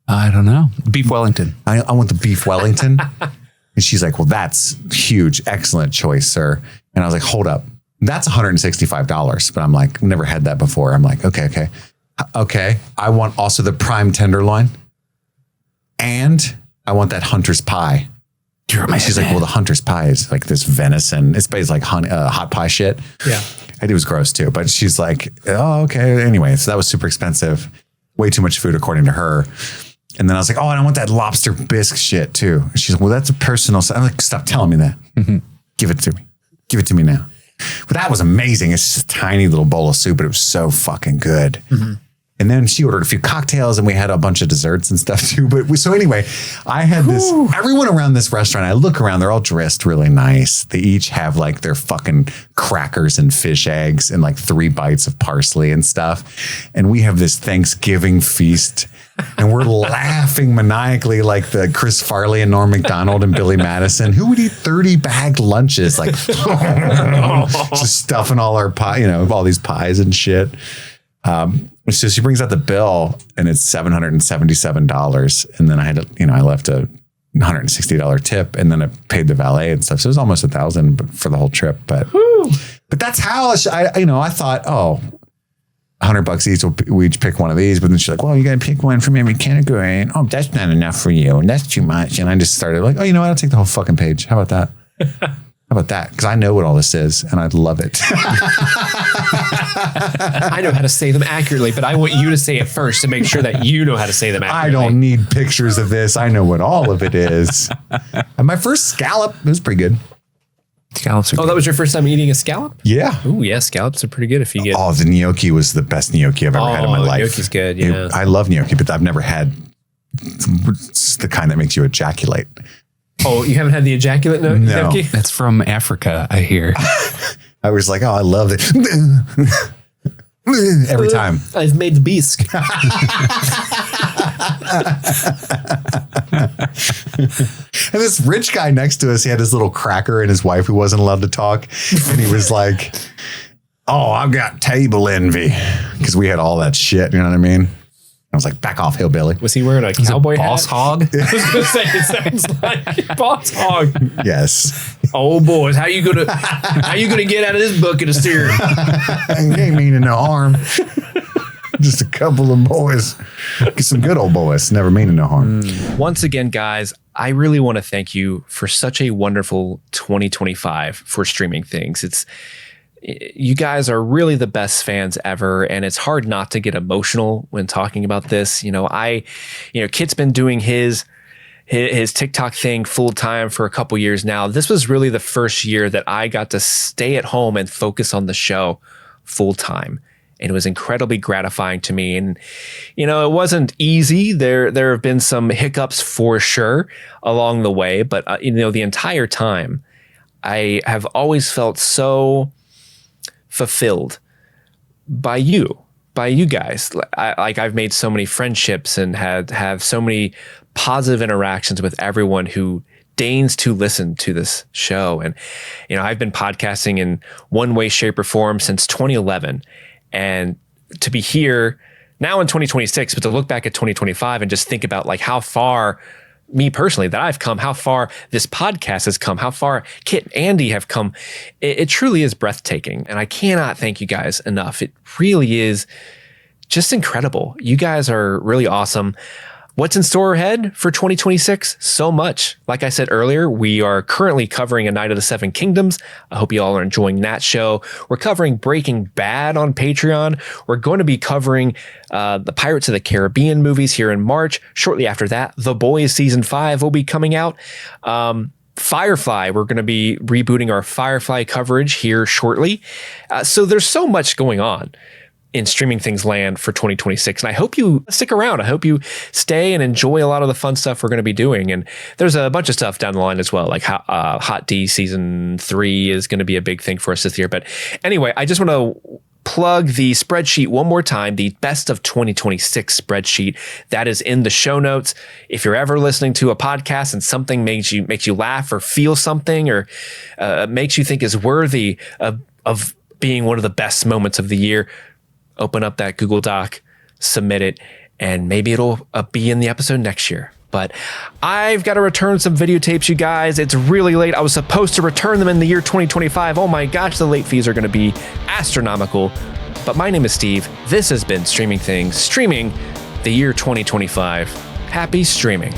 I don't know. Beef Wellington. I want the beef Wellington. And she's like, well, that's huge. Excellent choice, sir. And I was like, hold up. That's $165. But I'm like, never had that before. I'm like, okay. I want also the prime tenderloin. And I want that hunter's pie. She's like, well, the hunter's pie is like this venison. It's basically like hot pie shit. Yeah. It was gross too. But she's like, oh, okay. Anyway, so that was super expensive. Way too much food according to her. And then I was like, oh, and I want that lobster bisque shit too. She's like, well, that's a personal. I'm like, stop telling me that. Give it to me. Give it to me now. But that was amazing. It's just a tiny little bowl of soup, but it was so fucking good. And then she ordered a few cocktails and we had a bunch of desserts and stuff too. But so anyway, I had this, everyone around this restaurant, I look around, they're all dressed really nice. They each have like their fucking crackers and fish eggs and like 3 bites of parsley and stuff. And we have this Thanksgiving feast and we're laughing maniacally like the Chris Farley and Norm Macdonald and Billy Madison. Who would eat 30 bagged lunches? Like just stuffing all our pie, all these pies and shit. So she brings out the bill and it's $777. And then I had to, I left a $160 tip and then I paid the valet and stuff. So it was almost $1,000 for the whole trip. But that's how I thought, oh, $100 each. We each pick one of these. But then she's like, well, you got to pick one from every category. And, oh, that's not enough for you. And that's too much. And I just started like, oh, you know what? I'll take the whole fucking page. How about that? How about that? Because I know what all this is and I'd love it. I know how to say them accurately, but I want you to say it first to make sure that you know how to say them accurately. I don't need pictures of this. I know what all of it is. And my first scallop, it was pretty good. Scallops are good. That was your first time eating a scallop? Yeah. Oh, yeah. Scallops are pretty good if you get. Oh, the gnocchi was the best gnocchi I've ever had in my life. Gnocchi's good, yeah. I love gnocchi, but I've never had the kind that makes you ejaculate. Oh, you haven't had the ejaculate gnocchi? That's from Africa, I hear. I was like, oh, I love it. Every time. I've made the bisque. And this rich guy next to us, he had his little cracker and his wife who wasn't allowed to talk. And he was like, oh, I've got table envy. Because we had all that shit, you know what I mean? I was like, back off, hillbilly. Was he wearing a cowboy boss hat? hog? I was going to say, it sounds like boss hog. Yes. Oh, boys, how you gonna get out of this bucket of steer? You ain't meaning no harm. Just a couple of boys. Some good old boys. Never meaning no harm. Once again, guys, I really want to thank you for such a wonderful 2025 for Streaming Things. You guys are really the best fans ever, and it's hard not to get emotional when talking about this. Kit's been doing his TikTok thing full time for a couple years now. This was really the first year that I got to stay at home and focus on the show full time. And it was incredibly gratifying to me. And, it wasn't easy. There have been some hiccups for sure along the way, but the entire time I have always felt so fulfilled by you guys. I've made so many friendships and have so many positive interactions with everyone who deigns to listen to this show. And, I've been podcasting in one way, shape, or form since 2011. And to be here now in 2026, but to look back at 2025 and just think about like how far me personally that I've come, how far this podcast has come, how far Kit and Andy have come, it truly is breathtaking. And I cannot thank you guys enough. It really is just incredible. You guys are really awesome. What's in store ahead for 2026? So much. Like I said earlier, we are currently covering A Night of the Seven Kingdoms. I hope you all are enjoying that show. We're covering Breaking Bad on Patreon. We're going to be covering the Pirates of the Caribbean movies here in March. Shortly after that, The Boys Season 5 will be coming out. Firefly, we're going to be rebooting our Firefly coverage here shortly. So there's so much going on in Streaming Things land for 2026. And I hope you stick around. I hope you stay and enjoy a lot of the fun stuff we're going to be doing. And there's a bunch of stuff down the line as well. Like Hot D Season 3 is going to be a big thing for us this year. But anyway, I just want to plug the spreadsheet one more time, the best of 2026 spreadsheet that is in the show notes. If you're ever listening to a podcast and something makes you laugh or feel something or makes you think is worthy of being one of the best moments of the year, open up that Google Doc, submit it, and maybe it'll be in the episode next year. But I've got to return some videotapes, you guys. It's really late. I was supposed to return them in the year 2025. Oh my gosh, the late fees are going to be astronomical. But my name is Steve. This has been Streaming Things, streaming the year 2025. Happy streaming.